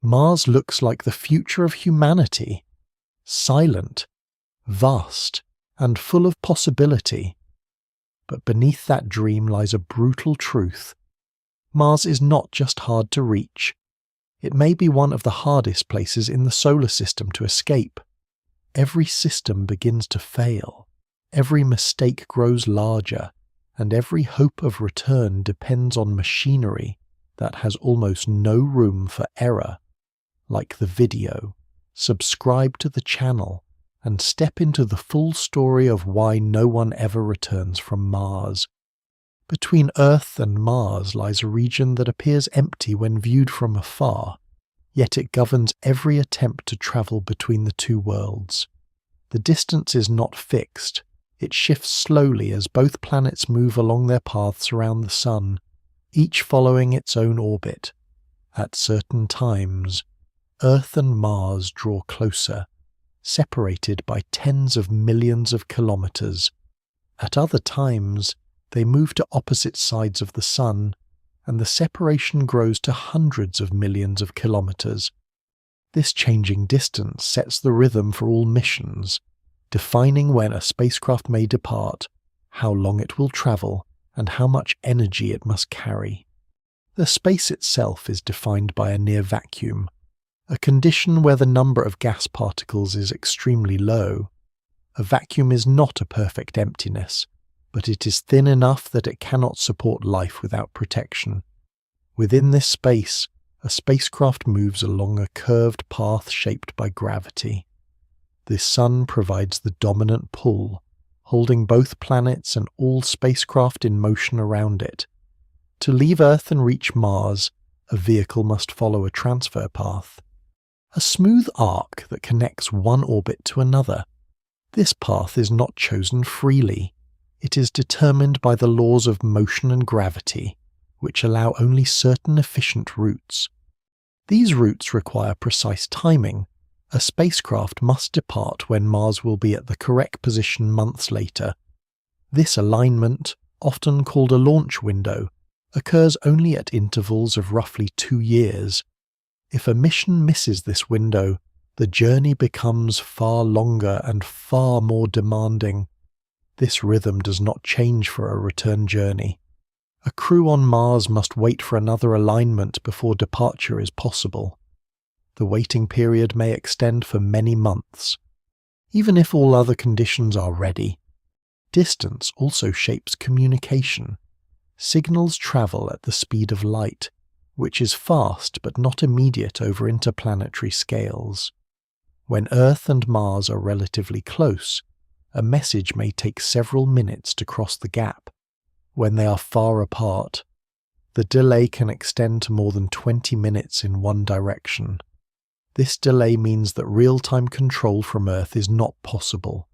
Mars looks like the future of humanity, silent, vast, and full of possibility. But beneath that dream lies a brutal truth. Mars is not just hard to reach. It may be one of the hardest places in the solar system to escape. Every system begins to fail. Every mistake grows larger, and every hope of return depends on machinery that has almost no room for error. Like the video, subscribe to the channel and step into the full story of why no one ever returns from Mars. Between Earth and Mars lies a region that appears empty when viewed from afar, yet it governs every attempt to travel between the two worlds. The distance is not fixed. It shifts slowly as both planets move along their paths around the Sun, each following its own orbit. At certain times, Earth and Mars draw closer, separated by tens of millions of kilometers. At other times, they move to opposite sides of the Sun, and the separation grows to hundreds of millions of kilometers. This changing distance sets the rhythm for all missions, defining when a spacecraft may depart, how long it will travel, and how much energy it must carry. The space itself is defined by a near vacuum, a condition where the number of gas particles is extremely low. A vacuum is not a perfect emptiness, but it is thin enough that it cannot support life without protection. Within this space, a spacecraft moves along a curved path shaped by gravity. The Sun provides the dominant pull, holding both planets and all spacecraft in motion around it. To leave Earth and reach Mars, a vehicle must follow a transfer path, a smooth arc that connects one orbit to another. This path is not chosen freely. It is determined by the laws of motion and gravity, which allow only certain efficient routes. These routes require precise timing. A spacecraft must depart when Mars will be at the correct position months later. This alignment, often called a launch window, occurs only at intervals of roughly 2 years. If a mission misses this window, the journey becomes far longer and far more demanding. This rhythm does not change for a return journey. A crew on Mars must wait for another alignment before departure is possible. The waiting period may extend for many months, even if all other conditions are ready. Distance also shapes communication. Signals travel at the speed of light, which is fast but not immediate over interplanetary scales. When Earth and Mars are relatively close, a message may take several minutes to cross the gap. When they are far apart, the delay can extend to more than 20 minutes in one direction. This delay means that real-time control from Earth is not possible.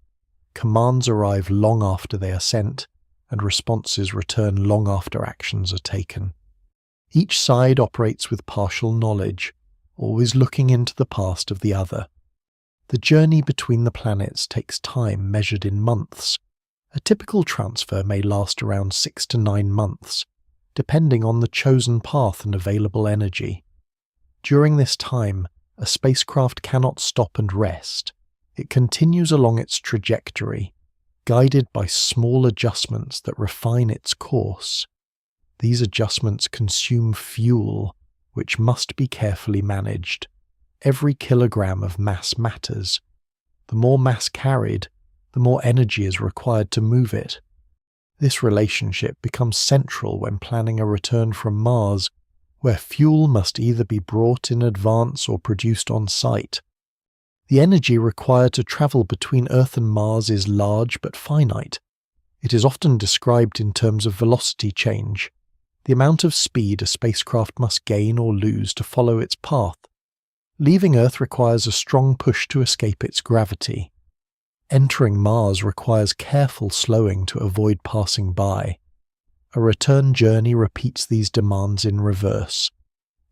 Commands arrive long after they are sent, and responses return long after actions are taken. Each side operates with partial knowledge, always looking into the past of the other. The journey between the planets takes time measured in months. A typical transfer may last around 6 to 9 months, depending on the chosen path and available energy. During this time, a spacecraft cannot stop and rest. It continues along its trajectory, guided by small adjustments that refine its course. These adjustments consume fuel, which must be carefully managed. Every kilogram of mass matters. The more mass carried, the more energy is required to move it. This relationship becomes central when planning a return from Mars, where fuel must either be brought in advance or produced on site. The energy required to travel between Earth and Mars is large but finite. It is often described in terms of velocity change, the amount of speed a spacecraft must gain or lose to follow its path. Leaving Earth requires a strong push to escape its gravity. Entering Mars requires careful slowing to avoid passing by. A return journey repeats these demands in reverse.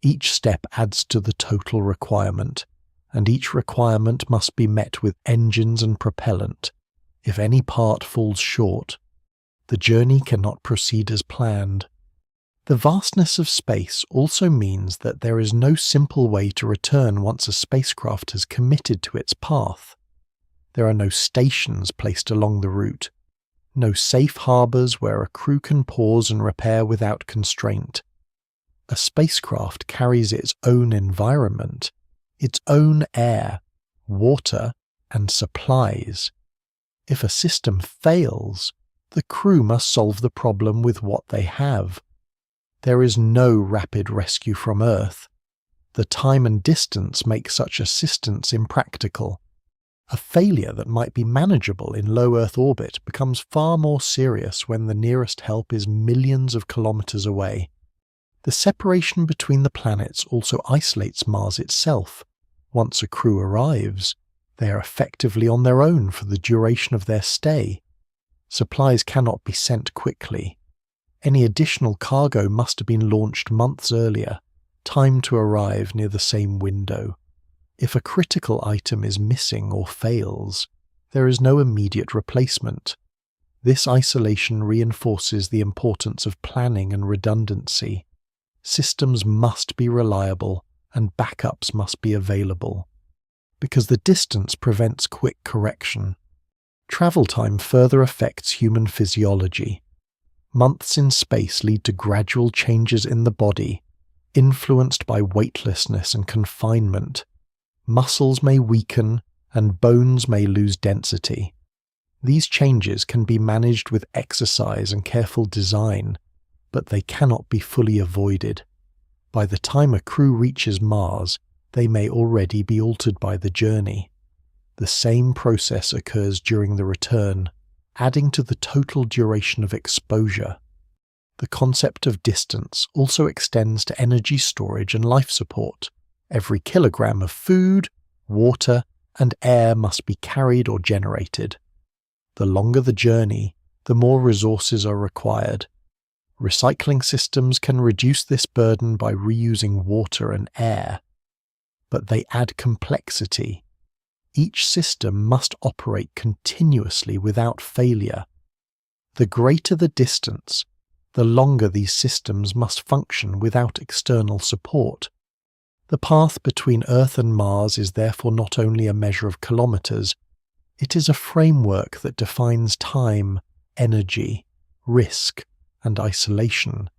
Each step adds to the total requirement, and each requirement must be met with engines and propellant. If any part falls short, the journey cannot proceed as planned. The vastness of space also means that there is no simple way to return once a spacecraft has committed to its path. There are no stations placed along the route, no safe harbours where a crew can pause and repair without constraint. A spacecraft carries its own environment, its own air, water, and supplies. If a system fails, the crew must solve the problem with what they have. There is no rapid rescue from Earth. The time and distance make such assistance impractical. A failure that might be manageable in low Earth orbit becomes far more serious when the nearest help is millions of kilometers away. The separation between the planets also isolates Mars itself. Once a crew arrives, they are effectively on their own for the duration of their stay. Supplies cannot be sent quickly. Any additional cargo must have been launched months earlier, timed to arrive near the same window. If a critical item is missing or fails, there is no immediate replacement. This isolation reinforces the importance of planning and redundancy. Systems must be reliable and backups must be available, because the distance prevents quick correction. Travel time further affects human physiology. Months in space lead to gradual changes in the body, influenced by weightlessness and confinement. Muscles may weaken and bones may lose density. These changes can be managed with exercise and careful design, but they cannot be fully avoided. By the time a crew reaches Mars, they may already be altered by the journey. The same process occurs during the return, adding to the total duration of exposure. The concept of distance also extends to energy storage and life support. Every kilogram of food, water, and air must be carried or generated. The longer the journey, the more resources are required. Recycling systems can reduce this burden by reusing water and air, but they add complexity. Each system must operate continuously without failure. The greater the distance, the longer these systems must function without external support. The path between Earth and Mars is therefore not only a measure of kilometers, it is a framework that defines time, energy, risk, and isolation.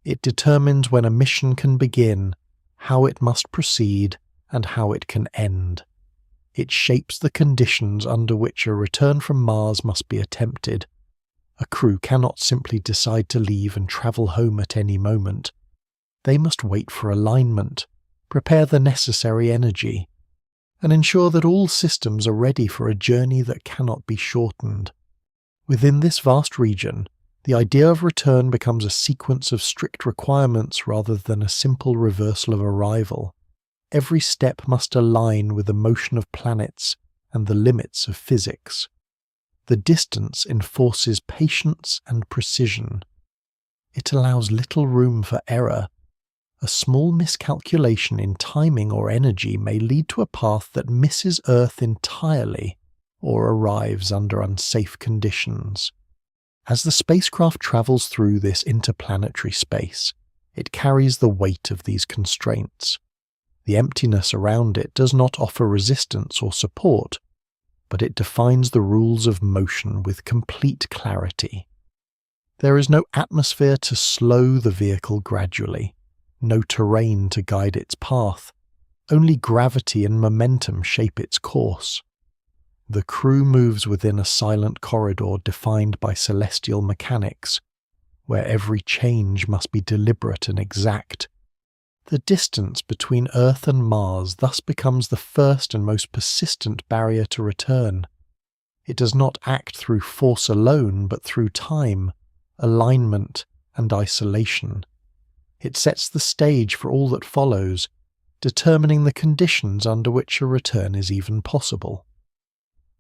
It determines when a mission can begin, how it must proceed, and how it can end. It shapes the conditions under which a return from Mars must be attempted. A crew cannot simply decide to leave and travel home at any moment. They must wait for alignment, prepare the necessary energy, and ensure that all systems are ready for a journey that cannot be shortened. Within this vast region, the idea of return becomes a sequence of strict requirements rather than a simple reversal of arrival. Every step must align with the motion of planets and the limits of physics. The distance enforces patience and precision. It allows little room for error. A small miscalculation in timing or energy may lead to a path that misses Earth entirely or arrives under unsafe conditions. As the spacecraft travels through this interplanetary space, it carries the weight of these constraints. The emptiness around it does not offer resistance or support, but it defines the rules of motion with complete clarity. There is no atmosphere to slow the vehicle gradually, no terrain to guide its path, only gravity and momentum shape its course. The crew moves within a silent corridor defined by celestial mechanics, where every change must be deliberate and exact. The distance between Earth and Mars thus becomes the first and most persistent barrier to return. It does not act through force alone, but through time, alignment, and isolation. It sets the stage for all that follows, determining the conditions under which a return is even possible.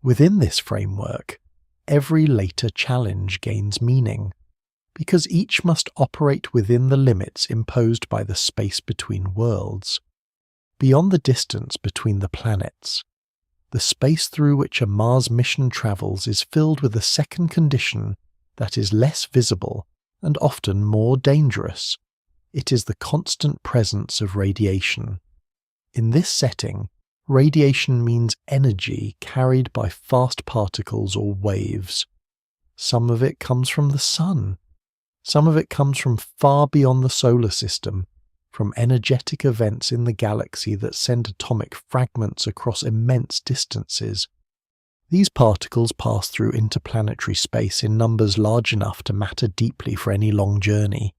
Within this framework, every later challenge gains meaning, because each must operate within the limits imposed by the space between worlds. Beyond the distance between the planets, the space through which a Mars mission travels is filled with a second condition that is less visible and often more dangerous: It is the constant presence of radiation. In this setting, radiation means energy carried by fast particles or waves. Some of it comes from the sun. Some of it comes from far beyond the solar system, from energetic events in the galaxy that send atomic fragments across immense distances. These particles pass through interplanetary space in numbers large enough to matter deeply for any long journey,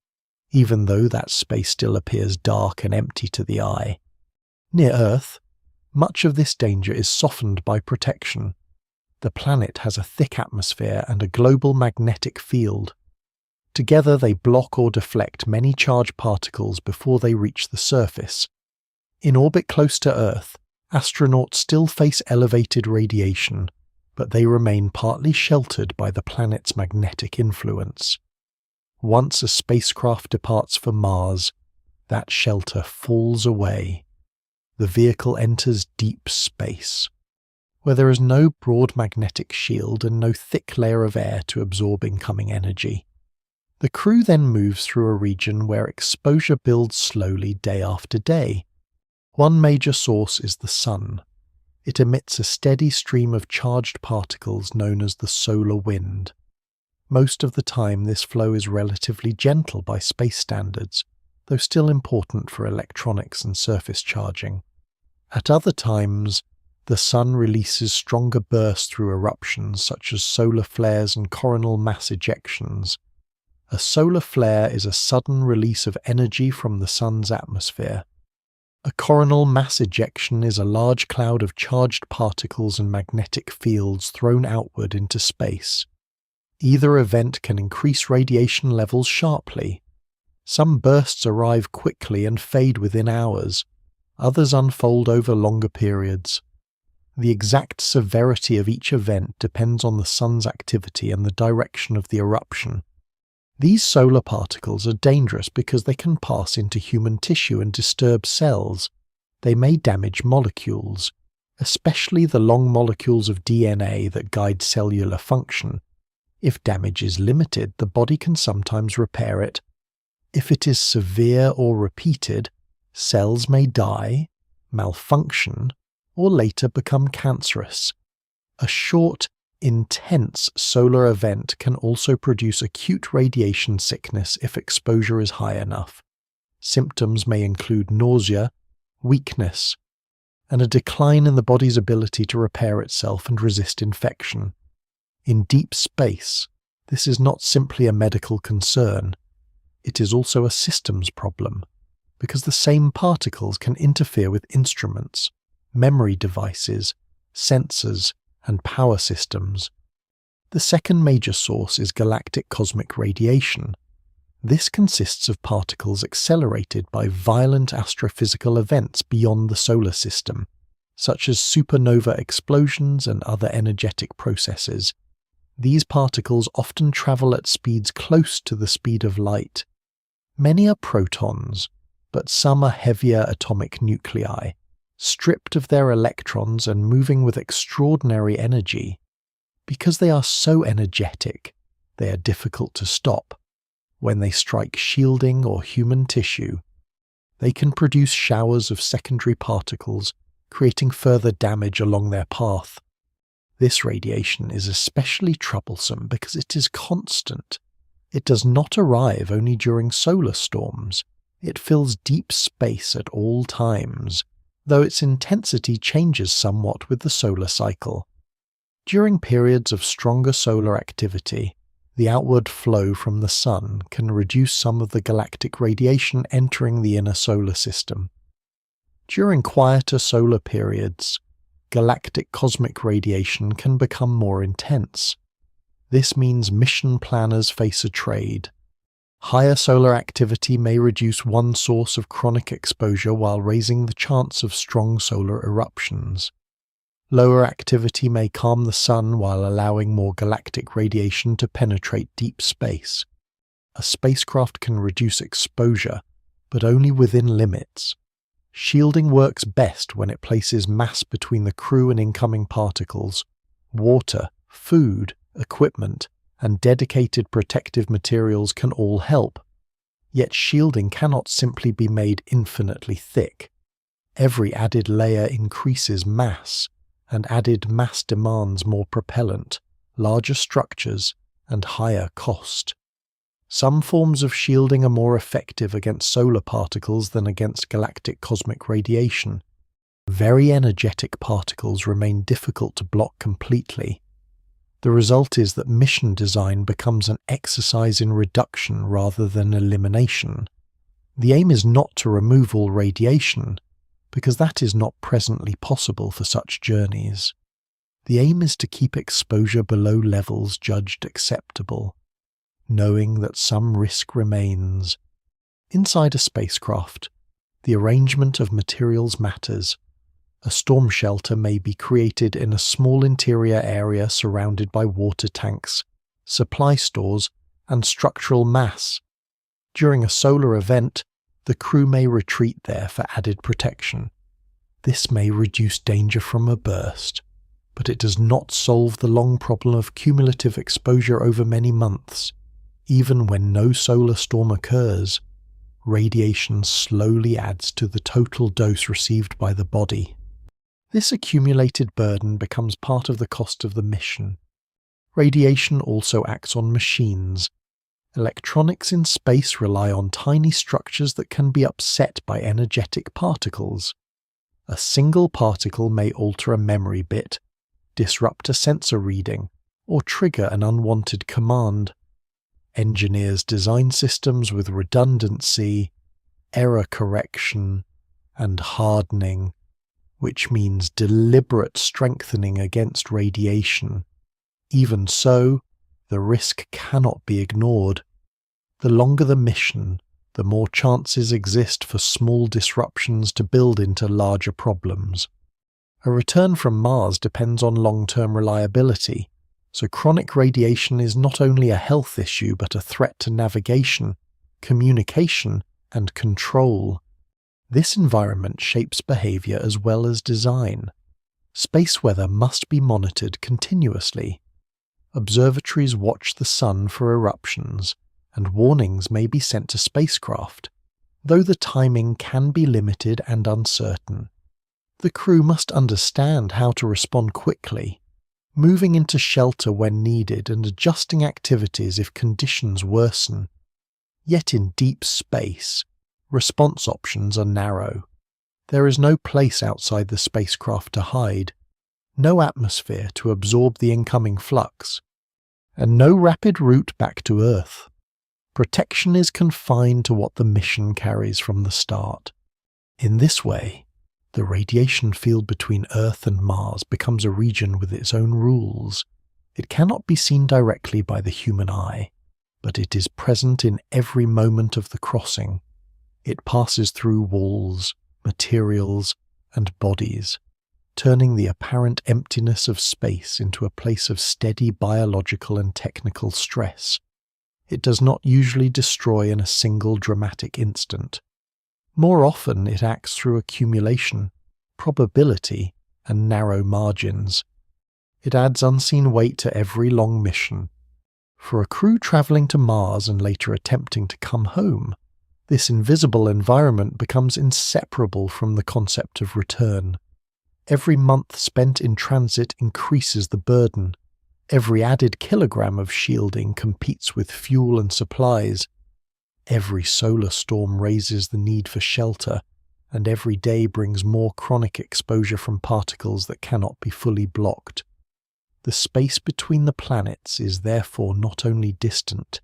even though that space still appears dark and empty to the eye. Near Earth, much of this danger is softened by protection. The planet has a thick atmosphere and a global magnetic field. Together they block or deflect many charged particles before they reach the surface. In orbit close to Earth, astronauts still face elevated radiation, but they remain partly sheltered by the planet's magnetic influence. Once a spacecraft departs for Mars, that shelter falls away. The vehicle enters deep space, where there is no broad magnetic shield and no thick layer of air to absorb incoming energy. The crew then moves through a region where exposure builds slowly day after day. One major source is the sun. It emits a steady stream of charged particles known as the solar wind. Most of the time this flow is relatively gentle by space standards, though still important for electronics and surface charging. At other times, the sun releases stronger bursts through eruptions such as solar flares and coronal mass ejections. A solar flare is a sudden release of energy from the sun's atmosphere. A coronal mass ejection is a large cloud of charged particles and magnetic fields thrown outward into space. Either event can increase radiation levels sharply. Some bursts arrive quickly and fade within hours. Others unfold over longer periods. The exact severity of each event depends on the sun's activity and the direction of the eruption. These solar particles are dangerous because they can pass into human tissue and disturb cells. They may damage molecules, especially the long molecules of DNA that guide cellular function. If damage is limited, the body can sometimes repair it. If it is severe or repeated, cells may die, malfunction, or later become cancerous. A short, intense solar event can also produce acute radiation sickness if exposure is high enough. Symptoms may include nausea, weakness, and a decline in the body's ability to repair itself and resist infection. In deep space, this is not simply a medical concern. It is also a systems problem, because the same particles can interfere with instruments, memory devices, sensors, and power systems. The second major source is galactic cosmic radiation. This consists of particles accelerated by violent astrophysical events beyond the solar system, such as supernova explosions and other energetic processes. These particles often travel at speeds close to the speed of light. Many are protons, but some are heavier atomic nuclei, stripped of their electrons and moving with extraordinary energy. Because they are so energetic, they are difficult to stop. When they strike shielding or human tissue, they can produce showers of secondary particles, creating further damage along their path. This radiation is especially troublesome because it is constant. It does not arrive only during solar storms. It fills deep space at all times, though its intensity changes somewhat with the solar cycle. During periods of stronger solar activity, the outward flow from the sun can reduce some of the galactic radiation entering the inner solar system. During quieter solar periods, galactic cosmic radiation can become more intense. This means mission planners face a trade. Higher solar activity may reduce one source of chronic exposure while raising the chance of strong solar eruptions. Lower activity may calm the sun while allowing more galactic radiation to penetrate deep space. A spacecraft can reduce exposure, but only within limits. Shielding works best when it places mass between the crew and incoming particles. Water, food, equipment, and dedicated protective materials can all help. Yet shielding cannot simply be made infinitely thick. Every added layer increases mass, and added mass demands more propellant, larger structures, and higher cost. Some forms of shielding are more effective against solar particles than against galactic cosmic radiation. Very energetic particles remain difficult to block completely. The result is that mission design becomes an exercise in reduction rather than elimination. The aim is not to remove all radiation, because that is not presently possible for such journeys. The aim is to keep exposure below levels judged acceptable, knowing that some risk remains. Inside a spacecraft, the arrangement of materials matters. A storm shelter may be created in a small interior area surrounded by water tanks, supply stores, and structural mass. During a solar event, the crew may retreat there for added protection. This may reduce danger from a burst, but it does not solve the long problem of cumulative exposure over many months. Even when no solar storm occurs, radiation slowly adds to the total dose received by the body. This accumulated burden becomes part of the cost of the mission. Radiation also acts on machines. Electronics in space rely on tiny structures that can be upset by energetic particles. A single particle may alter a memory bit, disrupt a sensor reading, or trigger an unwanted command. Engineers design systems with redundancy, error correction, and hardening, which means deliberate strengthening against radiation. Even so, the risk cannot be ignored. The longer the mission, the more chances exist for small disruptions to build into larger problems. A return from Mars depends on long-term reliability, so chronic radiation is not only a health issue but a threat to navigation, communication, and control. This environment shapes behavior as well as design. Space weather must be monitored continuously. Observatories watch the sun for eruptions, and warnings may be sent to spacecraft, though the timing can be limited and uncertain. The crew must understand how to respond quickly, moving into shelter when needed and adjusting activities if conditions worsen. Yet in deep space, response options are narrow. There is no place outside the spacecraft to hide, no atmosphere to absorb the incoming flux, and no rapid route back to Earth. Protection is confined to what the mission carries from the start. In this way, the radiation field between Earth and Mars becomes a region with its own rules. It cannot be seen directly by the human eye, but it is present in every moment of the crossing. It passes through walls, materials, and bodies, turning the apparent emptiness of space into a place of steady biological and technical stress. It does not usually destroy in a single dramatic instant. More often it acts through accumulation, probability, and narrow margins. It adds unseen weight to every long mission. For a crew travelling to Mars and later attempting to come home, this invisible environment becomes inseparable from the concept of return. Every month spent in transit increases the burden. Every added kilogram of shielding competes with fuel and supplies. Every solar storm raises the need for shelter, and every day brings more chronic exposure from particles that cannot be fully blocked. The space between the planets is therefore not only distant,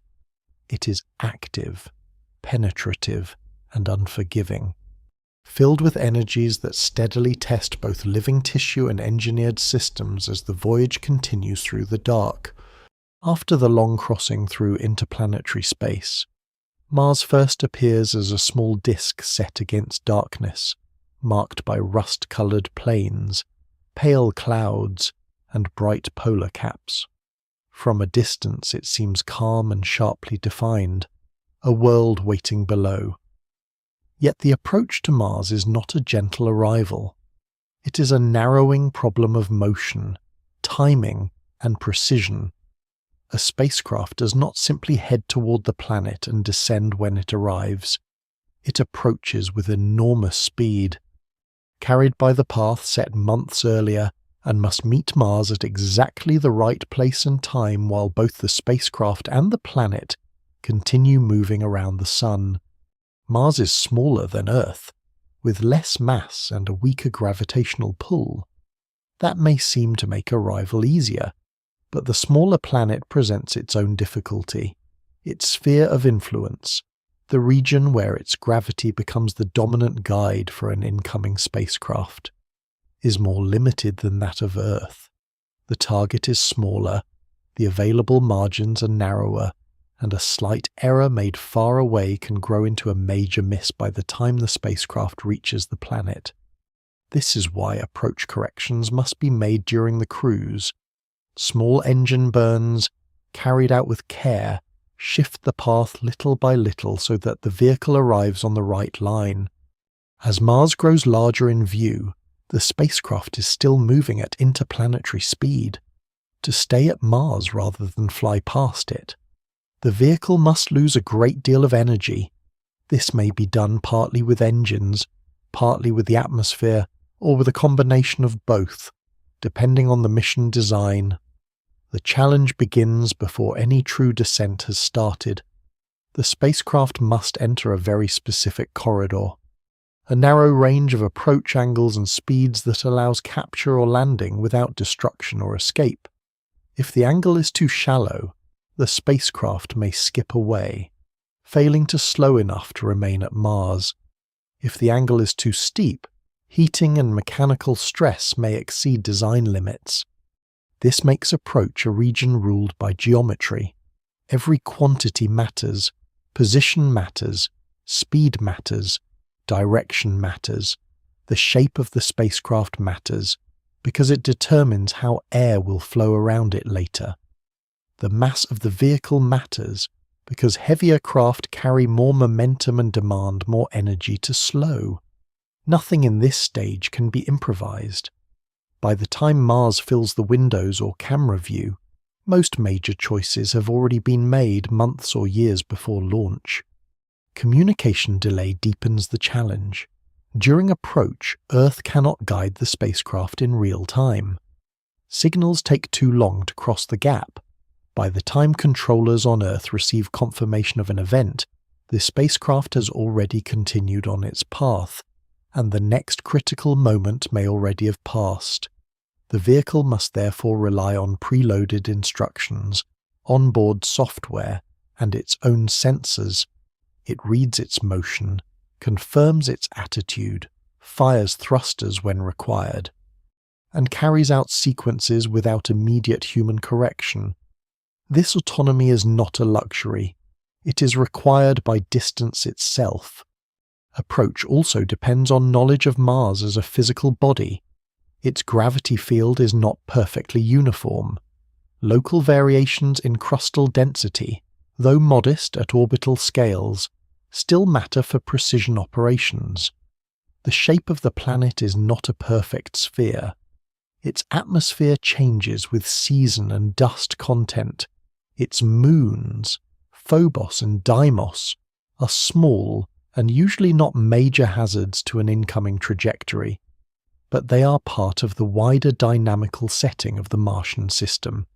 it is active, penetrative, and unforgiving, filled with energies that steadily test both living tissue and engineered systems as the voyage continues through the dark. After the long crossing through interplanetary space, Mars first appears as a small disk set against darkness, marked by rust-coloured plains, pale clouds, and bright polar caps. From a distance it seems calm and sharply defined, a world waiting below. Yet the approach to Mars is not a gentle arrival. It is a narrowing problem of motion, timing, and precision. A spacecraft does not simply head toward the planet and descend when it arrives. It approaches with enormous speed, carried by the path set months earlier, and must meet Mars at exactly the right place and time while both the spacecraft and the planet continue moving around the Sun. Mars is smaller than Earth, with less mass and a weaker gravitational pull. That may seem to make arrival easier, but the smaller planet presents its own difficulty. Its sphere of influence, the region where its gravity becomes the dominant guide for an incoming spacecraft, is more limited than that of Earth. The target is smaller, the available margins are narrower, and a slight error made far away can grow into a major miss by the time the spacecraft reaches the planet. This is why approach corrections must be made during the cruise. Small engine burns, carried out with care, shift the path little by little so that the vehicle arrives on the right line. As Mars grows larger in view, the spacecraft is still moving at interplanetary speed. To stay at Mars rather than fly past it, the vehicle must lose a great deal of energy. This may be done partly with engines, partly with the atmosphere, or with a combination of both, depending on the mission design. The challenge begins before any true descent has started. The spacecraft must enter a very specific corridor, a narrow range of approach angles and speeds that allows capture or landing without destruction or escape. If the angle is too shallow, the spacecraft may skip away, failing to slow enough to remain at Mars. If the angle is too steep, heating and mechanical stress may exceed design limits. This makes approach a region ruled by geometry. Every quantity matters, position matters, speed matters, direction matters. The shape of the spacecraft matters, because it determines how air will flow around it later. The mass of the vehicle matters, because heavier craft carry more momentum and demand more energy to slow. Nothing in this stage can be improvised. By the time Mars fills the windows or camera view, most major choices have already been made months or years before launch. Communication delay deepens the challenge. During approach, Earth cannot guide the spacecraft in real time. Signals take too long to cross the gap. By the time controllers on Earth receive confirmation of an event, the spacecraft has already continued on its path, and the next critical moment may already have passed. The vehicle must therefore rely on preloaded instructions, onboard software, and its own sensors. It reads its motion, confirms its attitude, fires thrusters when required, and carries out sequences without immediate human correction. This autonomy is not a luxury. It is required by distance itself. Approach also depends on knowledge of Mars as a physical body. Its gravity field is not perfectly uniform. Local variations in crustal density, though modest at orbital scales, still matter for precision operations. The shape of the planet is not a perfect sphere. Its atmosphere changes with season and dust content. Its moons, Phobos and Deimos, are small and usually not major hazards to an incoming trajectory, but they are part of the wider dynamical setting of the Martian system.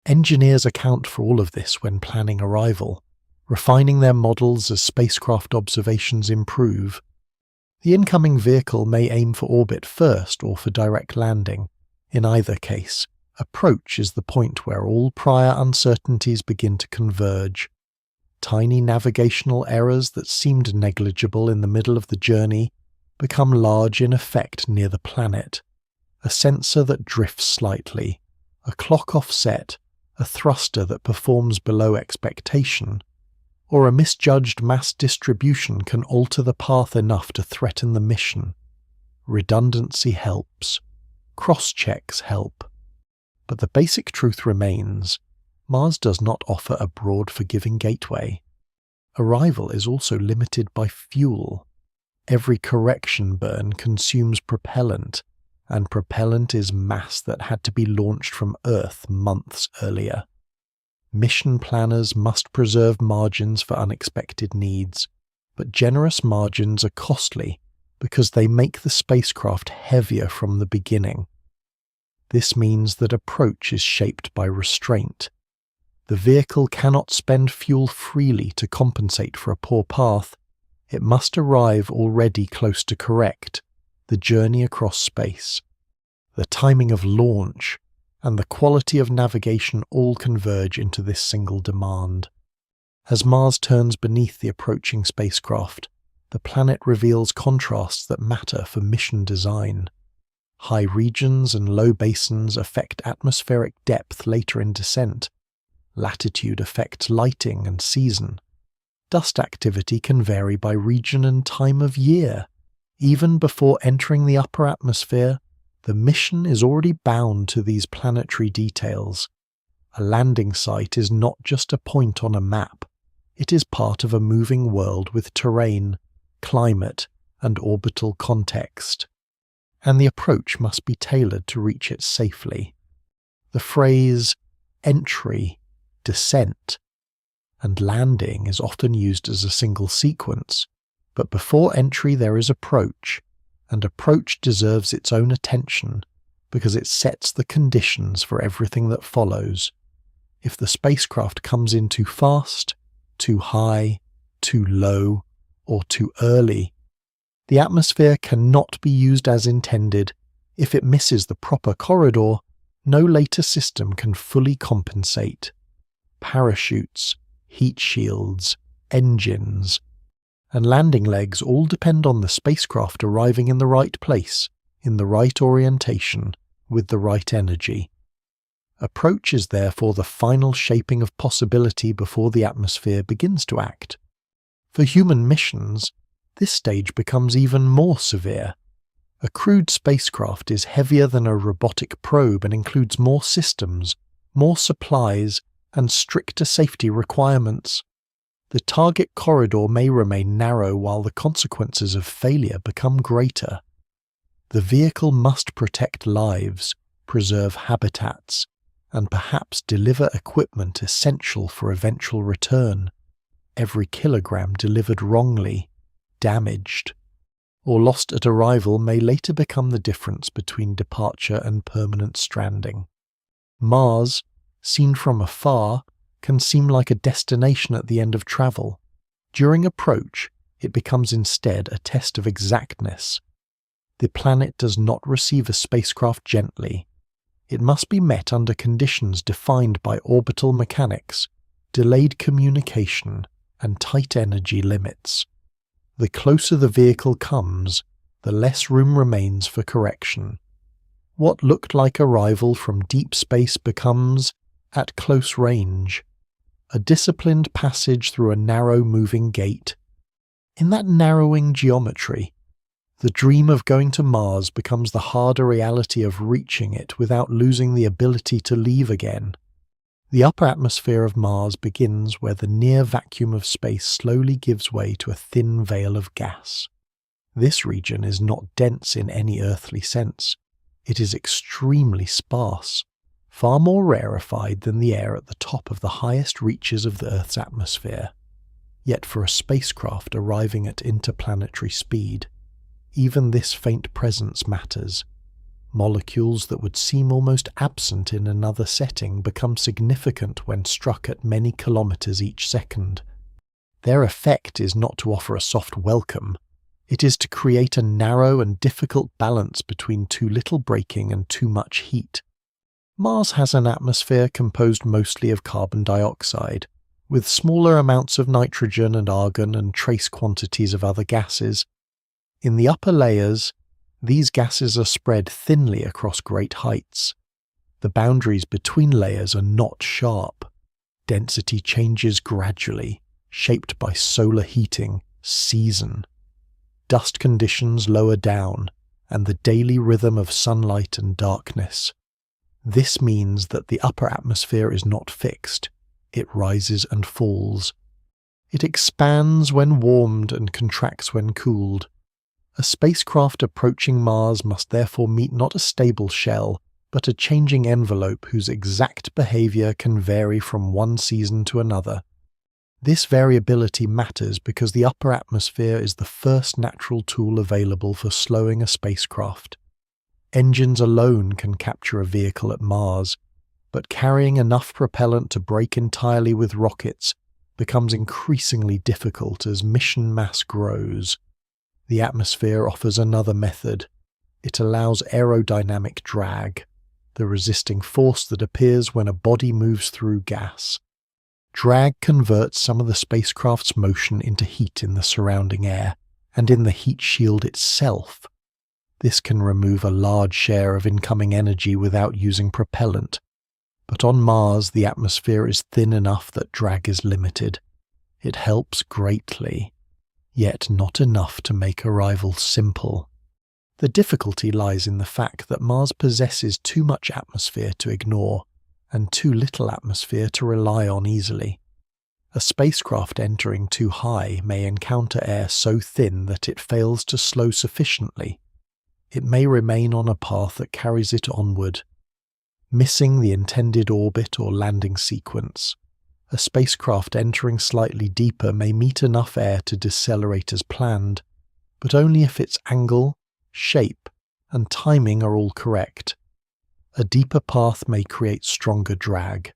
Engineers account for all of this when planning arrival, refining their models as spacecraft observations improve. The incoming vehicle may aim for orbit first or for direct landing. In either case, approach is the point where all prior uncertainties begin to converge. Tiny navigational errors that seemed negligible in the middle of the journey become large in effect near the planet. A sensor that drifts slightly, a clock offset, a thruster that performs below expectation, or a misjudged mass distribution can alter the path enough to threaten the mission. Redundancy helps. Cross-checks help. But the basic truth remains: Mars does not offer a broad forgiving gateway. Arrival is also limited by fuel. Every correction burn consumes propellant, and propellant is mass that had to be launched from Earth months earlier. Mission planners must preserve margins for unexpected needs, but generous margins are costly because they make the spacecraft heavier from the beginning. This means that approach is shaped by restraint. The vehicle cannot spend fuel freely to compensate for a poor path. It must arrive already close to correct the journey across space. The timing of launch and the quality of navigation all converge into this single demand. As Mars turns beneath the approaching spacecraft, the planet reveals contrasts that matter for mission design. High regions and low basins affect atmospheric depth later in descent. Latitude affects lighting and season. Dust activity can vary by region and time of year. Even before entering the upper atmosphere, the mission is already bound to these planetary details. A landing site is not just a point on a map. It is part of a moving world with terrain, climate, and orbital context. And the approach must be tailored to reach it safely. The phrase entry, descent, and landing is often used as a single sequence, but before entry there is approach, and approach deserves its own attention because it sets the conditions for everything that follows. If the spacecraft comes in too fast, too high, too low, or too early, the atmosphere cannot be used as intended. If it misses the proper corridor, no later system can fully compensate. Parachutes, heat shields, engines, and landing legs all depend on the spacecraft arriving in the right place, in the right orientation, with the right energy. Approach is therefore the final shaping of possibility before the atmosphere begins to act. For human missions, this stage becomes even more severe. A crewed spacecraft is heavier than a robotic probe and includes more systems, more supplies, and stricter safety requirements. The target corridor may remain narrow while the consequences of failure become greater. The vehicle must protect lives, preserve habitats, and perhaps deliver equipment essential for eventual return. Every kilogram delivered wrongly, damaged, or lost at arrival may later become the difference between departure and permanent stranding. Mars, seen from afar, can seem like a destination at the end of travel. During approach, it becomes instead a test of exactness. The planet does not receive a spacecraft gently. It must be met under conditions defined by orbital mechanics, delayed communication, and tight energy limits. The closer the vehicle comes, the less room remains for correction. What looked like arrival from deep space becomes, at close range, a disciplined passage through a narrow moving gate. In that narrowing geometry, the dream of going to Mars becomes the harder reality of reaching it without losing the ability to leave again. The upper atmosphere of Mars begins where the near vacuum of space slowly gives way to a thin veil of gas. This region is not dense in any earthly sense. It is extremely sparse, far more rarefied than the air at the top of the highest reaches of the Earth's atmosphere. Yet for a spacecraft arriving at interplanetary speed, even this faint presence matters. Molecules that would seem almost absent in another setting become significant when struck at many kilometers each second. Their effect is not to offer a soft welcome. It is to create a narrow and difficult balance between too little braking and too much heat. Mars has an atmosphere composed mostly of carbon dioxide, with smaller amounts of nitrogen and argon and trace quantities of other gases. In the upper layers, these gases are spread thinly across great heights. The boundaries between layers are not sharp. Density changes gradually, shaped by solar heating, season, dust conditions lower down, and the daily rhythm of sunlight and darkness. This means that the upper atmosphere is not fixed. It rises and falls. It expands when warmed and contracts when cooled. A spacecraft approaching Mars must therefore meet not a stable shell, but a changing envelope whose exact behavior can vary from one season to another. This variability matters because the upper atmosphere is the first natural tool available for slowing a spacecraft. Engines alone can capture a vehicle at Mars, but carrying enough propellant to brake entirely with rockets becomes increasingly difficult as mission mass grows. The atmosphere offers another method. It allows aerodynamic drag, the resisting force that appears when a body moves through gas. Drag converts some of the spacecraft's motion into heat in the surrounding air and in the heat shield itself. This can remove a large share of incoming energy without using propellant. But on Mars, the atmosphere is thin enough that drag is limited. It helps greatly, yet not enough to make arrival simple. The difficulty lies in the fact that Mars possesses too much atmosphere to ignore, and too little atmosphere to rely on easily. A spacecraft entering too high may encounter air so thin that it fails to slow sufficiently. It may remain on a path that carries it onward, missing the intended orbit or landing sequence. A spacecraft entering slightly deeper may meet enough air to decelerate as planned, but only if its angle, shape, and timing are all correct. A deeper path may create stronger drag,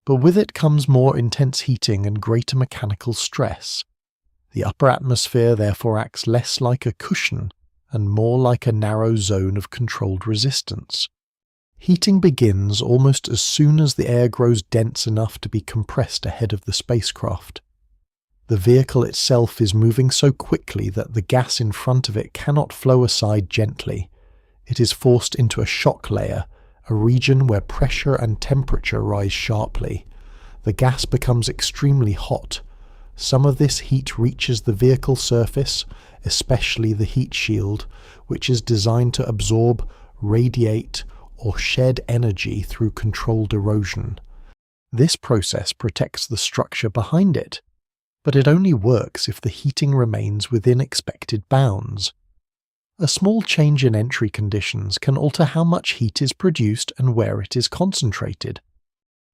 but with it comes more intense heating and greater mechanical stress. The upper atmosphere therefore acts less like a cushion and more like a narrow zone of controlled resistance. Heating begins almost as soon as the air grows dense enough to be compressed ahead of the spacecraft. The vehicle itself is moving so quickly that the gas in front of it cannot flow aside gently. It is forced into a shock layer, a region where pressure and temperature rise sharply. The gas becomes extremely hot. Some of this heat reaches the vehicle surface, especially the heat shield, which is designed to absorb, radiate, or shed energy through controlled erosion. This process protects the structure behind it, but it only works if the heating remains within expected bounds. A small change in entry conditions can alter how much heat is produced and where it is concentrated.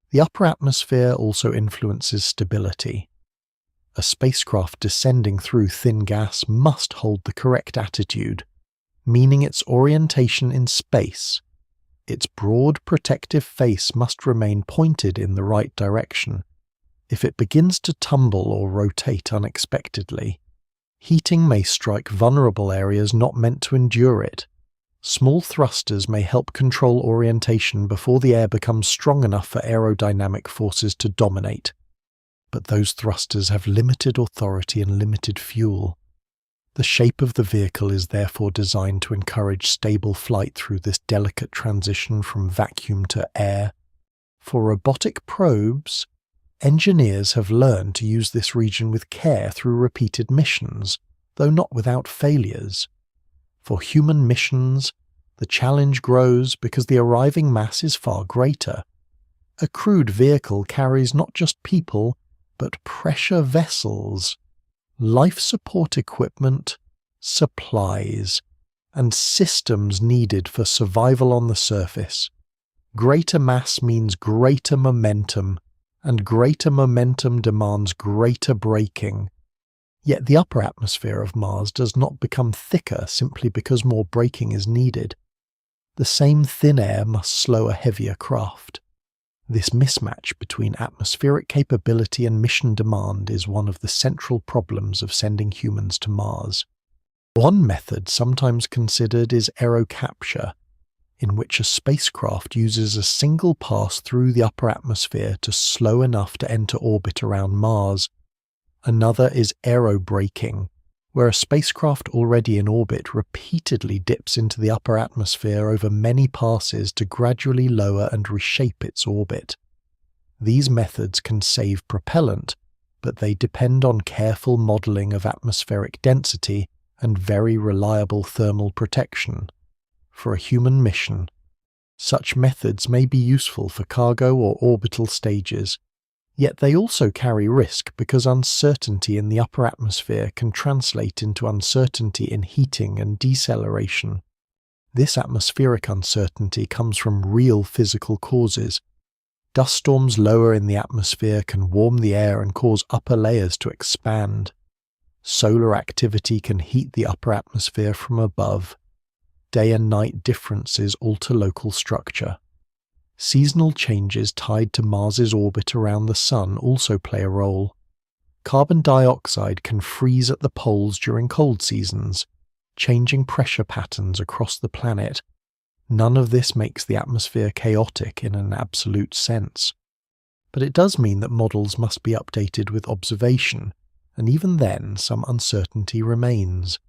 The upper atmosphere also influences stability. A spacecraft descending through thin gas must hold the correct attitude, meaning its orientation in space. Its broad protective face must remain pointed in the right direction. If it begins to tumble or rotate unexpectedly, heating may strike vulnerable areas not meant to endure it. Small thrusters may help control orientation before the air becomes strong enough for aerodynamic forces to dominate. But those thrusters have limited authority and limited fuel. The shape of the vehicle is therefore designed to encourage stable flight through this delicate transition from vacuum to air. For robotic probes, engineers have learned to use this region with care through repeated missions, though not without failures. For human missions, the challenge grows because the arriving mass is far greater. A crewed vehicle carries not just people, but pressure vessels, life support equipment, supplies, and systems needed for survival on the surface. Greater mass means greater momentum, and greater momentum demands greater braking. Yet the upper atmosphere of Mars does not become thicker simply because more braking is needed. The same thin air must slow a heavier craft. This mismatch between atmospheric capability and mission demand is one of the central problems of sending humans to Mars. One method sometimes considered is aerocapture, in which a spacecraft uses a single pass through the upper atmosphere to slow enough to enter orbit around Mars. Another is aerobraking, where a spacecraft already in orbit repeatedly dips into the upper atmosphere over many passes to gradually lower and reshape its orbit. These methods can save propellant, but they depend on careful modeling of atmospheric density and very reliable thermal protection. For a human mission, such methods may be useful for cargo or orbital stages, yet they also carry risk because uncertainty in the upper atmosphere can translate into uncertainty in heating and deceleration. This atmospheric uncertainty comes from real physical causes. Dust storms lower in the atmosphere can warm the air and cause upper layers to expand. Solar activity can heat the upper atmosphere from above. Day and night differences alter local structure. Seasonal changes tied to Mars's orbit around the Sun also play a role. Carbon dioxide can freeze at the poles during cold seasons, changing pressure patterns across the planet. None of this makes the atmosphere chaotic in an absolute sense. But it does mean that models must be updated with observation, and even then some uncertainty remains.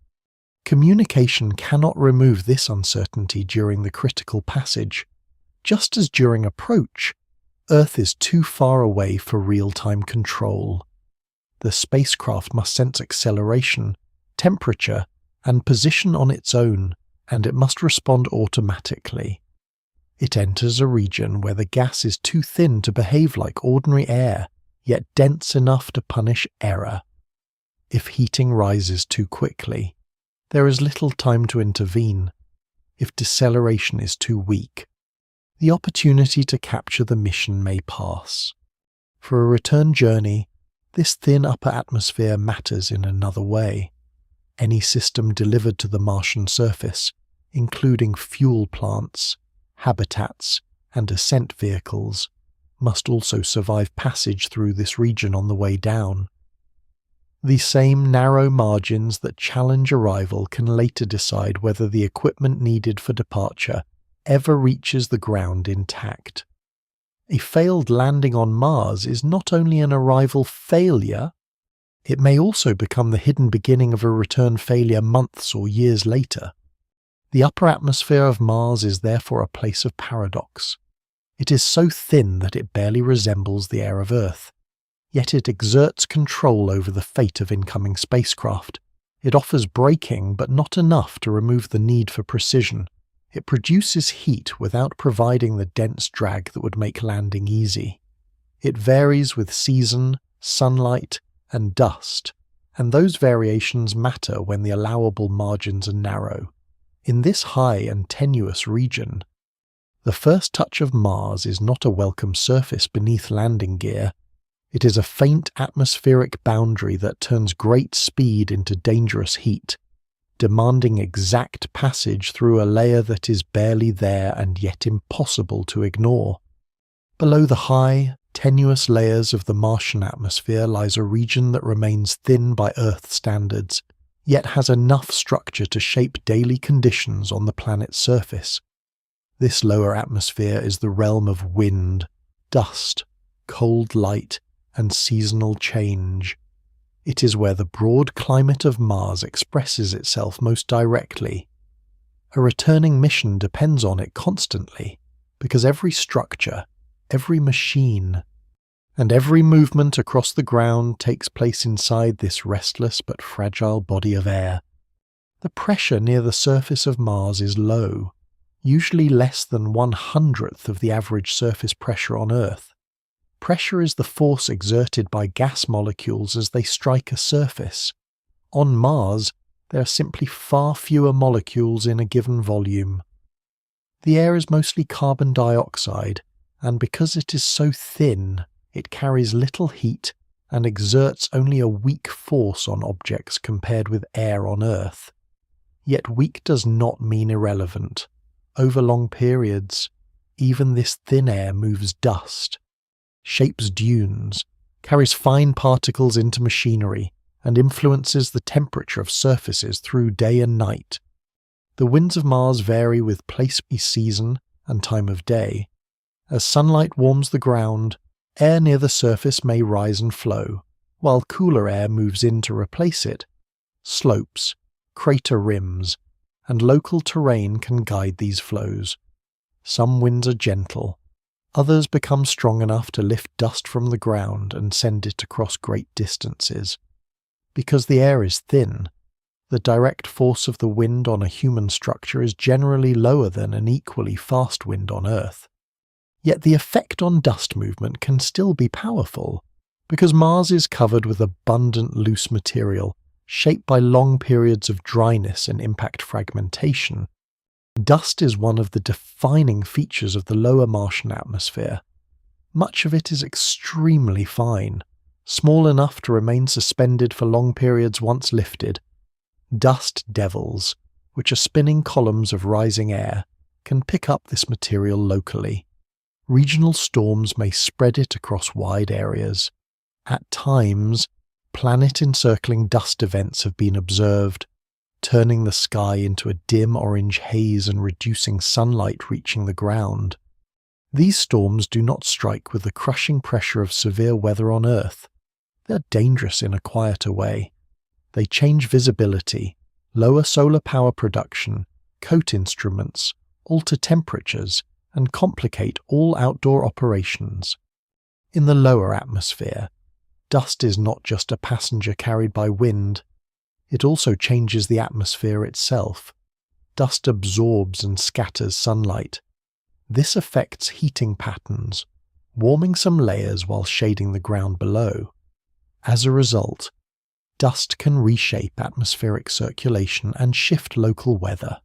Communication cannot remove this uncertainty during the critical passage. Just as during approach, Earth is too far away for real-time control. The spacecraft must sense acceleration, temperature, and position on its own, and it must respond automatically. It enters a region where the gas is too thin to behave like ordinary air, yet dense enough to punish error. If heating rises too quickly, there is little time to intervene. If deceleration is too weak, the opportunity to capture the mission may pass. For a return journey, this thin upper atmosphere matters in another way. Any system delivered to the Martian surface, including fuel plants, habitats, and ascent vehicles, must also survive passage through this region on the way down. The same narrow margins that challenge arrival can later decide whether the equipment needed for departure ever reaches the ground intact. A failed landing on Mars is not only an arrival failure, it may also become the hidden beginning of a return failure months or years later. The upper atmosphere of Mars is therefore a place of paradox. It is so thin that it barely resembles the air of Earth, yet it exerts control over the fate of incoming spacecraft. It offers braking, but not enough to remove the need for precision. It produces heat without providing the dense drag that would make landing easy. It varies with season, sunlight, and dust, and those variations matter when the allowable margins are narrow. In this high and tenuous region, the first touch of Mars is not a welcome surface beneath landing gear. It is a faint atmospheric boundary that turns great speed into dangerous heat, demanding exact passage through a layer that is barely there and yet impossible to ignore. Below the high, tenuous layers of the Martian atmosphere lies a region that remains thin by Earth standards, yet has enough structure to shape daily conditions on the planet's surface. This lower atmosphere is the realm of wind, dust, cold light, and seasonal change. It is where the broad climate of Mars expresses itself most directly. A returning mission depends on it constantly, because every structure, every machine, and every movement across the ground takes place inside this restless but fragile body of air. The pressure near the surface of Mars is low, usually less than 1/100th of the average surface pressure on Earth. Pressure is the force exerted by gas molecules as they strike a surface. On Mars, there are simply far fewer molecules in a given volume. The air is mostly carbon dioxide, and because it is so thin, it carries little heat and exerts only a weak force on objects compared with air on Earth. Yet weak does not mean irrelevant. Over long periods, even this thin air moves dust, shapes dunes, carries fine particles into machinery, and influences the temperature of surfaces through day and night. The winds of Mars vary with place, season, and time of day. As sunlight warms the ground, air near the surface may rise and flow, while cooler air moves in to replace it. Slopes, crater rims, and local terrain can guide these flows. Some winds are gentle, others become strong enough to lift dust from the ground and send it across great distances. Because the air is thin, the direct force of the wind on a human structure is generally lower than an equally fast wind on Earth. Yet the effect on dust movement can still be powerful, because Mars is covered with abundant loose material, shaped by long periods of dryness and impact fragmentation. Dust is one of the defining features of the lower Martian atmosphere. Much of it is extremely fine, small enough to remain suspended for long periods once lifted. Dust devils, which are spinning columns of rising air, can pick up this material locally. Regional storms may spread it across wide areas. At times, planet-encircling dust events have been observed, turning the sky into a dim orange haze and reducing sunlight reaching the ground. These storms do not strike with the crushing pressure of severe weather on Earth. They are dangerous in a quieter way. They change visibility, lower solar power production, coat instruments, alter temperatures, and complicate all outdoor operations. In the lower atmosphere, dust is not just a passenger carried by wind. It also changes the atmosphere itself. Dust absorbs and scatters sunlight. This affects heating patterns, warming some layers while shading the ground below. As a result, dust can reshape atmospheric circulation and shift local weather.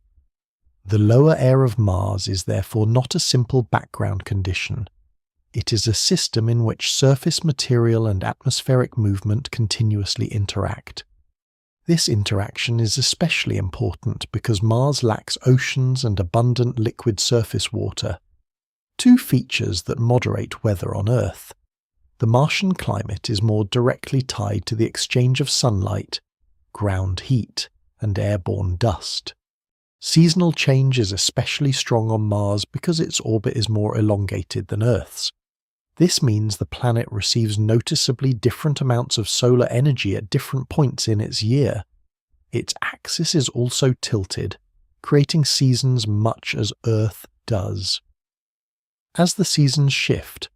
The lower air of Mars is therefore not a simple background condition. It is a system in which surface material and atmospheric movement continuously interact. This interaction is especially important because Mars lacks oceans and abundant liquid surface water, two features that moderate weather on Earth. The Martian climate is more directly tied to the exchange of sunlight, ground heat, and airborne dust. Seasonal change is especially strong on Mars because its orbit is more elongated than Earth's. This means the planet receives noticeably different amounts of solar energy at different points in its year. Its axis is also tilted, creating seasons much as Earth does. As the seasons shift,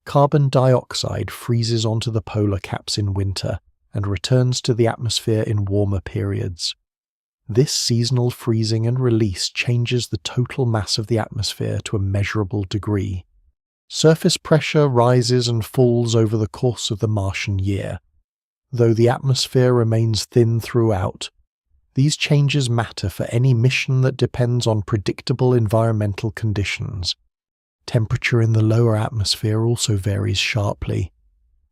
carbon dioxide freezes onto the polar caps in winter and returns to the atmosphere in warmer periods. This seasonal freezing and release changes the total mass of the atmosphere to a measurable degree. Surface pressure rises and falls over the course of the Martian year. Though the atmosphere remains thin throughout, these changes matter for any mission that depends on predictable environmental conditions. Temperature in the lower atmosphere also varies sharply.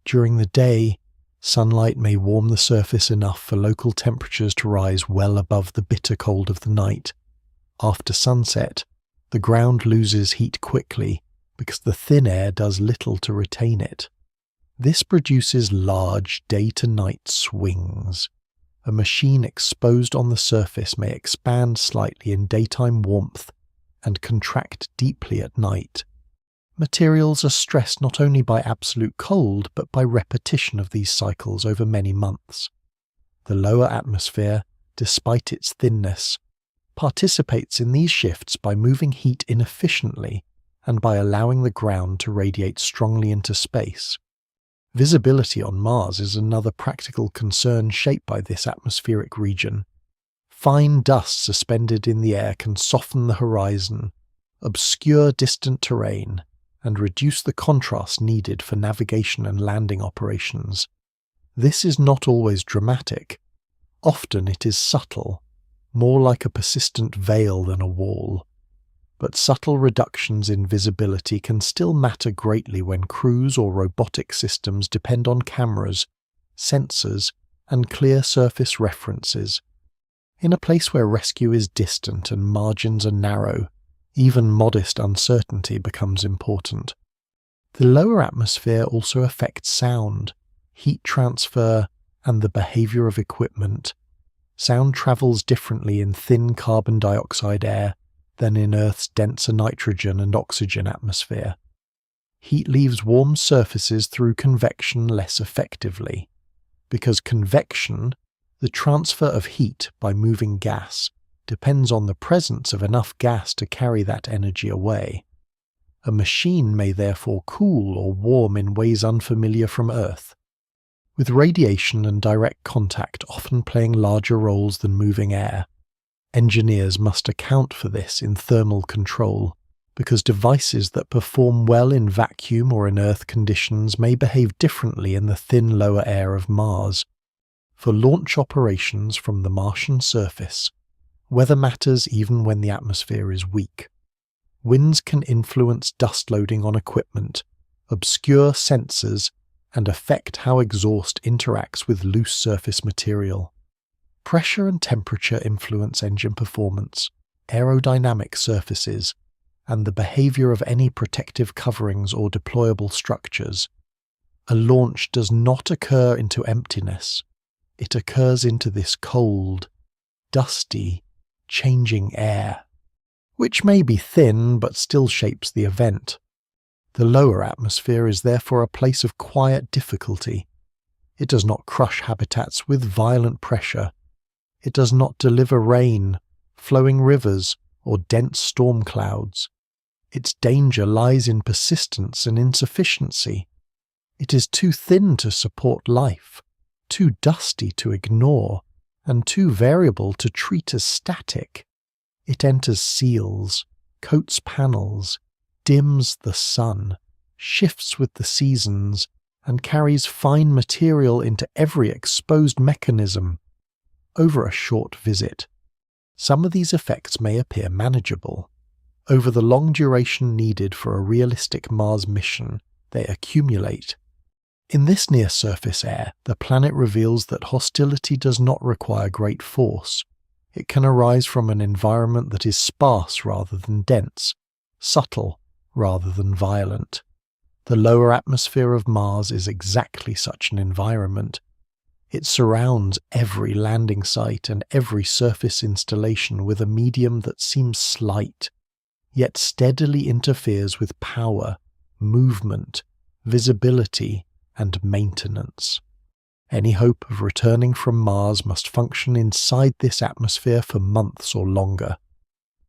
During the day, sunlight may warm the surface enough for local temperatures to rise well above the bitter cold of the night. After sunset, the ground loses heat quickly because the thin air does little to retain it. This produces large day-to-night swings. A machine exposed on the surface may expand slightly in daytime warmth and contract deeply at night. Materials are stressed not only by absolute cold but by repetition of these cycles over many months. The lower atmosphere, despite its thinness, participates in these shifts by moving heat inefficiently and by allowing the ground to radiate strongly into space. Visibility on Mars is another practical concern shaped by this atmospheric region. Fine dust suspended in the air can soften the horizon, obscure distant terrain, and reduce the contrast needed for navigation and landing operations. This is not always dramatic. Often it is subtle, more like a persistent veil than a wall. But subtle reductions in visibility can still matter greatly when crews or robotic systems depend on cameras, sensors, and clear surface references. In a place where rescue is distant and margins are narrow, even modest uncertainty becomes important. The lower atmosphere also affects sound, heat transfer, and the behavior of equipment. Sound travels differently in thin carbon dioxide air than in Earth's denser nitrogen and oxygen atmosphere. Heat leaves warm surfaces through convection less effectively, because convection, the transfer of heat by moving gas, depends on the presence of enough gas to carry that energy away. A machine may therefore cool or warm in ways unfamiliar from Earth, with radiation and direct contact often playing larger roles than moving air. Engineers must account for this in thermal control, because devices that perform well in vacuum or in Earth conditions may behave differently in the thin lower air of Mars. For launch operations from the Martian surface, Weather matters even when the atmosphere is weak. Winds can influence dust loading on equipment, obscure sensors, and affect how exhaust interacts with loose surface material. Pressure and temperature influence engine performance, aerodynamic surfaces, and the behavior of any protective coverings or deployable structures. A launch does not occur into emptiness. It occurs into this cold, dusty, changing air, which may be thin but still shapes the event. The lower atmosphere is therefore a place of quiet difficulty. It does not crush habitats with violent pressure. It does not deliver rain, flowing rivers, or dense storm clouds. Its danger lies in persistence and insufficiency. It is too thin to support life, too dusty to ignore, and too variable to treat as static. It enters seals, coats panels, dims the sun, shifts with the seasons, and carries fine material into every exposed mechanism. Over a short visit, some of these effects may appear manageable. Over the long duration needed for a realistic Mars mission, they accumulate. In this near-surface air, the planet reveals that hostility does not require great force. It can arise from an environment that is sparse rather than dense, subtle rather than violent. The lower atmosphere of Mars is exactly such an environment. It surrounds every landing site and every surface installation with a medium that seems slight, yet steadily interferes with power, movement, visibility, and maintenance. Any hope of returning from Mars must function inside this atmosphere for months or longer.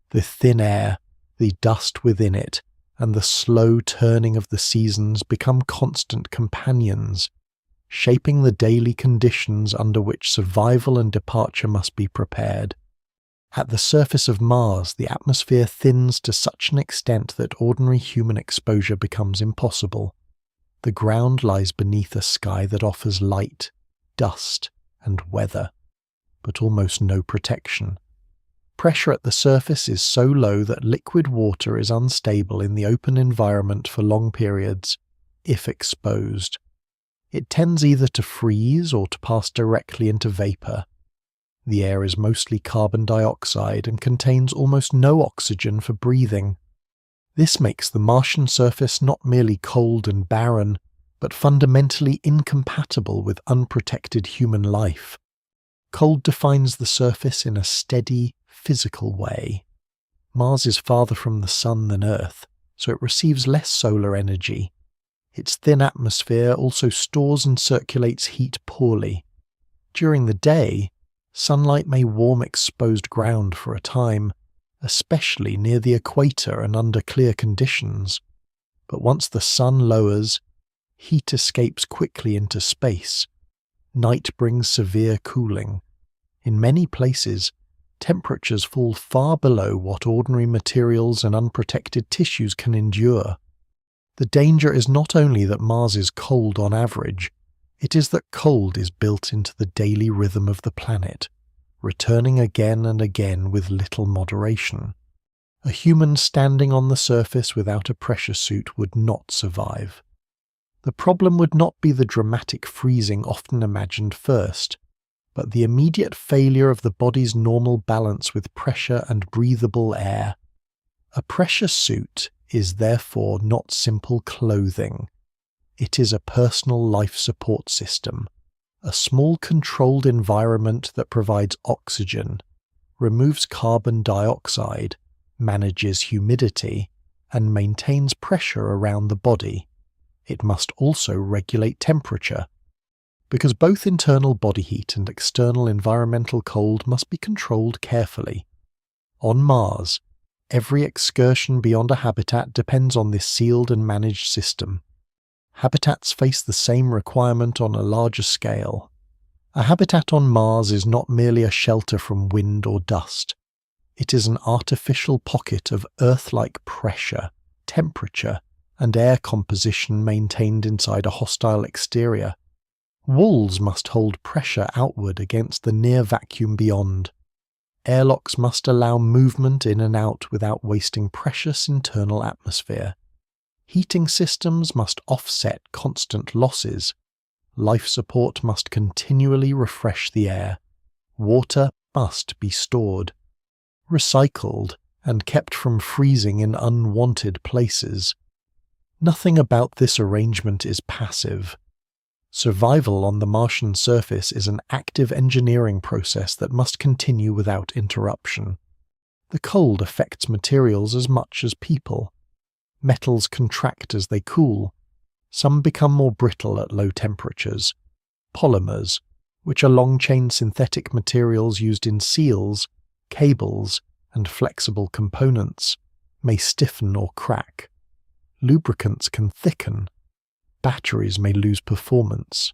The thin air, the dust within it, and the slow turning of the seasons become constant companions, shaping the daily conditions under which survival and departure must be prepared. At the surface of Mars, the atmosphere thins to such an extent that ordinary human exposure becomes impossible. The ground lies beneath a sky that offers light, dust, and weather, but almost no protection. Pressure at the surface is so low that liquid water is unstable in the open environment for long periods, if exposed. It tends either to freeze or to pass directly into vapor. The air is mostly carbon dioxide and contains almost no oxygen for breathing. This makes the Martian surface not merely cold and barren, but fundamentally incompatible with unprotected human life. Cold defines the surface in a steady, physical way. Mars is farther from the Sun than Earth, so it receives less solar energy. Its thin atmosphere also stores and circulates heat poorly. During the day, sunlight may warm exposed ground for a time, especially near the equator and under clear conditions. But once the sun lowers, heat escapes quickly into space. Night brings severe cooling. In many places, temperatures fall far below what ordinary materials and unprotected tissues can endure. The danger is not only that Mars is cold on average, it is that cold is built into the daily rhythm of the planet, returning again and again with little moderation. A human standing on the surface without a pressure suit would not survive. The problem would not be the dramatic freezing often imagined first, but the immediate failure of the body's normal balance with pressure and breathable air. A pressure suit is therefore not simple clothing. It is a personal life support system, a small controlled environment that provides oxygen, removes carbon dioxide, manages humidity, and maintains pressure around the body. It must also regulate temperature, because both internal body heat and external environmental cold must be controlled carefully. On Mars, every excursion beyond a habitat depends on this sealed and managed system. Habitats face the same requirement on a larger scale. A habitat on Mars is not merely a shelter from wind or dust. It is an artificial pocket of Earth-like pressure, temperature, and air composition maintained inside a hostile exterior. Walls must hold pressure outward against the near vacuum beyond. Airlocks must allow movement in and out without wasting precious internal atmosphere. Heating systems must offset constant losses. Life support must continually refresh the air. Water must be stored, recycled, and kept from freezing in unwanted places. Nothing about this arrangement is passive. Survival on the Martian surface is an active engineering process that must continue without interruption. The cold affects materials as much as people. Metals contract as they cool. Some become more brittle at low temperatures. Polymers, which are long-chain synthetic materials used in seals, cables, and flexible components, may stiffen or crack. Lubricants can thicken. Batteries may lose performance.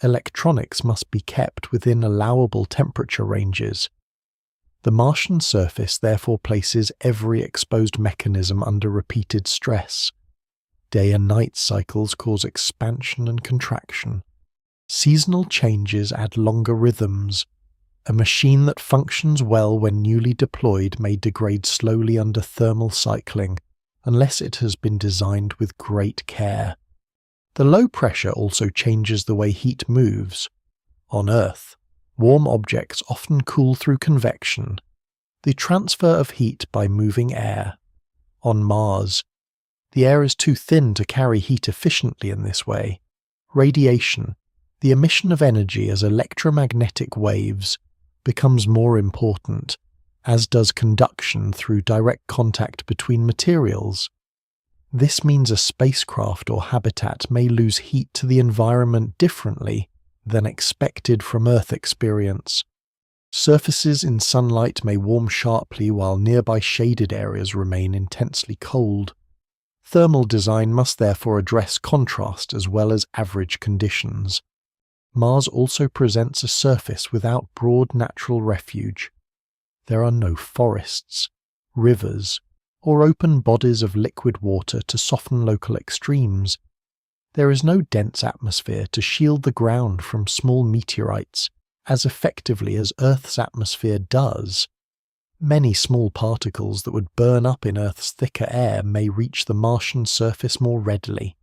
Electronics must be kept within allowable temperature ranges. The Martian surface therefore places every exposed mechanism under repeated stress. Day and night cycles cause expansion and contraction. Seasonal changes add longer rhythms. A machine that functions well when newly deployed may degrade slowly under thermal cycling, unless it has been designed with great care. The low pressure also changes the way heat moves. On Earth, warm objects often cool through convection, the transfer of heat by moving air. On Mars, the air is too thin to carry heat efficiently in this way. Radiation, the emission of energy as electromagnetic waves, becomes more important, as does conduction through direct contact between materials. This means a spacecraft or habitat may lose heat to the environment differently than expected from Earth experience. Surfaces in sunlight may warm sharply while nearby shaded areas remain intensely cold. Thermal design must therefore address contrast as well as average conditions. Mars also presents a surface without broad natural refuge. There are no forests, rivers, or open bodies of liquid water to soften local extremes. There is no dense atmosphere to shield the ground from small meteorites as effectively as Earth's atmosphere does. Many small particles that would burn up in Earth's thicker air may reach the Martian surface more readily,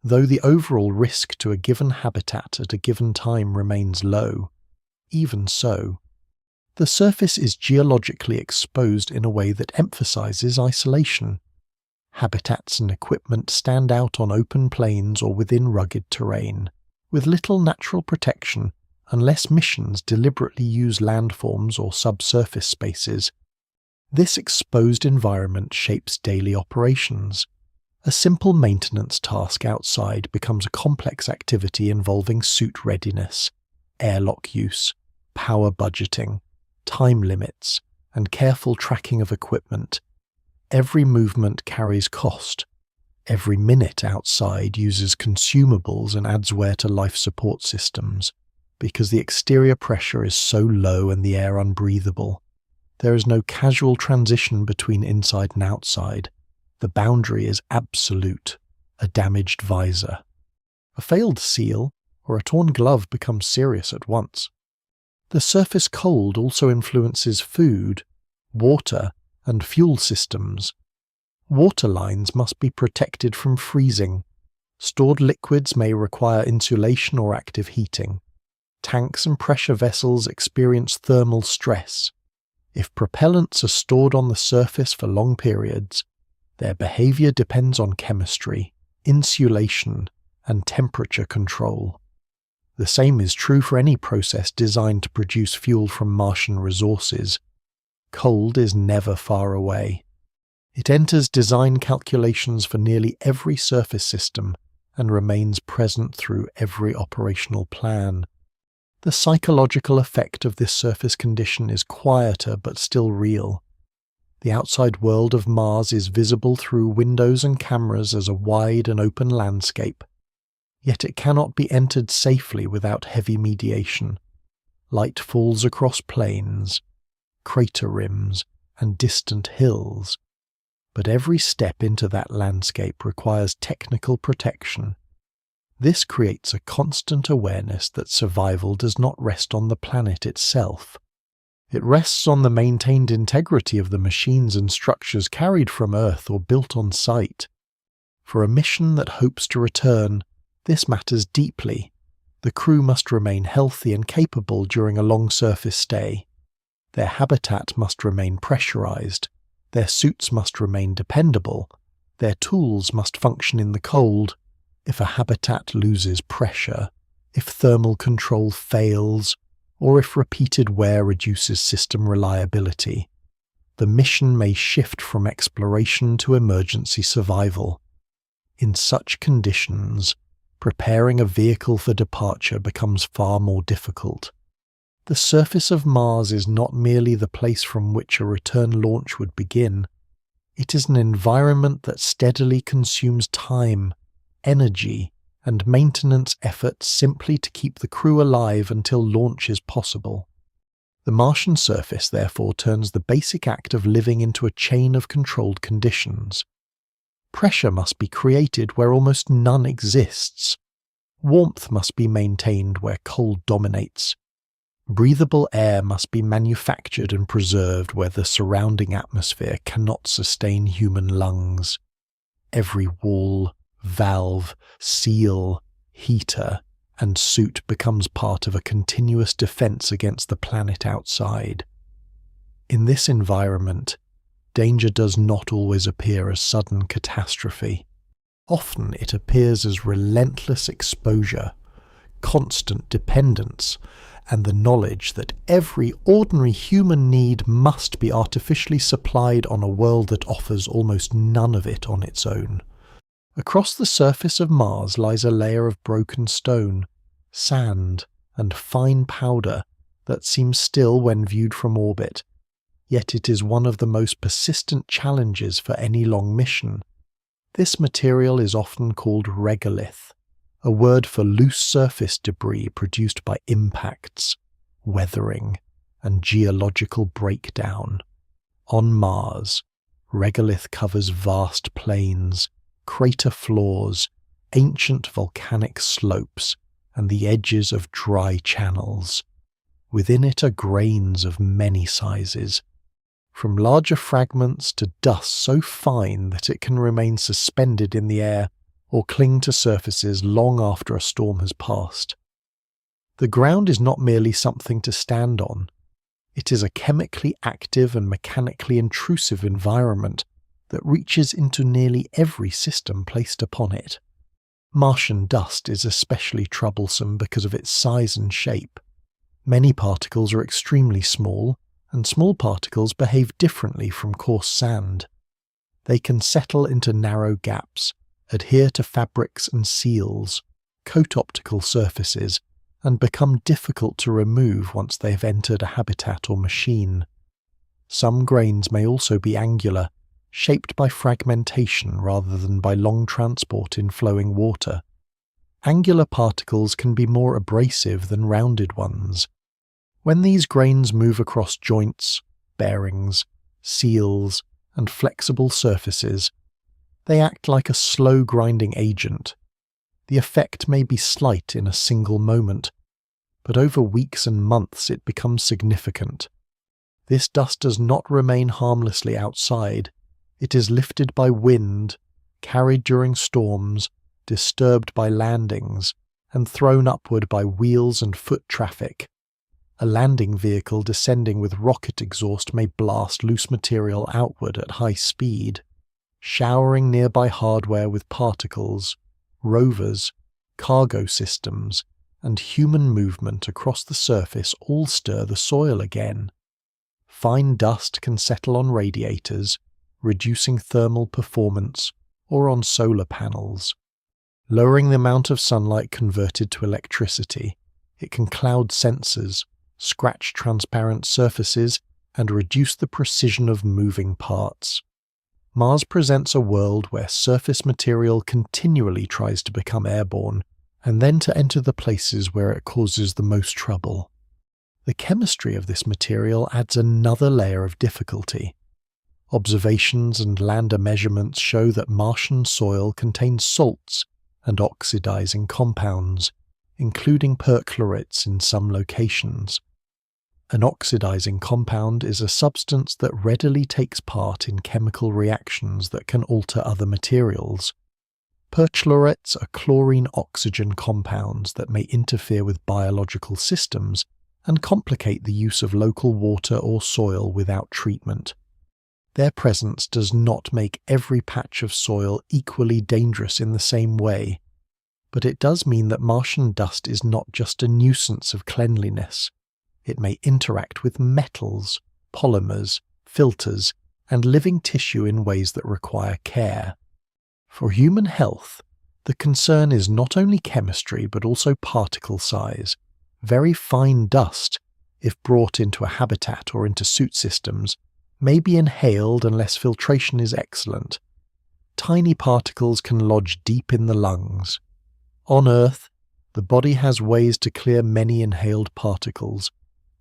though the overall risk to a given habitat at a given time remains low. Even so, the surface is geologically exposed in a way that emphasizes isolation. Habitats and equipment stand out on open plains or within rugged terrain, with little natural protection unless missions deliberately use landforms or subsurface spaces. This exposed environment shapes daily operations. A simple maintenance task outside becomes a complex activity involving suit readiness, airlock use, power budgeting, time limits, and careful tracking of equipment. Every movement carries cost. Every minute outside uses consumables and adds wear to life support systems, because the exterior pressure is so low and the air unbreathable. There is no casual transition between inside and outside. The boundary is absolute, a damaged visor. A failed seal or a torn glove becomes serious at once. The surface cold also influences food, water, and fuel systems. Water lines must be protected from freezing. Stored liquids may require insulation or active heating. Tanks and pressure vessels experience thermal stress. If propellants are stored on the surface for long periods, their behavior depends on chemistry, insulation, and temperature control. The same is true for any process designed to produce fuel from Martian resources. Cold is never far away. It enters design calculations for nearly every surface system and remains present through every operational plan. The psychological effect of this surface condition is quieter but still real. The outside world of Mars is visible through windows and cameras as a wide and open landscape. Yet it cannot be entered safely without heavy mediation. Light falls across plains, crater rims, and distant hills. But every step into that landscape requires technical protection. This creates a constant awareness that survival does not rest on the planet itself. It rests on the maintained integrity of the machines and structures carried from Earth or built on site. For a mission that hopes to return, this matters deeply. The crew must remain healthy and capable during a long surface stay. Their habitat must remain pressurized. Their suits must remain dependable. Their tools must function in the cold. If a habitat loses pressure, if thermal control fails, or if repeated wear reduces system reliability, the mission may shift from exploration to emergency survival. In such conditions, preparing a vehicle for departure becomes far more difficult. The surface of Mars is not merely the place from which a return launch would begin. It is an environment that steadily consumes time, energy, and maintenance efforts simply to keep the crew alive until launch is possible. The Martian surface therefore turns the basic act of living into a chain of controlled conditions. Pressure must be created where almost none exists. Warmth must be maintained where cold dominates. Breathable air must be manufactured and preserved where the surrounding atmosphere cannot sustain human lungs. Every wall, valve, seal, heater, and suit becomes part of a continuous defense against the planet outside. In this environment, danger does not always appear as sudden catastrophe. Often it appears as relentless exposure, constant dependence, and the knowledge that every ordinary human need must be artificially supplied on a world that offers almost none of it on its own. Across the surface of Mars lies a layer of broken stone, sand, and fine powder that seems still when viewed from orbit, yet it is one of the most persistent challenges for any long mission. This material is often called regolith, a word for loose surface debris produced by impacts, weathering, and geological breakdown. On Mars, regolith covers vast plains, crater floors, ancient volcanic slopes, and the edges of dry channels. Within it are grains of many sizes, from larger fragments to dust so fine that it can remain suspended in the air or cling to surfaces long after a storm has passed. The ground is not merely something to stand on. It is a chemically active and mechanically intrusive environment that reaches into nearly every system placed upon it. Martian dust is especially troublesome because of its size and shape. Many particles are extremely small, and small particles behave differently from coarse sand. They can settle into narrow gaps, adhere to fabrics and seals, coat optical surfaces, and become difficult to remove once they have entered a habitat or machine. Some grains may also be angular, shaped by fragmentation rather than by long transport in flowing water. Angular particles can be more abrasive than rounded ones. When these grains move across joints, bearings, seals, and flexible surfaces, they act like a slow grinding agent. The effect may be slight in a single moment, but over weeks and months it becomes significant. This dust does not remain harmlessly outside. It is lifted by wind, carried during storms, disturbed by landings, and thrown upward by wheels and foot traffic. A landing vehicle descending with rocket exhaust may blast loose material outward at high speed, showering nearby hardware with particles. Rovers, cargo systems, and human movement across the surface all stir the soil again. Fine dust can settle on radiators, reducing thermal performance, or on solar panels. Lowering the amount of sunlight converted to electricity, it can cloud sensors, scratch transparent surfaces, and reduce the precision of moving parts. Mars presents a world where surface material continually tries to become airborne, and then to enter the places where it causes the most trouble. The chemistry of this material adds another layer of difficulty. Observations and lander measurements show that Martian soil contains salts and oxidizing compounds, including perchlorates in some locations. An oxidizing compound is a substance that readily takes part in chemical reactions that can alter other materials. Perchlorates are chlorine-oxygen compounds that may interfere with biological systems and complicate the use of local water or soil without treatment. Their presence does not make every patch of soil equally dangerous in the same way, but it does mean that Martian dust is not just a nuisance of cleanliness. It may interact with metals, polymers, filters, and living tissue in ways that require care. For human health, the concern is not only chemistry but also particle size. Very fine dust, if brought into a habitat or into suit systems, may be inhaled unless filtration is excellent. Tiny particles can lodge deep in the lungs. On Earth, the body has ways to clear many inhaled particles,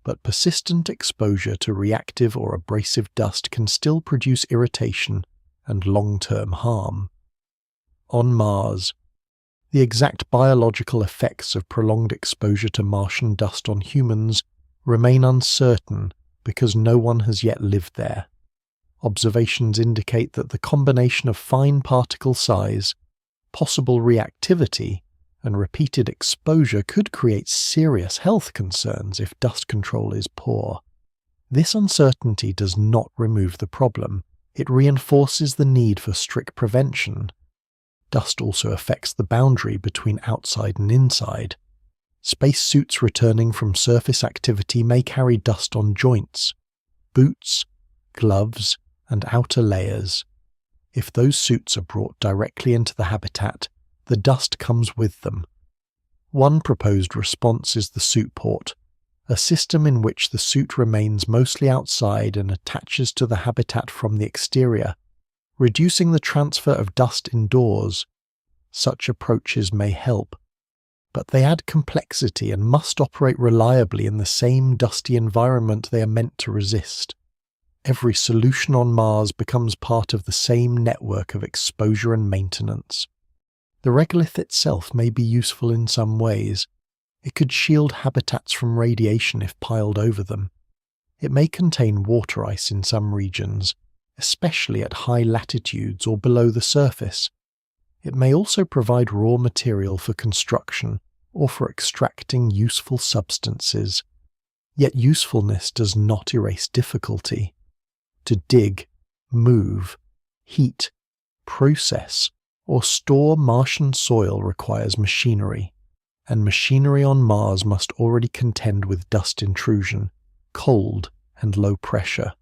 but persistent exposure to reactive or abrasive dust can still produce irritation and long-term harm. On Mars, the exact biological effects of prolonged exposure to Martian dust on humans remain uncertain because no one has yet lived there. Observations indicate that the combination of fine particle size, possible reactivity, and repeated exposure could create serious health concerns if dust control is poor. This uncertainty does not remove the problem. It reinforces the need for strict prevention. Dust also affects the boundary between outside and inside. Spacesuits returning from surface activity may carry dust on joints, boots, gloves, and outer layers. If those suits are brought directly into the habitat, the dust comes with them. One proposed response is the suit port, a system in which the suit remains mostly outside and attaches to the habitat from the exterior, reducing the transfer of dust indoors. Such approaches may help, but they add complexity and must operate reliably in the same dusty environment they are meant to resist. Every solution on Mars becomes part of the same network of exposure and maintenance. The regolith itself may be useful in some ways. It could shield habitats from radiation if piled over them. It may contain water ice in some regions, especially at high latitudes or below the surface. It may also provide raw material for construction or for extracting useful substances. Yet usefulness does not erase difficulty. To dig, move, heat, process, or store Martian soil requires machinery, and machinery on Mars must already contend with dust intrusion, cold, and low pressure.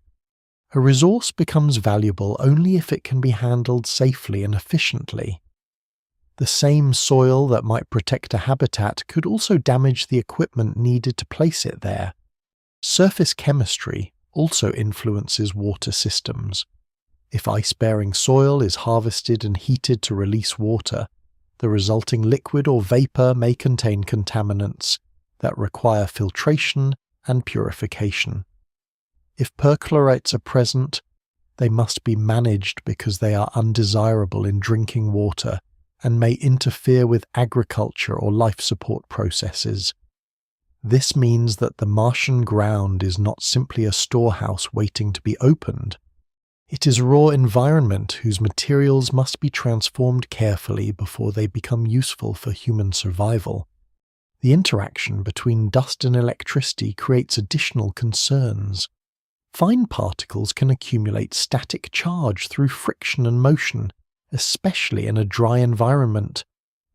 A resource becomes valuable only if it can be handled safely and efficiently. The same soil that might protect a habitat could also damage the equipment needed to place it there. Surface chemistry also influences water systems. If ice-bearing soil is harvested and heated to release water, the resulting liquid or vapor may contain contaminants that require filtration and purification. If perchlorates are present, they must be managed because they are undesirable in drinking water and may interfere with agriculture or life support processes. This means that the Martian ground is not simply a storehouse waiting to be opened. It is a raw environment whose materials must be transformed carefully before they become useful for human survival. The interaction between dust and electricity creates additional concerns. Fine particles can accumulate static charge through friction and motion, especially in a dry environment.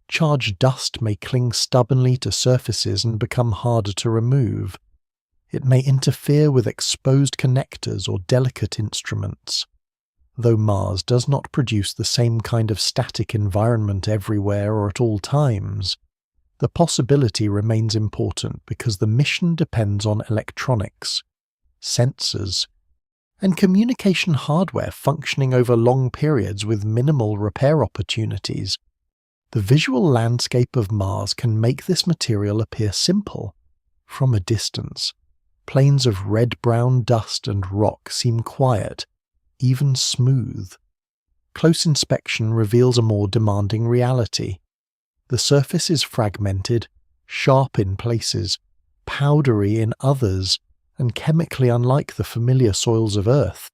Charged dust may cling stubbornly to surfaces and become harder to remove. It may interfere with exposed connectors or delicate instruments. Though Mars does not produce the same kind of static environment everywhere or at all times, the possibility remains important because the mission depends on electronics, sensors, and communication hardware functioning over long periods with minimal repair opportunities. The visual landscape of Mars can make this material appear simple. From a distance, plains of red-brown dust and rock seem quiet, even smooth. Close inspection reveals a more demanding reality. The surface is fragmented, sharp in places, powdery in others, and chemically unlike the familiar soils of Earth.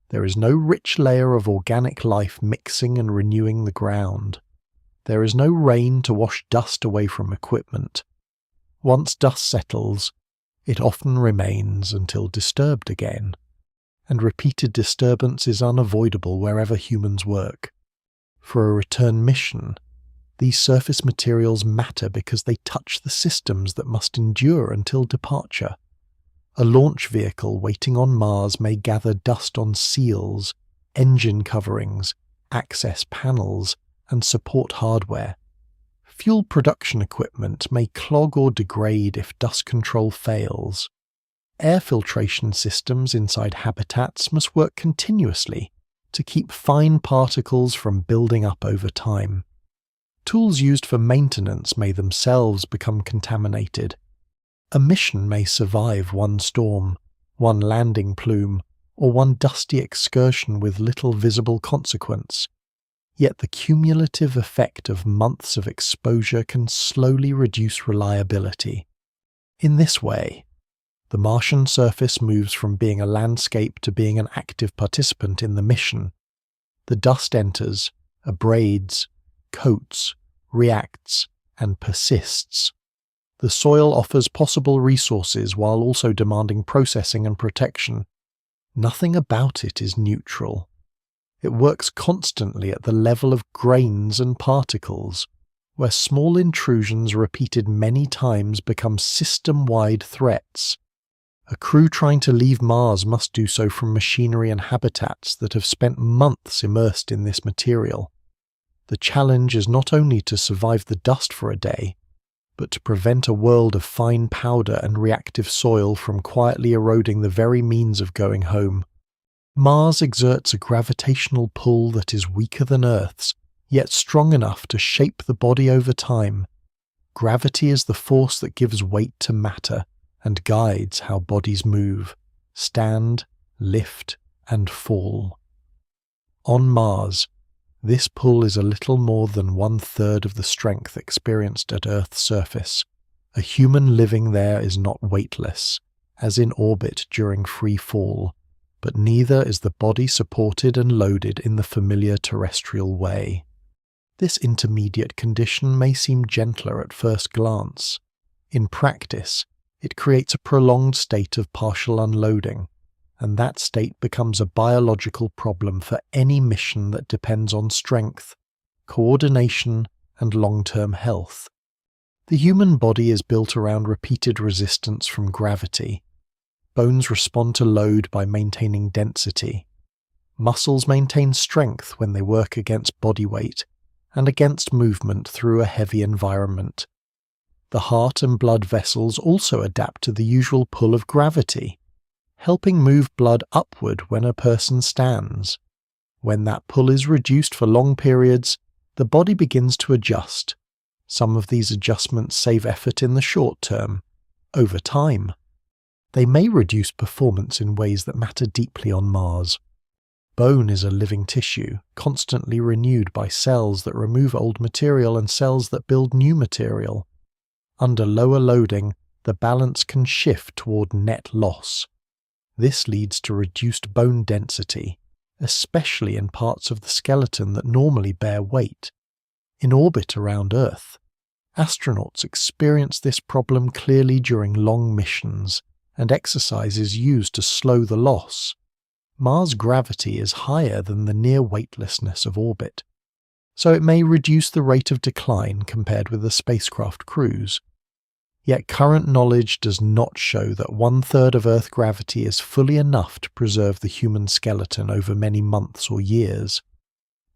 There is no rich layer of organic life mixing and renewing the ground. There is no rain to wash dust away from equipment. Once dust settles, it often remains until disturbed again, and repeated disturbance is unavoidable wherever humans work. For a return mission, these surface materials matter because they touch the systems that must endure until departure. A launch vehicle waiting on Mars may gather dust on seals, engine coverings, access panels, and support hardware. Fuel production equipment may clog or degrade if dust control fails. Air filtration systems inside habitats must work continuously to keep fine particles from building up over time. Tools used for maintenance may themselves become contaminated. A mission may survive one storm, one landing plume, or one dusty excursion with little visible consequence. Yet the cumulative effect of months of exposure can slowly reduce reliability. In this way, the Martian surface moves from being a landscape to being an active participant in the mission. The dust enters, abrades, coats, reacts, and persists. The soil offers possible resources while also demanding processing and protection. Nothing about it is neutral. It works constantly at the level of grains and particles, where small intrusions repeated many times become system-wide threats. A crew trying to leave Mars must do so from machinery and habitats that have spent months immersed in this material. The challenge is not only to survive the dust for a day, but to prevent a world of fine powder and reactive soil from quietly eroding the very means of going home. Mars exerts a gravitational pull that is weaker than Earth's, yet strong enough to shape the body over time. Gravity is the force that gives weight to matter and guides how bodies move, stand, lift, and fall. On Mars, this pull is a little more than 1/3 of the strength experienced at Earth's surface. A human living there is not weightless, as in orbit during free fall, but neither is the body supported and loaded in the familiar terrestrial way. This intermediate condition may seem gentler at first glance. In practice, it creates a prolonged state of partial unloading, and that state becomes a biological problem for any mission that depends on strength, coordination, and long-term health. The human body is built around repeated resistance from gravity. Bones respond to load by maintaining density. Muscles maintain strength when they work against body weight and against movement through a heavy environment. The heart and blood vessels also adapt to the usual pull of gravity, helping move blood upward when a person stands. When that pull is reduced for long periods, the body begins to adjust. Some of these adjustments save effort in the short term. Over time, they may reduce performance in ways that matter deeply on Mars. Bone is a living tissue, constantly renewed by cells that remove old material and cells that build new material. Under lower loading, the balance can shift toward net loss. This leads to reduced bone density, especially in parts of the skeleton that normally bear weight. In orbit around Earth, astronauts experience this problem clearly during long missions, and exercise is used to slow the loss. Mars' gravity is higher than the near weightlessness of orbit, so it may reduce the rate of decline compared with a spacecraft cruise. Yet current knowledge does not show that 1/3 of Earth gravity is fully enough to preserve the human skeleton over many months or years.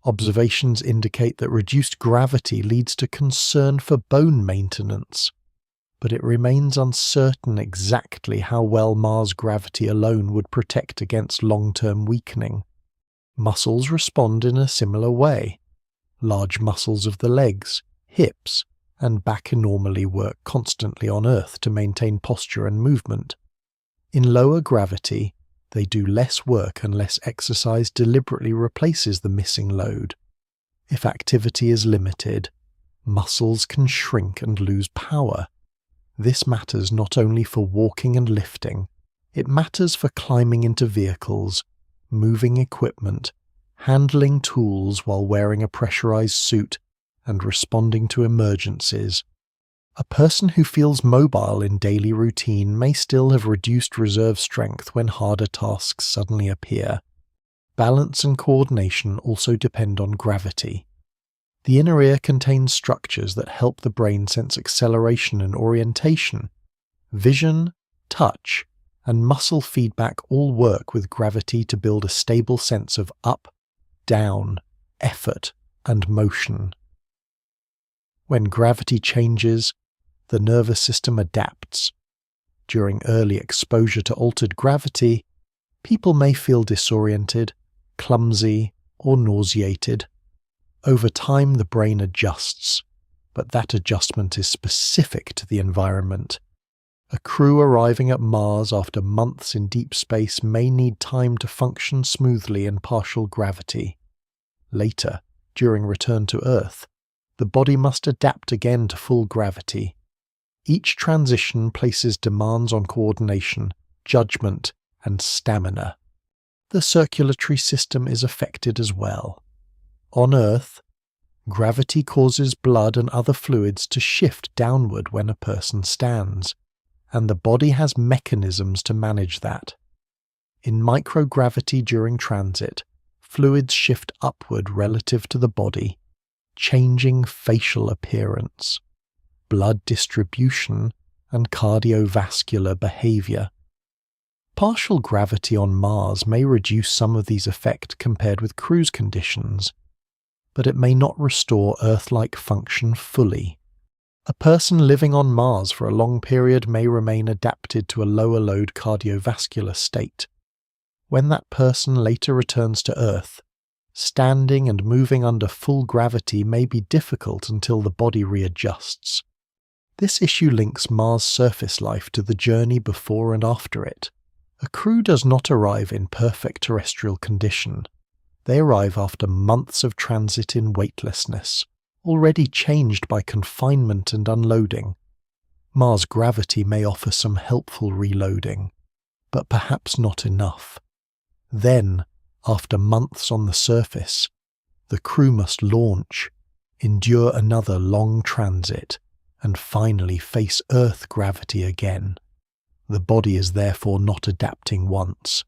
Observations indicate that reduced gravity leads to concern for bone maintenance, but it remains uncertain exactly how well Mars gravity alone would protect against long-term weakening. Muscles respond in a similar way. Large muscles of the legs, hips, and back normally work constantly on Earth to maintain posture and movement. In lower gravity, they do less work unless exercise deliberately replaces the missing load. If activity is limited, muscles can shrink and lose power. This matters not only for walking and lifting, It matters for climbing into vehicles, moving equipment, handling tools while wearing a pressurized suit, and responding to emergencies. A person who feels mobile in daily routine may still have reduced reserve strength when harder tasks suddenly appear. Balance and coordination also depend on gravity. The inner ear contains structures that help the brain sense acceleration and orientation. Vision, touch, and muscle feedback all work with gravity to build a stable sense of up, down, effort, and motion. When gravity changes, the nervous system adapts. During early exposure to altered gravity, people may feel disoriented, clumsy, or nauseated. Over time, the brain adjusts, but that adjustment is specific to the environment. A crew arriving at Mars after months in deep space may need time to function smoothly in partial gravity. Later, during return to Earth, the body must adapt again to full gravity. Each transition places demands on coordination, judgment, and stamina. The circulatory system is affected as well. On Earth, gravity causes blood and other fluids to shift downward when a person stands, and the body has mechanisms to manage that. In microgravity during transit, fluids shift upward relative to the body, changing facial appearance, blood distribution, and cardiovascular behavior. Partial gravity on Mars may reduce some of these effects compared with cruise conditions, but it may not restore Earth-like function fully. A person living on Mars for a long period may remain adapted to a lower load cardiovascular state. When that person later returns to Earth, standing and moving under full gravity may be difficult until the body readjusts. This issue links Mars' surface life to the journey before and after it. A crew does not arrive in perfect terrestrial condition. They arrive after months of transit in weightlessness, already changed by confinement and unloading. Mars gravity may offer some helpful reloading, but perhaps not enough. Then, after months on the surface, the crew must launch, endure another long transit, and finally face Earth gravity again. The body is therefore not adapting once.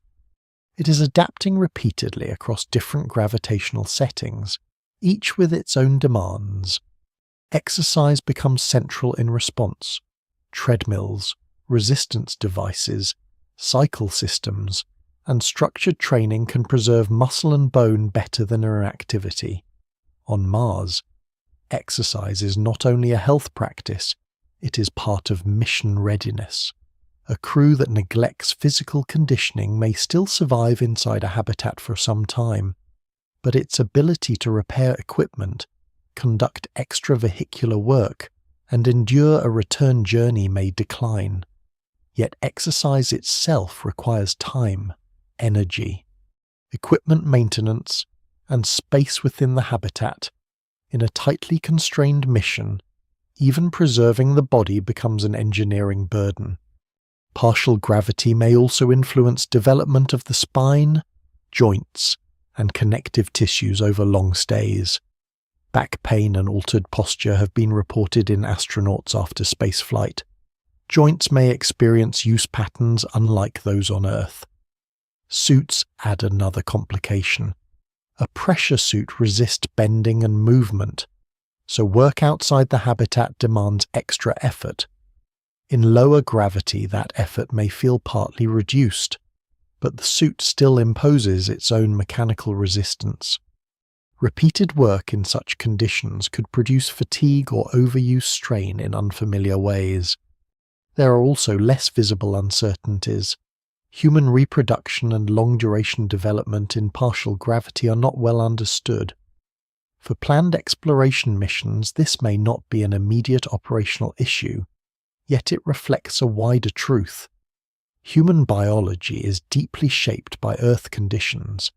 It is adapting repeatedly across different gravitational settings, each with its own demands. Exercise becomes central in response. Treadmills, resistance devices, cycle systems, and structured training can preserve muscle and bone better than inactivity. On Mars, exercise is not only a health practice, it is part of mission readiness. A crew that neglects physical conditioning may still survive inside a habitat for some time, but its ability to repair equipment, conduct extravehicular work, and endure a return journey may decline. Yet exercise itself requires time, energy, equipment maintenance, and space within the habitat. In a tightly constrained mission, even preserving the body becomes an engineering burden. Partial gravity may also influence development of the spine, joints, and connective tissues over long stays. Back pain and altered posture have been reported in astronauts after spaceflight. Joints may experience use patterns unlike those on Earth. Suits add another complication. A pressure suit resists bending and movement, so work outside the habitat demands extra effort. In lower gravity, that effort may feel partly reduced, but the suit still imposes its own mechanical resistance. Repeated work in such conditions could produce fatigue or overuse strain in unfamiliar ways. There are also less visible uncertainties. Human reproduction and long-duration development in partial gravity are not well understood. For planned exploration missions, this may not be an immediate operational issue, yet it reflects a wider truth. Human biology is deeply shaped by Earth conditions,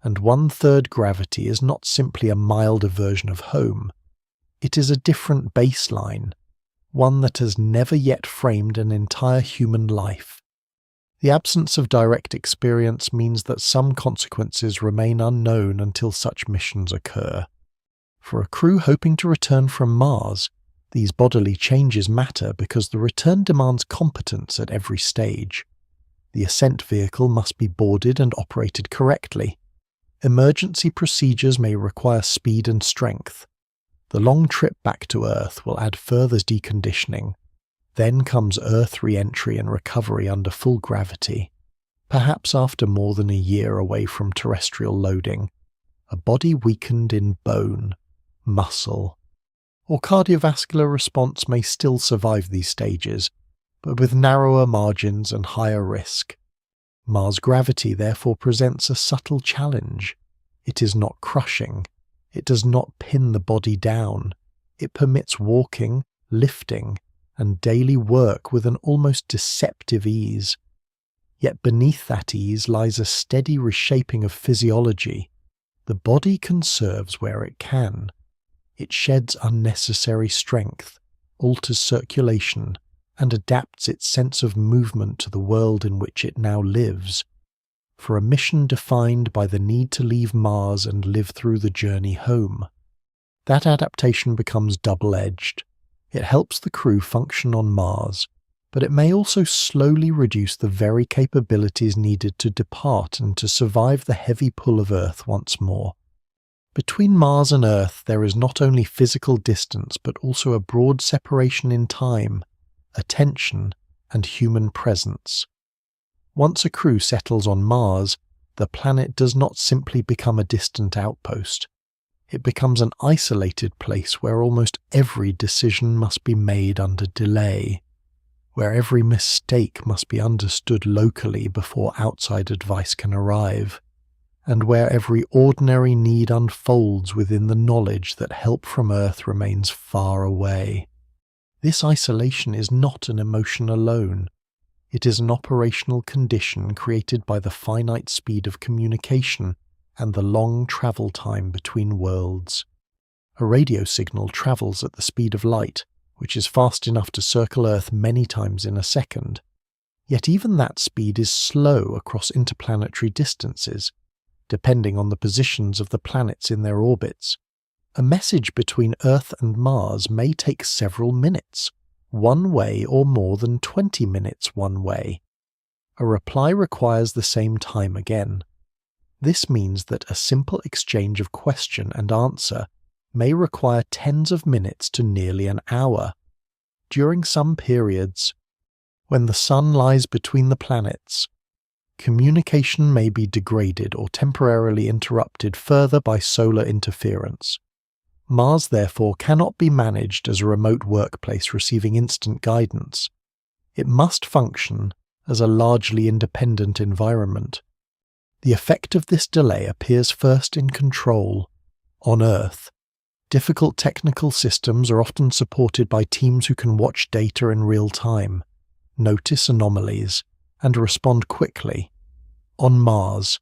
and 1/3 gravity is not simply a milder version of home. It is a different baseline, one that has never yet framed an entire human life. The absence of direct experience means that some consequences remain unknown until such missions occur. For a crew hoping to return from Mars, these bodily changes matter because the return demands competence at every stage. The ascent vehicle must be boarded and operated correctly. Emergency procedures may require speed and strength. The long trip back to Earth will add further deconditioning. Then comes Earth re-entry and recovery under full gravity, perhaps after more than a year away from terrestrial loading, a body weakened in bone, muscle, or cardiovascular response may still survive these stages, but with narrower margins and higher risk. Mars gravity therefore presents a subtle challenge. It is not crushing. It does not pin the body down. It permits walking, lifting, and daily work with an almost deceptive ease. Yet beneath that ease lies a steady reshaping of physiology. The body conserves where it can. It sheds unnecessary strength, alters circulation, and adapts its sense of movement to the world in which it now lives. For a mission defined by the need to leave Mars and live through the journey home. That adaptation becomes double-edged. It helps the crew function on Mars, but it may also slowly reduce the very capabilities needed to depart and to survive the heavy pull of Earth once more. Between Mars and Earth there is not only physical distance but also a broad separation in time, attention, and human presence. Once a crew settles on Mars, the planet does not simply become a distant outpost. It becomes an isolated place where almost every decision must be made under delay, where every mistake must be understood locally before outside advice can arrive, and where every ordinary need unfolds within the knowledge that help from Earth remains far away. This isolation is not an emotion alone. It is an operational condition created by the finite speed of communication and the long travel time between worlds. A radio signal travels at the speed of light, which is fast enough to circle Earth many times in a second. Yet even that speed is slow across interplanetary distances, depending on the positions of the planets in their orbits. A message between Earth and Mars may take several minutes, one way or more than 20 minutes one way. A reply requires the same time again. This means that a simple exchange of question and answer may require tens of minutes to nearly an hour. During some periods, when the sun lies between the planets, communication may be degraded or temporarily interrupted further by solar interference. Mars therefore cannot be managed as a remote workplace receiving instant guidance. It must function as a largely independent environment. The effect of this delay appears first in control. On Earth, difficult technical systems are often supported by teams who can watch data in real time, notice anomalies, and respond quickly. On Mars,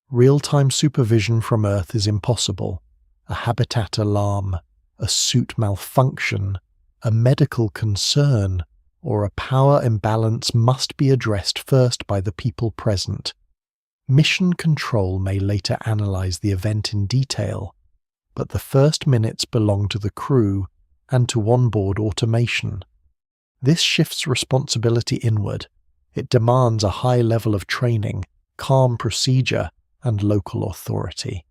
real-time supervision from Earth is impossible. A habitat alarm, a suit malfunction, a medical concern, or a power imbalance must be addressed first by the people present. Mission control may later analyze the event in detail, but the first minutes belong to the crew and to onboard automation. This shifts responsibility inward. It demands a high level of training, calm procedure, and local authority.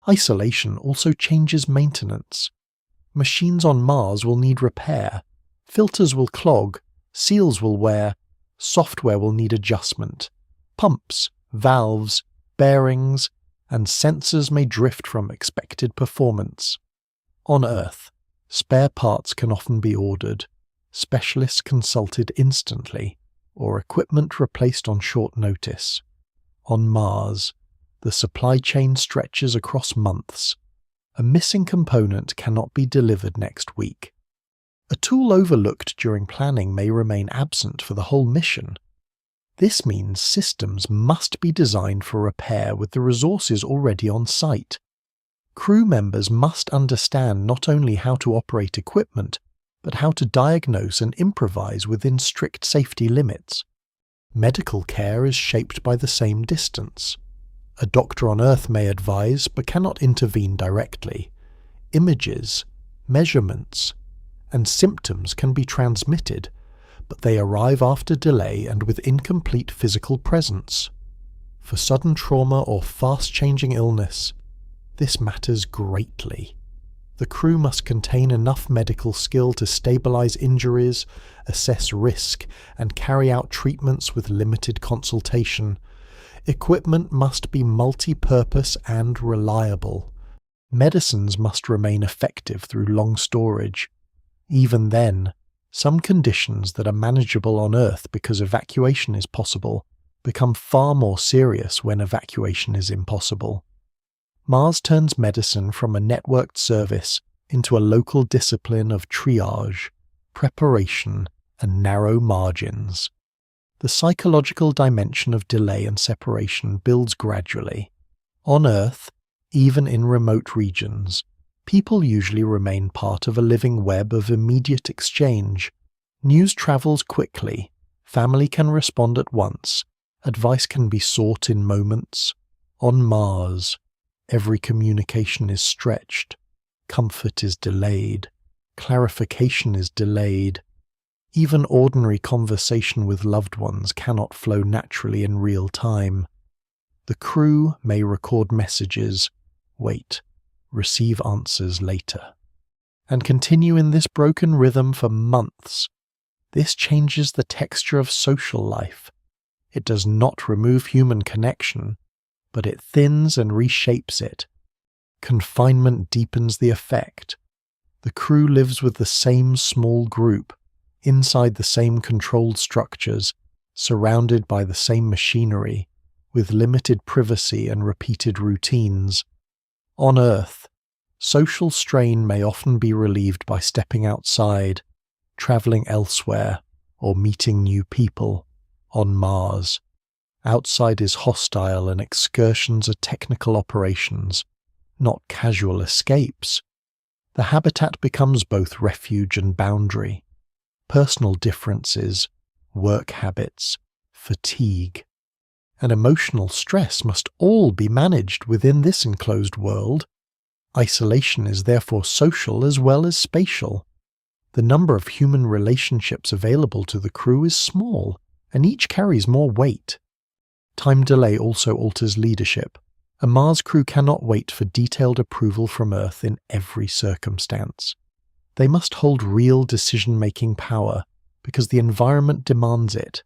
Isolation also changes maintenance. Machines on Mars will need repair, filters will clog, seals will wear, software will need adjustment, pumps, valves, bearings, and sensors may drift from expected performance. On Earth, spare parts can often be ordered, specialists consulted instantly, or equipment replaced on short notice. On Mars, the supply chain stretches across months. A missing component cannot be delivered next week. A tool overlooked during planning may remain absent for the whole mission. This means systems must be designed for repair with the resources already on site. Crew members must understand not only how to operate equipment, but how to diagnose and improvise within strict safety limits. Medical care is shaped by the same distance. A doctor on Earth may advise but cannot intervene directly. Images, measurements, and symptoms can be transmitted, but they arrive after delay and with incomplete physical presence. For sudden trauma or fast-changing illness, this matters greatly. The crew must contain enough medical skill to stabilize injuries, assess risk, and carry out treatments with limited consultation. Equipment must be multi-purpose and reliable. Medicines must remain effective through long storage. Even then, some conditions that are manageable on Earth because evacuation is possible become far more serious when evacuation is impossible. Mars turns medicine from a networked service into a local discipline of triage, preparation, and narrow margins. The psychological dimension of delay and separation builds gradually. On Earth, even in remote regions, people usually remain part of a living web of immediate exchange. News travels quickly, family can respond at once, advice can be sought in moments. On Mars, every communication is stretched, comfort is delayed, clarification is delayed. Even ordinary conversation with loved ones cannot flow naturally in real time. The crew may record messages, wait, receive answers later, and continue in this broken rhythm for months. This changes the texture of social life. It does not remove human connection, but it thins and reshapes it. Confinement deepens the effect. The crew lives with the same small group, inside the same controlled structures, surrounded by the same machinery, with limited privacy and repeated routines. On Earth, social strain may often be relieved by stepping outside, traveling elsewhere, or meeting new people. On Mars, outside is hostile and excursions are technical operations, not casual escapes. The habitat becomes both refuge and boundary. Personal differences, work habits, fatigue, and emotional stress must all be managed within this enclosed world. Isolation is therefore social as well as spatial. The number of human relationships available to the crew is small, and each carries more weight. Time delay also alters leadership. A Mars crew cannot wait for detailed approval from Earth in every circumstance. They must hold real decision-making power because the environment demands it.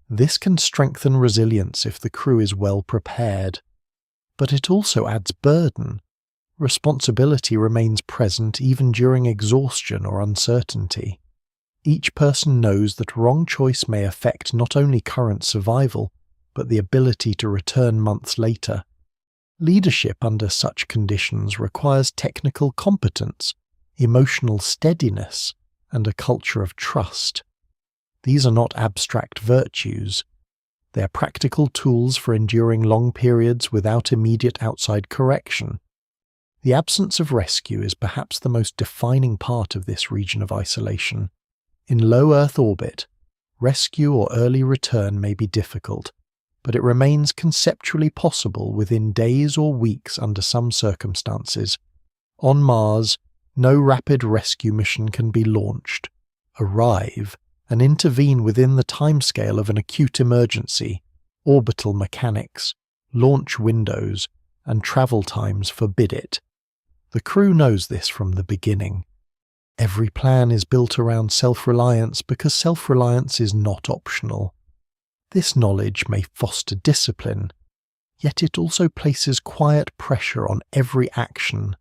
This can strengthen resilience if the crew is well prepared. But it also adds burden. Responsibility remains present even during exhaustion or uncertainty. Each person knows that wrong choice may affect not only current survival, but the ability to return months later. Leadership under such conditions requires technical competence, emotional steadiness, and a culture of trust. These are not abstract virtues. They are practical tools for enduring long periods without immediate outside correction. The absence of rescue is perhaps the most defining part of this region of isolation. In low Earth orbit, rescue or early return may be difficult, but it remains conceptually possible within days or weeks under some circumstances. On Mars, no rapid rescue mission can be launched. Arrive and intervene within the timescale of an acute emergency. Orbital mechanics, launch windows, and travel times forbid it. The crew knows this from the beginning. Every plan is built around self-reliance because self-reliance is not optional. This knowledge may foster discipline, yet it also places quiet pressure on every action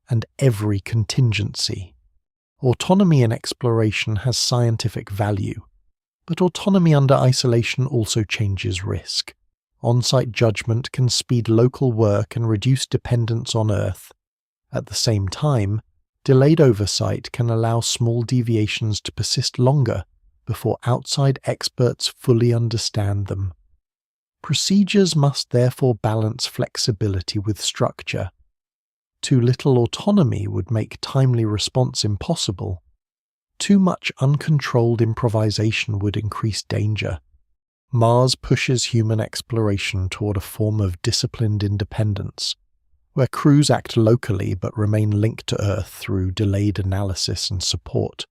and every contingency. Autonomy in exploration has scientific value, but autonomy under isolation also changes risk. On-site judgment can speed local work and reduce dependence on Earth. At the same time, delayed oversight can allow small deviations to persist longer before outside experts fully understand them. Procedures must therefore balance flexibility with structure. Too little autonomy would make timely response impossible. Too much uncontrolled improvisation would increase danger. Mars pushes human exploration toward a form of disciplined independence, where crews act locally but remain linked to Earth through delayed analysis and support.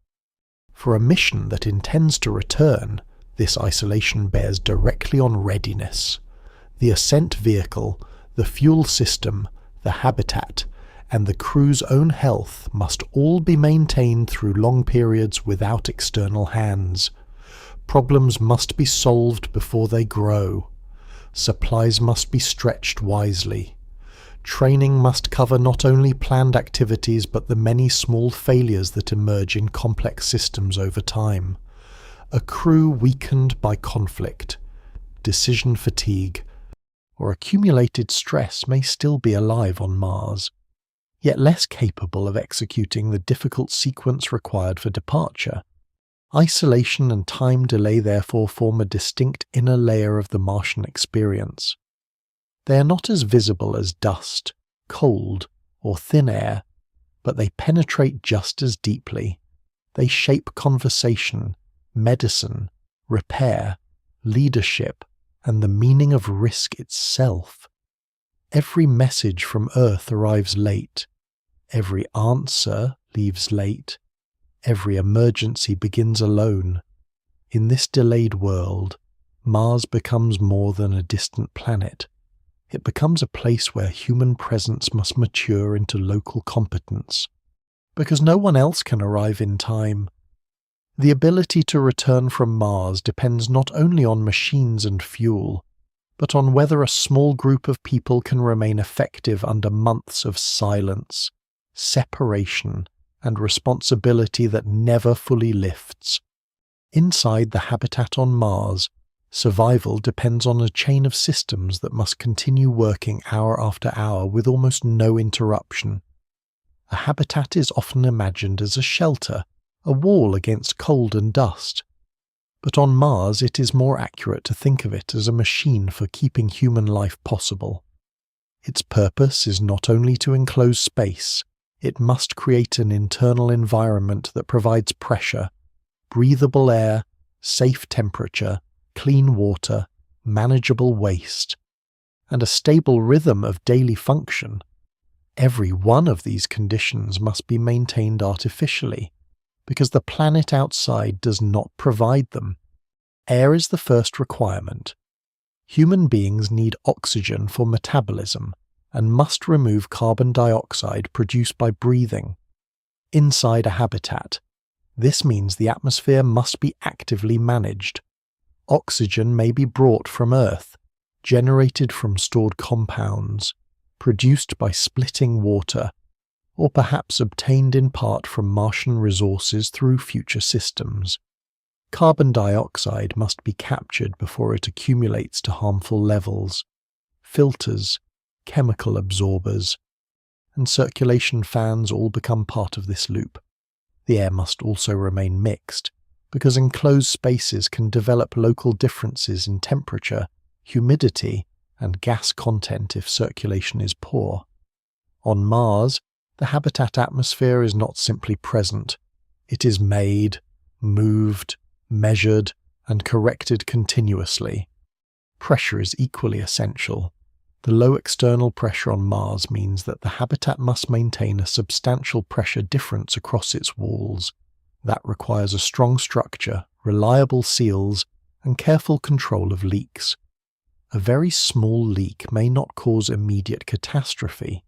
For a mission that intends to return, this isolation bears directly on readiness. The ascent vehicle, the fuel system, the habitat, and the crew's own health must all be maintained through long periods without external hands. Problems must be solved before they grow. Supplies must be stretched wisely. Training must cover not only planned activities but the many small failures that emerge in complex systems over time. A crew weakened by conflict, decision fatigue, or accumulated stress may still be alive on Mars, yet less capable of executing the difficult sequence required for departure. Isolation and time delay therefore form a distinct inner layer of the Martian experience. They are not as visible as dust, cold, or thin air, but they penetrate just as deeply. They shape conversation, medicine, repair, leadership, and the meaning of risk itself. Every message from Earth arrives late. Every answer leaves late. Every emergency begins alone. In this delayed world, Mars becomes more than a distant planet. It becomes a place where human presence must mature into local competence, because no one else can arrive in time. The ability to return from Mars depends not only on machines and fuel, but on whether a small group of people can remain effective under months of silence, separation, and responsibility that never fully lifts. Inside the habitat on Mars, survival depends on a chain of systems that must continue working hour after hour with almost no interruption. A habitat is often imagined as a shelter, a wall against cold and dust. But on Mars it is more accurate to think of it as a machine for keeping human life possible. Its purpose is not only to enclose space, it must create an internal environment that provides pressure, breathable air, safe temperature, clean water, manageable waste, and a stable rhythm of daily function. Every one of these conditions must be maintained artificially, because the planet outside does not provide them. Air is the first requirement. Human beings need oxygen for metabolism, and must remove carbon dioxide produced by breathing. Inside a habitat, this means the atmosphere must be actively managed. Oxygen may be brought from Earth, generated from stored compounds, produced by splitting water, or perhaps obtained in part from Martian resources through future systems. Carbon dioxide must be captured before it accumulates to harmful levels. Filters, chemical absorbers, and circulation fans all become part of this loop. The air must also remain mixed, because enclosed spaces can develop local differences in temperature, humidity, and gas content if circulation is poor. On Mars, the habitat atmosphere is not simply present. It is made, moved, measured, and corrected continuously. Pressure is equally essential. The low external pressure on Mars means that the habitat must maintain a substantial pressure difference across its walls. That requires a strong structure, reliable seals, and careful control of leaks. A very small leak may not cause immediate catastrophe,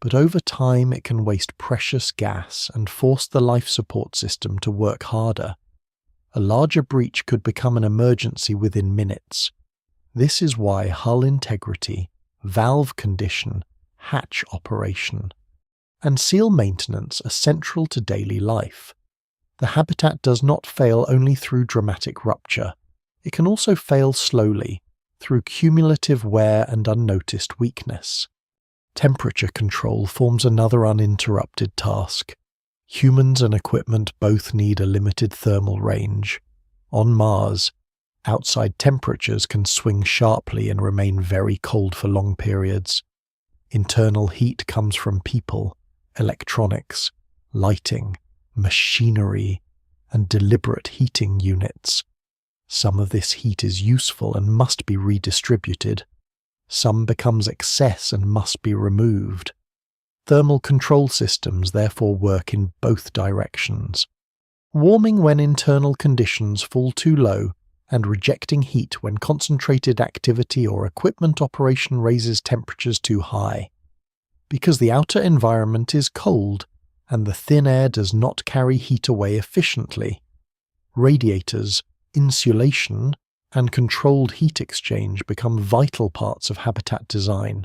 but over time it can waste precious gas and force the life support system to work harder. A larger breach could become an emergency within minutes. This is why hull integrity, valve condition, hatch operation, and seal maintenance are central to daily life. The habitat does not fail only through dramatic rupture. It can also fail slowly, through cumulative wear and unnoticed weakness. Temperature control forms another uninterrupted task. Humans and equipment both need a limited thermal range. On Mars, outside temperatures can swing sharply and remain very cold for long periods. Internal heat comes from people, electronics, lighting, machinery, and deliberate heating units. Some of this heat is useful and must be redistributed. Some becomes excess and must be removed. Thermal control systems therefore work in both directions. Warming when internal conditions fall too low, and rejecting heat when concentrated activity or equipment operation raises temperatures too high. Because the outer environment is cold, and the thin air does not carry heat away efficiently, radiators, insulation, and controlled heat exchange become vital parts of habitat design.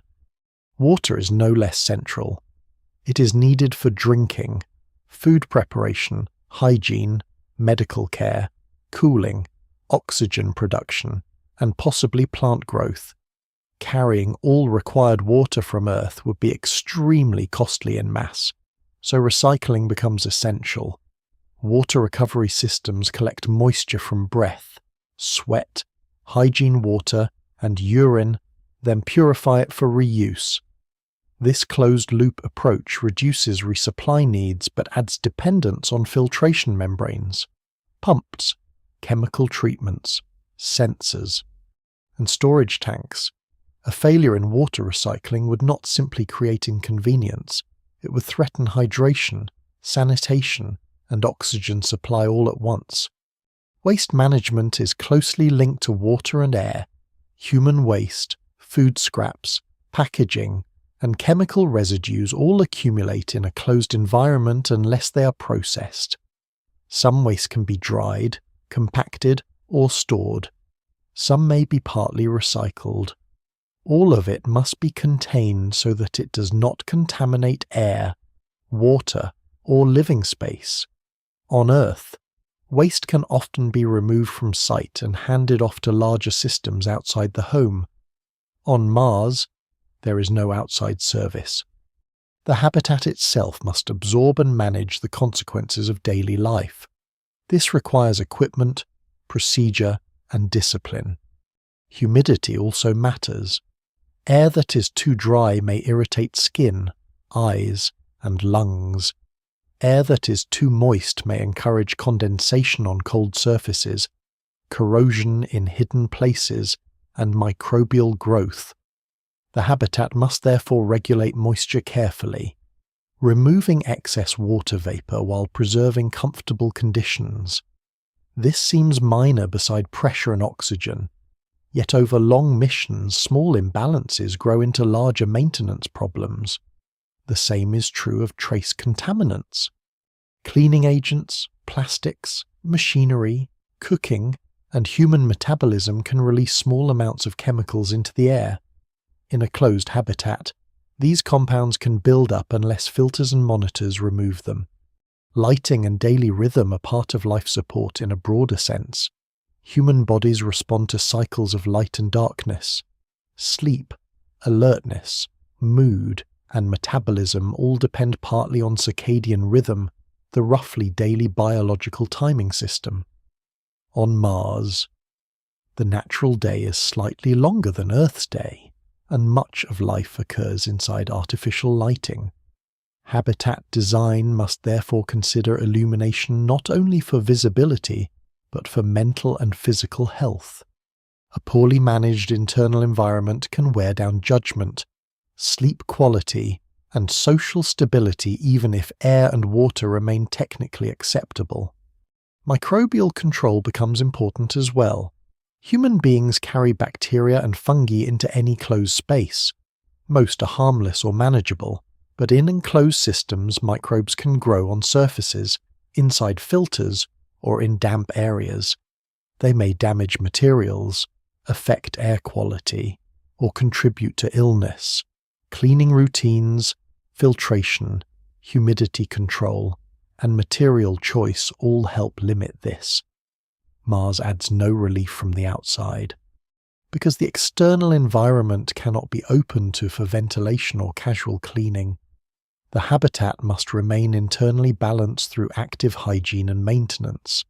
Water is no less central. It is needed for drinking, food preparation, hygiene, medical care, cooling, oxygen production, and possibly plant growth. Carrying all required water from Earth would be extremely costly in mass, so recycling becomes essential. Water recovery systems collect moisture from breath, sweat, hygiene water, and urine, then purify it for reuse. This closed-loop approach reduces resupply needs but adds dependence on filtration membranes, pumps, chemical treatments, sensors, and storage tanks. A failure in water recycling would not simply create inconvenience, it would threaten hydration, sanitation, and oxygen supply all at once. Waste management is closely linked to water and air. Human waste, food scraps, packaging, and chemical residues all accumulate in a closed environment unless they are processed. Some waste can be dried, compacted, or stored. Some may be partly recycled. All of it must be contained so that it does not contaminate air, water, or living space. On Earth, waste can often be removed from site and handed off to larger systems outside the home. On Mars, there is no outside service. The habitat itself must absorb and manage the consequences of daily life. This requires equipment, procedure, and discipline. Humidity also matters. Air that is too dry may irritate skin, eyes, and lungs. Air that is too moist may encourage condensation on cold surfaces, corrosion in hidden places, and microbial growth. The habitat must therefore regulate moisture carefully, removing excess water vapor while preserving comfortable conditions. This seems minor beside pressure and oxygen, yet over long missions small imbalances grow into larger maintenance problems. The same is true of trace contaminants. Cleaning agents, plastics, machinery, cooking, and human metabolism can release small amounts of chemicals into the air. In a closed habitat, these compounds can build up unless filters and monitors remove them. Lighting and daily rhythm are part of life support in a broader sense. Human bodies respond to cycles of light and darkness. Sleep, alertness, mood, and metabolism all depend partly on circadian rhythm, the roughly daily biological timing system. On Mars, the natural day is slightly longer than Earth's day, and much of life occurs inside artificial lighting. Habitat design must therefore consider illumination not only for visibility, but for mental and physical health. A poorly managed internal environment can wear down judgment, sleep quality, and social stability even if air and water remain technically acceptable. Microbial control becomes important as well. Human beings carry bacteria and fungi into any closed space. Most are harmless or manageable, but in enclosed systems microbes can grow on surfaces, inside filters, or in damp areas. They may damage materials, affect air quality, or contribute to illness. Cleaning routines, filtration, humidity control, and material choice all help limit this. Mars adds no relief from the outside. Because the external environment cannot be opened to for ventilation or casual cleaning, the habitat must remain internally balanced through active hygiene and maintenance.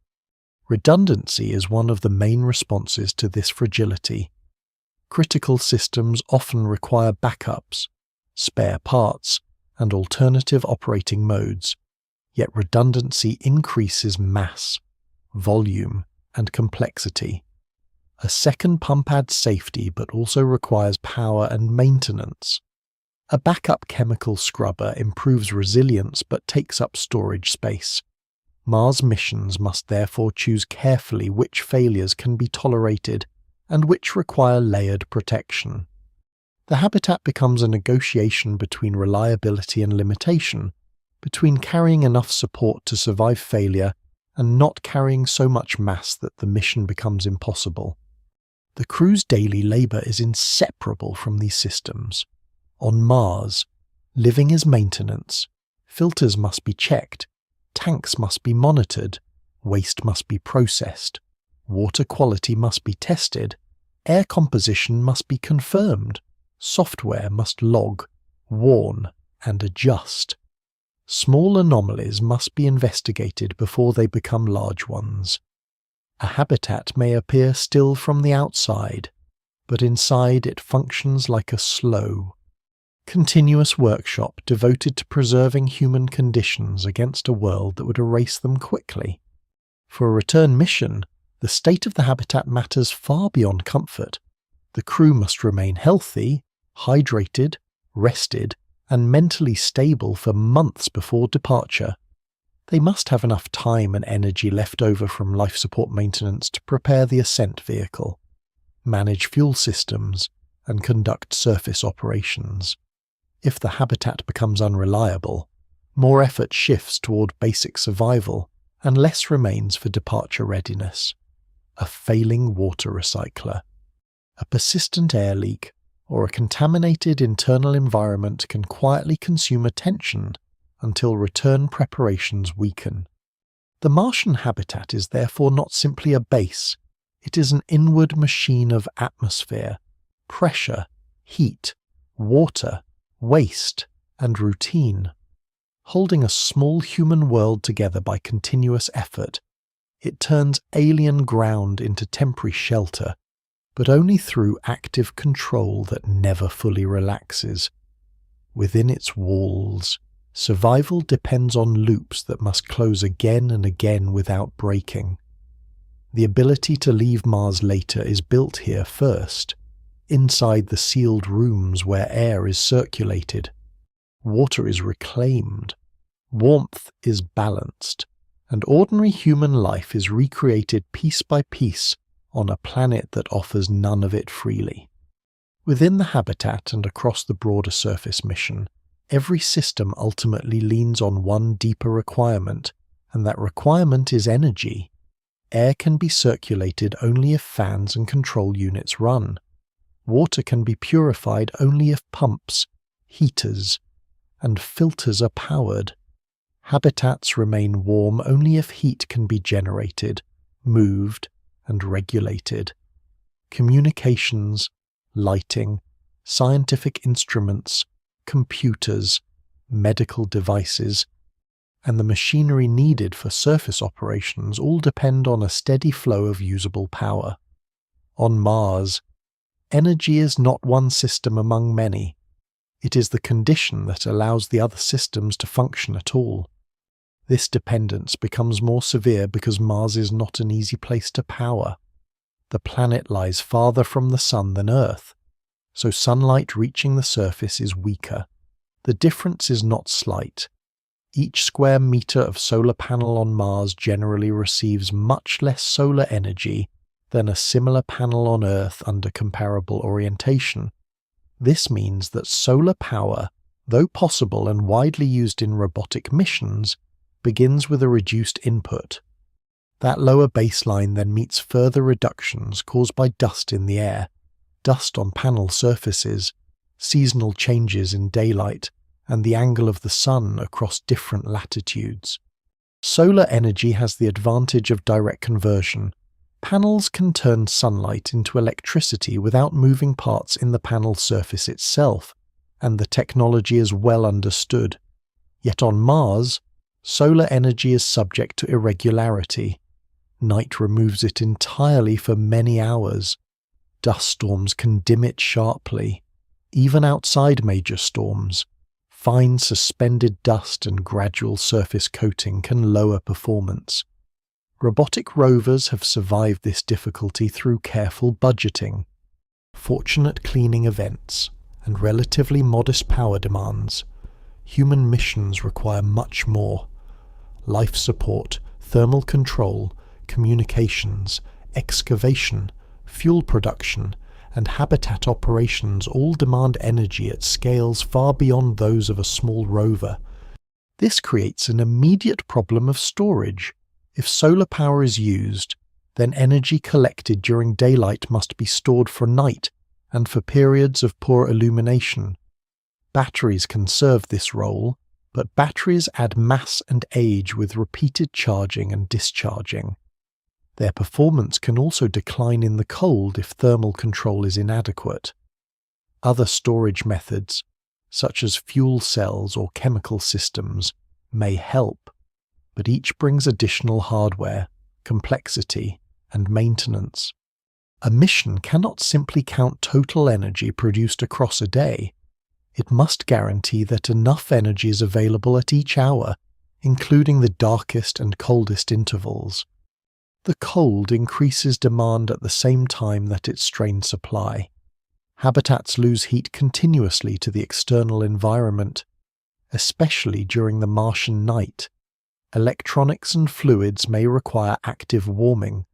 Redundancy is one of the main responses to this fragility. Critical systems often require backups, spare parts, and alternative operating modes, yet redundancy increases mass, volume, and complexity. A second pump adds safety but also requires power and maintenance. A backup chemical scrubber improves resilience but takes up storage space. Mars missions must therefore choose carefully which failures can be tolerated and which require layered protection. The habitat becomes a negotiation between reliability and limitation, between carrying enough support to survive failure and not carrying so much mass that the mission becomes impossible. The crew's daily labour is inseparable from these systems. On Mars, living is maintenance. Filters must be checked, tanks must be monitored, waste must be processed, water quality must be tested, air composition must be confirmed, software must log, warn, and adjust. Small anomalies must be investigated before they become large ones. A habitat may appear still from the outside, but inside it functions like a slow, continuous workshop devoted to preserving human conditions against a world that would erase them quickly. For a return mission, the state of the habitat matters far beyond comfort. The crew must remain healthy, hydrated, rested, and mentally stable for months before departure. They must have enough time and energy left over from life support maintenance to prepare the ascent vehicle, manage fuel systems, and conduct surface operations. If the habitat becomes unreliable, more effort shifts toward basic survival and less remains for departure readiness. A failing water recycler, a persistent air leak, or a contaminated internal environment can quietly consume attention until return preparations weaken. The Martian habitat is therefore not simply a base, it is an inward machine of atmosphere, pressure, heat, water, waste, and routine. Holding a small human world together by continuous effort, it turns alien ground into temporary shelter, but only through active control that never fully relaxes. Within its walls, survival depends on loops that must close again and again without breaking. The ability to leave Mars later is built here first, inside the sealed rooms where air is circulated. Water is reclaimed, warmth is balanced, and ordinary human life is recreated piece by piece on a planet that offers none of it freely. Within the habitat and across the broader surface mission, every system ultimately leans on one deeper requirement, and that requirement is energy. Air can be circulated only if fans and control units run. Water can be purified only if pumps, heaters, and filters are powered. Habitats remain warm only if heat can be generated, moved, and regulated. Communications, lighting, scientific instruments, computers, medical devices, and the machinery needed for surface operations all depend on a steady flow of usable power. On Mars, energy is not one system among many. It is the condition that allows the other systems to function at all. This dependence becomes more severe because Mars is not an easy place to power. The planet lies farther from the Sun than Earth, so sunlight reaching the surface is weaker. The difference is not slight. Each square meter of solar panel on Mars generally receives much less solar energy than a similar panel on Earth under comparable orientation. This means that solar power, though possible and widely used in robotic missions, begins with a reduced input. That lower baseline then meets further reductions caused by dust in the air, dust on panel surfaces, seasonal changes in daylight, and the angle of the sun across different latitudes. Solar energy has the advantage of direct conversion. Panels can turn sunlight into electricity without moving parts in the panel surface itself, and the technology is well understood. Yet on Mars, solar energy is subject to irregularity. Night removes it entirely for many hours. Dust storms can dim it sharply. Even outside major storms, fine suspended dust and gradual surface coating can lower performance. Robotic rovers have survived this difficulty through careful budgeting, fortunate cleaning events, and relatively modest power demands. Human missions require much more. Life support, thermal control, communications, excavation, fuel production, and habitat operations all demand energy at scales far beyond those of a small rover. This creates an immediate problem of storage. If solar power is used, then energy collected during daylight must be stored for night and for periods of poor illumination. Batteries can serve this role, but batteries add mass and age with repeated charging and discharging. Their performance can also decline in the cold if thermal control is inadequate. Other storage methods, such as fuel cells or chemical systems, may help, but each brings additional hardware, complexity, and maintenance. A mission cannot simply count total energy produced across a day. It must guarantee that enough energy is available at each hour, including the darkest and coldest intervals. The cold increases demand at the same time that it strains supply. Habitats lose heat continuously to the external environment, especially during the Martian night. Electronics and fluids may require active warming.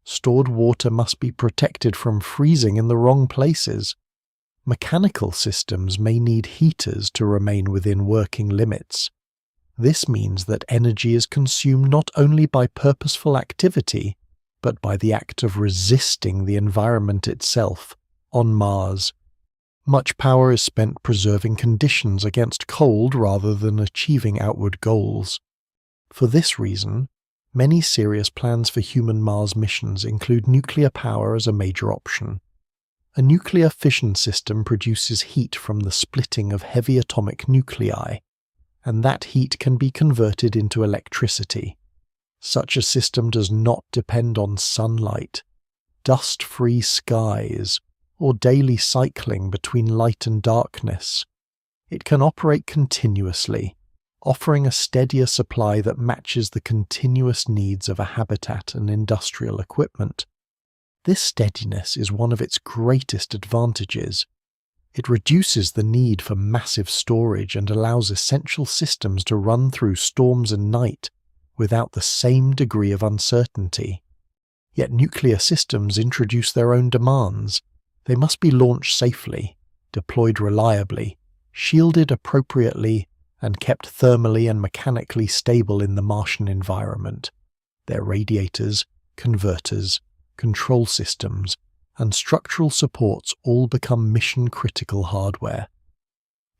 Stored water must be protected from freezing in the wrong places. Mechanical systems may need heaters to remain within working limits. This means that energy is consumed not only by purposeful activity, but by the act of resisting the environment itself. On Mars, much power is spent preserving conditions against cold rather than achieving outward goals. For this reason, many serious plans for human Mars missions include nuclear power as a major option. A nuclear fission system produces heat from the splitting of heavy atomic nuclei, and that heat can be converted into electricity. Such a system does not depend on sunlight, dust-free skies, or daily cycling between light and darkness. It can operate continuously, offering a steadier supply that matches the continuous needs of a habitat and industrial equipment. This steadiness is one of its greatest advantages. It reduces the need for massive storage and allows essential systems to run through storms and night without the same degree of uncertainty. Yet nuclear systems introduce their own demands. They must be launched safely, deployed reliably, shielded appropriately, and kept thermally and mechanically stable in the Martian environment. Their radiators, converters, control systems, and structural supports all become mission-critical hardware.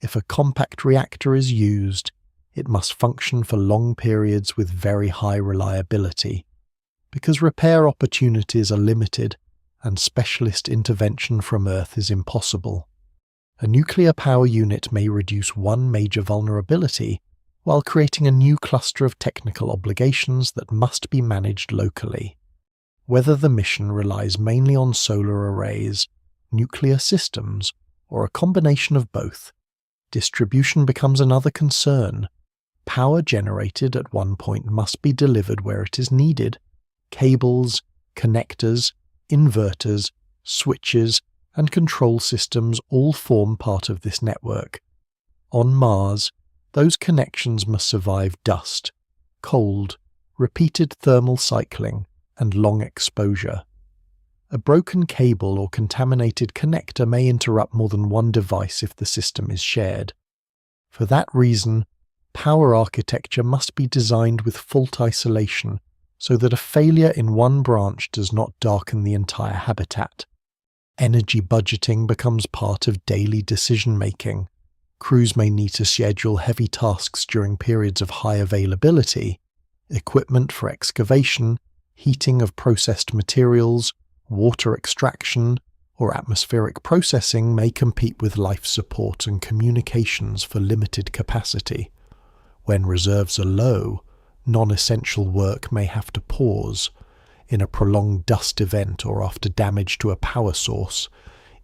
If a compact reactor is used, it must function for long periods with very high reliability. Because repair opportunities are limited and specialist intervention from Earth is impossible, a nuclear power unit may reduce one major vulnerability while creating a new cluster of technical obligations that must be managed locally. Whether the mission relies mainly on solar arrays, nuclear systems, or a combination of both, distribution becomes another concern. Power generated at one point must be delivered where it is needed. Cables, connectors, inverters, switches, and control systems all form part of this network. On Mars, those connections must survive dust, cold, repeated thermal cycling, and long exposure. A broken cable or contaminated connector may interrupt more than one device if the system is shared. For that reason, power architecture must be designed with fault isolation so that a failure in one branch does not darken the entire habitat. Energy budgeting becomes part of daily decision-making. Crews may need to schedule heavy tasks during periods of high availability. Equipment for excavation, heating of processed materials, water extraction, or atmospheric processing may compete with life support and communications for limited capacity. When reserves are low, non-essential work may have to pause. In a prolonged dust event or after damage to a power source,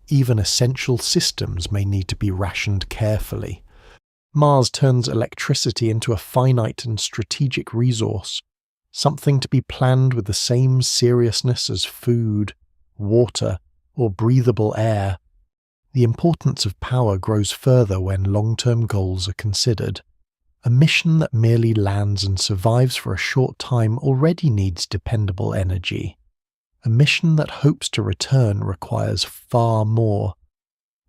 even essential systems may need to be rationed carefully. Mars turns electricity into a finite and strategic resource. something to be planned with the same seriousness as food, water, or breathable air. The importance of power grows further when long-term goals are considered. A mission that merely lands and survives for a short time already needs dependable energy. A mission that hopes to return requires far more.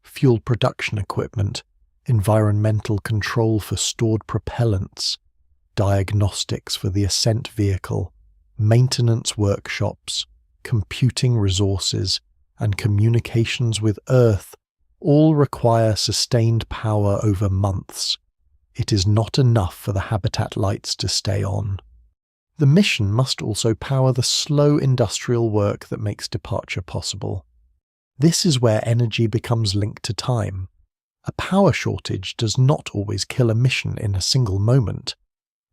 Fuel production equipment, environmental control for stored propellants, diagnostics for the ascent vehicle, maintenance workshops, computing resources, and communications with Earth all require sustained power over months. It is not enough for the habitat lights to stay on. The mission must also power the slow industrial work that makes departure possible. This is where energy becomes linked to time. A power shortage does not always kill a mission in a single moment.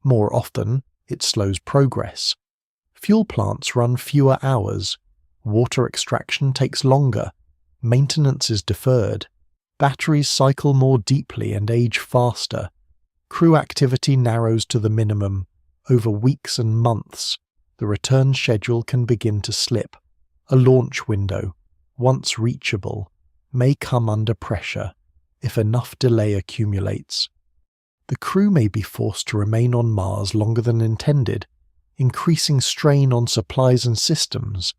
More often, it slows progress. Fuel plants run fewer hours, water extraction takes longer, maintenance is deferred, batteries cycle more deeply and age faster, crew activity narrows to the minimum. Over weeks and months, the return schedule can begin to slip. A launch window, once reachable, may come under pressure if enough delay accumulates. The crew may be forced to remain on Mars longer than intended, increasing strain on supplies and systems.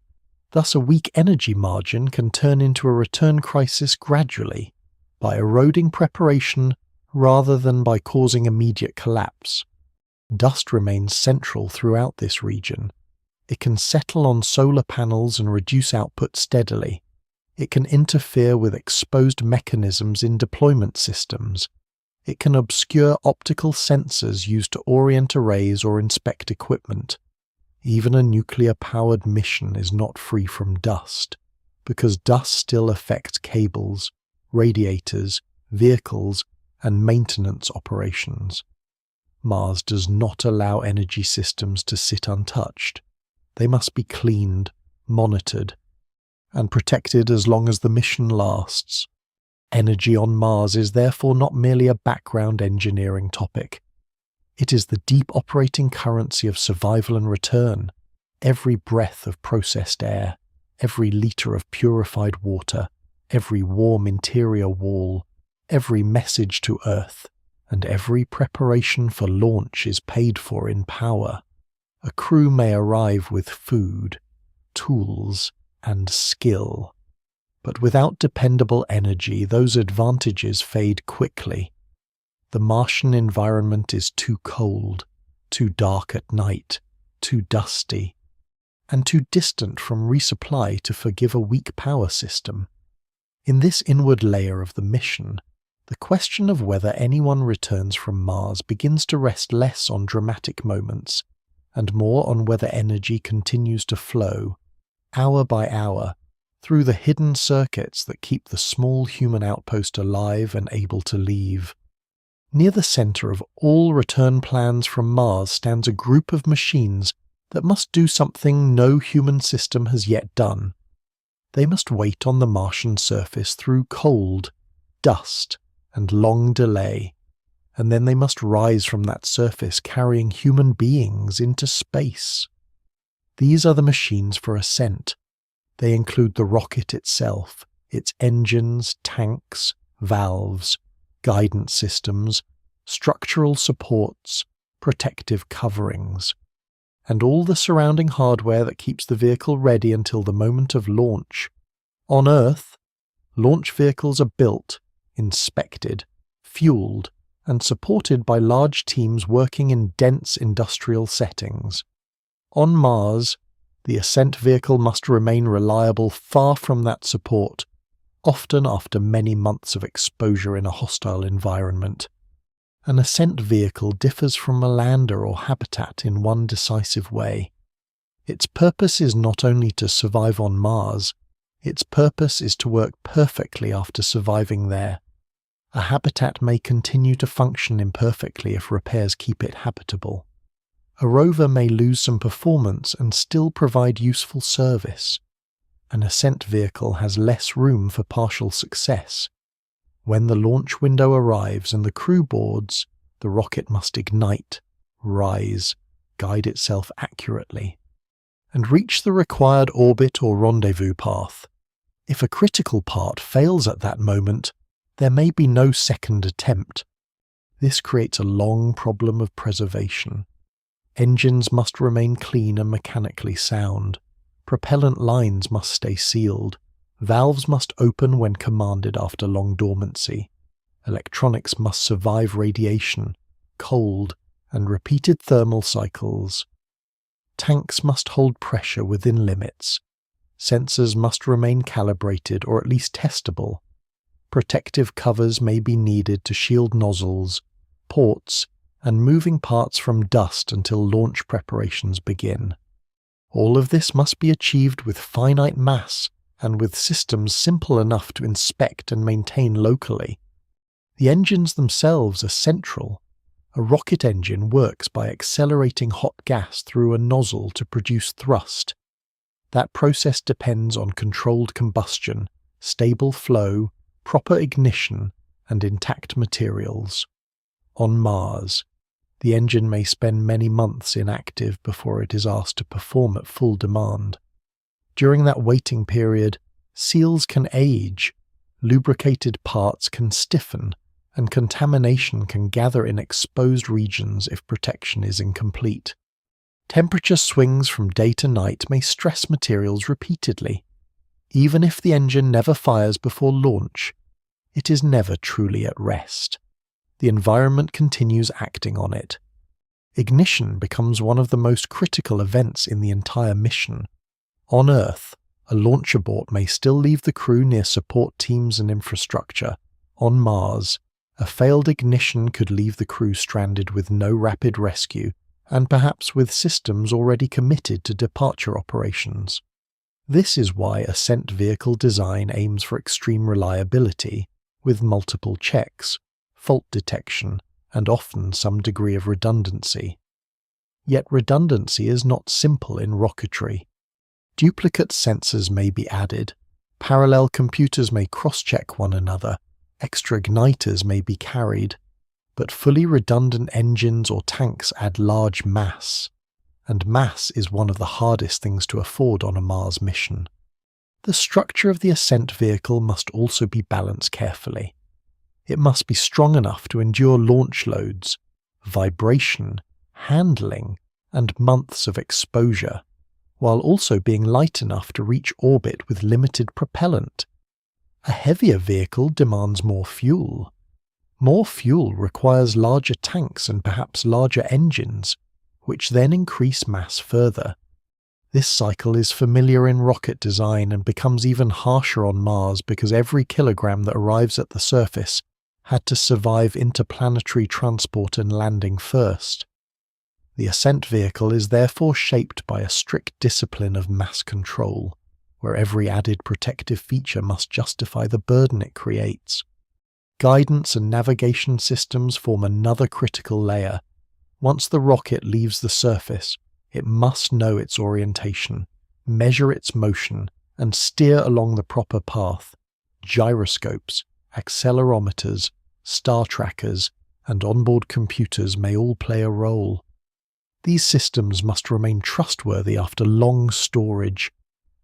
Thus, a weak energy margin can turn into a return crisis gradually, by eroding preparation rather than by causing immediate collapse. Dust remains central throughout this region. It can settle on solar panels and reduce output steadily. It can interfere with exposed mechanisms in deployment systems. It can obscure optical sensors used to orient arrays or inspect equipment. Even a nuclear-powered mission is not free from dust, because dust still affects cables, radiators, vehicles, and maintenance operations. Mars does not allow energy systems to sit untouched. They must be cleaned, monitored, and protected as long as the mission lasts. Energy on Mars is therefore not merely a background engineering topic. It is the deep operating currency of survival and return. Every breath of processed air, every litre of purified water, every warm interior wall, every message to Earth, and every preparation for launch is paid for in power. A crew may arrive with food, tools, and skill, but without dependable energy, those advantages fade quickly. The Martian environment is too cold, too dark at night, too dusty, and too distant from resupply to forgive a weak power system. In this inward layer of the mission, the question of whether anyone returns from Mars begins to rest less on dramatic moments and more on whether energy continues to flow, hour by hour, through the hidden circuits that keep the small human outpost alive and able to leave. Near the center of all return plans from Mars stands a group of machines that must do something no human system has yet done. They must wait on the Martian surface through cold, dust, and long delay, and then they must rise from that surface carrying human beings into space. These are the machines for ascent. They include the rocket itself, its engines, tanks, valves, guidance systems, structural supports, protective coverings, and all the surrounding hardware that keeps the vehicle ready until the moment of launch. On Earth, launch vehicles are built, inspected, fueled, and supported by large teams working in dense industrial settings. On Mars, the ascent vehicle must remain reliable far from that support, often after many months of exposure in a hostile environment. An ascent vehicle differs from a lander or habitat in one decisive way. Its purpose is not only to survive on Mars, its purpose is to work perfectly after surviving there. A habitat may continue to function imperfectly if repairs keep it habitable. A rover may lose some performance and still provide useful service. An ascent vehicle has less room for partial success. When the launch window arrives and the crew boards, the rocket must ignite, rise, guide itself accurately, and reach the required orbit or rendezvous path. If a critical part fails at that moment, there may be no second attempt. This creates a long problem of preservation. Engines must remain clean and mechanically sound. Propellant lines must stay sealed. Valves must open when commanded after long dormancy. Electronics must survive radiation, cold, and repeated thermal cycles. Tanks must hold pressure within limits. Sensors must remain calibrated or at least testable. Protective covers may be needed to shield nozzles, ports, and moving parts from dust until launch preparations begin. All of this must be achieved with finite mass and with systems simple enough to inspect and maintain locally. The engines themselves are central. A rocket engine works by accelerating hot gas through a nozzle to produce thrust. That process depends on controlled combustion, stable flow, proper ignition, and intact materials. On Mars, the engine may spend many months inactive before it is asked to perform at full demand. During that waiting period, seals can age, lubricated parts can stiffen, and contamination can gather in exposed regions if protection is incomplete. Temperature swings from day to night may stress materials repeatedly. Even if the engine never fires before launch, it is never truly at rest. The environment continues acting on it. Ignition becomes one of the most critical events in the entire mission. On Earth, a launch abort may still leave the crew near support teams and infrastructure. On Mars, a failed ignition could leave the crew stranded with no rapid rescue, and perhaps with systems already committed to departure operations. This is why ascent vehicle design aims for extreme reliability, with multiple checks, fault detection, and often some degree of redundancy. Yet redundancy is not simple in rocketry. Duplicate sensors may be added, parallel computers may cross-check one another, extra igniters may be carried, but fully redundant engines or tanks add large mass, and mass is one of the hardest things to afford on a Mars mission. The structure of the ascent vehicle must also be balanced carefully. It must be strong enough to endure launch loads, vibration, handling, and months of exposure, while also being light enough to reach orbit with limited propellant. A heavier vehicle demands more fuel. More fuel requires larger tanks and perhaps larger engines, which then increase mass further. This cycle is familiar in rocket design and becomes even harsher on Mars because every kilogram that arrives at the surface had to survive interplanetary transport and landing first. The ascent vehicle is therefore shaped by a strict discipline of mass control, where every added protective feature must justify the burden it creates. Guidance and navigation systems form another critical layer. Once the rocket leaves the surface, it must know its orientation, measure its motion, and steer along the proper path. Gyroscopes, accelerometers, star trackers, and onboard computers may all play a role. These systems must remain trustworthy after long storage.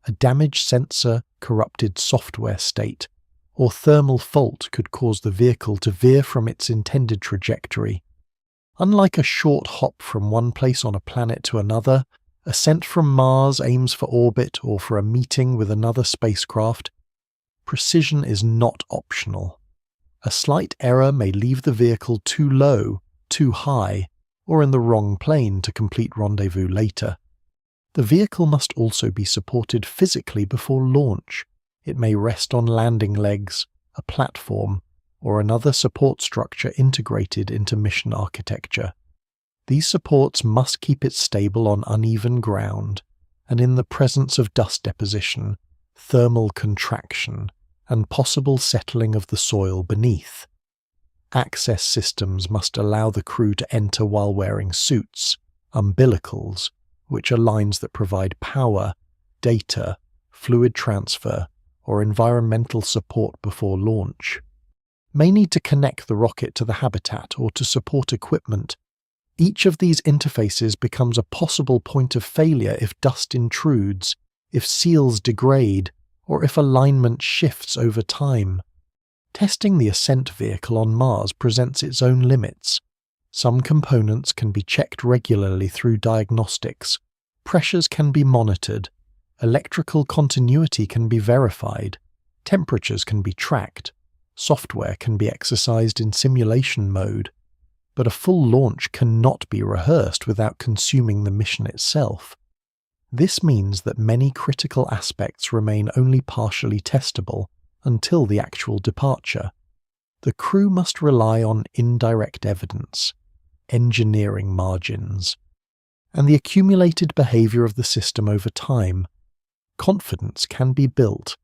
A damaged sensor, corrupted software state, or thermal fault could cause the vehicle to veer from its intended trajectory. Unlike a short hop from one place on a planet to another, ascent from Mars aims for orbit or for a meeting with another spacecraft. Precision is not optional. A slight error may leave the vehicle too low, too high, or in the wrong plane to complete rendezvous later. The vehicle must also be supported physically before launch. It may rest on landing legs, a platform, or another support structure integrated into mission architecture. These supports must keep it stable on uneven ground, and in the presence of dust deposition, thermal contraction, and possible settling of the soil beneath. Access systems must allow the crew to enter while wearing suits, umbilicals, which are lines that provide power, data, fluid transfer, or environmental support before launch. May need to connect the rocket to the habitat or to support equipment. Each of these interfaces becomes a possible point of failure if dust intrudes, if seals degrade, or if alignment shifts over time. Testing the ascent vehicle on Mars presents its own limits. Some components can be checked regularly through diagnostics, pressures can be monitored, electrical continuity can be verified, temperatures can be tracked, software can be exercised in simulation mode, but a full launch cannot be rehearsed without consuming the mission itself. This means that many critical aspects remain only partially testable until the actual departure. The crew must rely on indirect evidence, engineering margins, and the accumulated behavior of the system over time. Confidence can be built,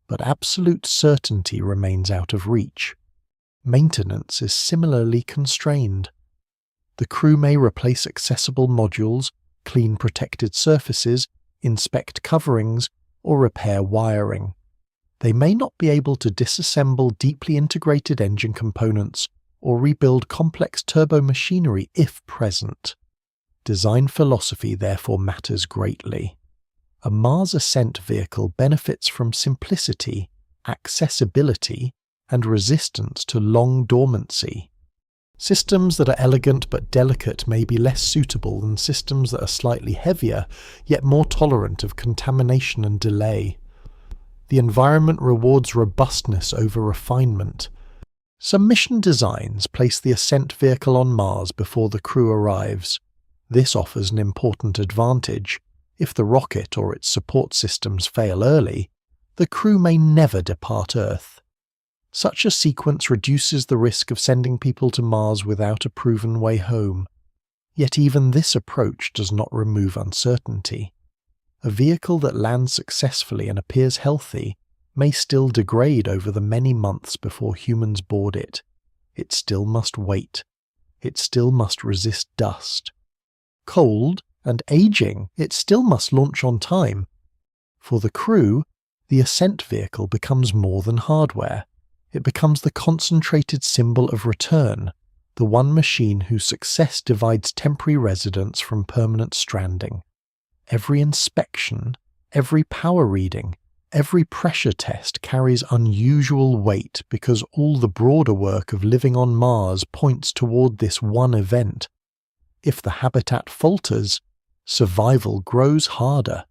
but absolute certainty remains out of reach. Maintenance is similarly constrained. The crew may replace accessible modules, clean protected surfaces, inspect coverings, or repair wiring. They may not be able to disassemble deeply integrated engine components or rebuild complex turbomachinery if present. Design philosophy therefore matters greatly. A Mars ascent vehicle benefits from simplicity, accessibility, and resistance to long dormancy. Systems that are elegant but delicate may be less suitable than systems that are slightly heavier, yet more tolerant of contamination and delay. The environment rewards robustness over refinement. Some mission designs place the ascent vehicle on Mars before the crew arrives. This offers an important advantage. If the rocket or its support systems fail early, the crew may never depart Earth. Such a sequence reduces the risk of sending people to Mars without a proven way home. Yet even this approach does not remove uncertainty. A vehicle that lands successfully and appears healthy may still degrade over the many months before humans board it. It still must wait. It still must resist dust. Cold and aging, it still must launch on time. For the crew, the ascent vehicle becomes more than hardware. It becomes the concentrated symbol of return, the one machine whose success divides temporary residence from permanent stranding. Every inspection, every power reading, every pressure test carries unusual weight because all the broader work of living on Mars points toward this one event. If the habitat falters, survival grows harder.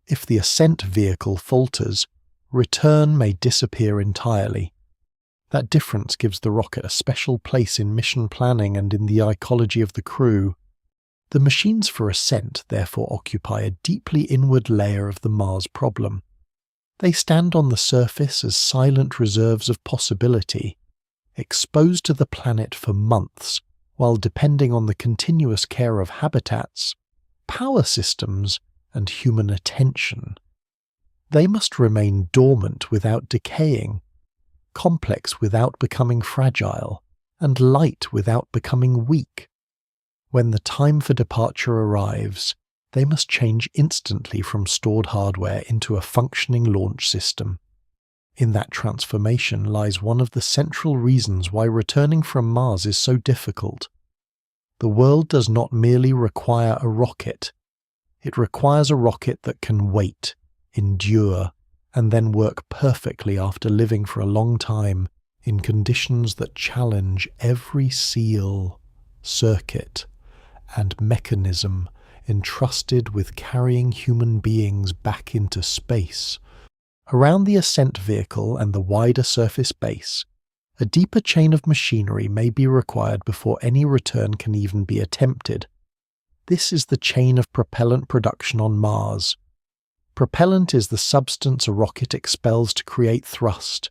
If the ascent vehicle falters, return may disappear entirely. That difference gives the rocket a special place in mission planning and in the ecology of the crew. The machines for ascent therefore occupy a deeply inward layer of the Mars problem. They stand on the surface as silent reserves of possibility, exposed to the planet for months while depending on the continuous care of habitats, power systems, and human attention. They must remain dormant without decaying, complex without becoming fragile, and light without becoming weak. When the time for departure arrives, they must change instantly from stored hardware into a functioning launch system. In that transformation lies one of the central reasons why returning from Mars is so difficult. The world does not merely require a rocket. It requires a rocket that can wait, endure, and then work perfectly after living for a long time in conditions that challenge every seal, circuit, and mechanism entrusted with carrying human beings back into space. Around the ascent vehicle and the wider surface base, a deeper chain of machinery may be required before any return can even be attempted. This is the chain of propellant production on Mars. Propellant is the substance a rocket expels to create thrust.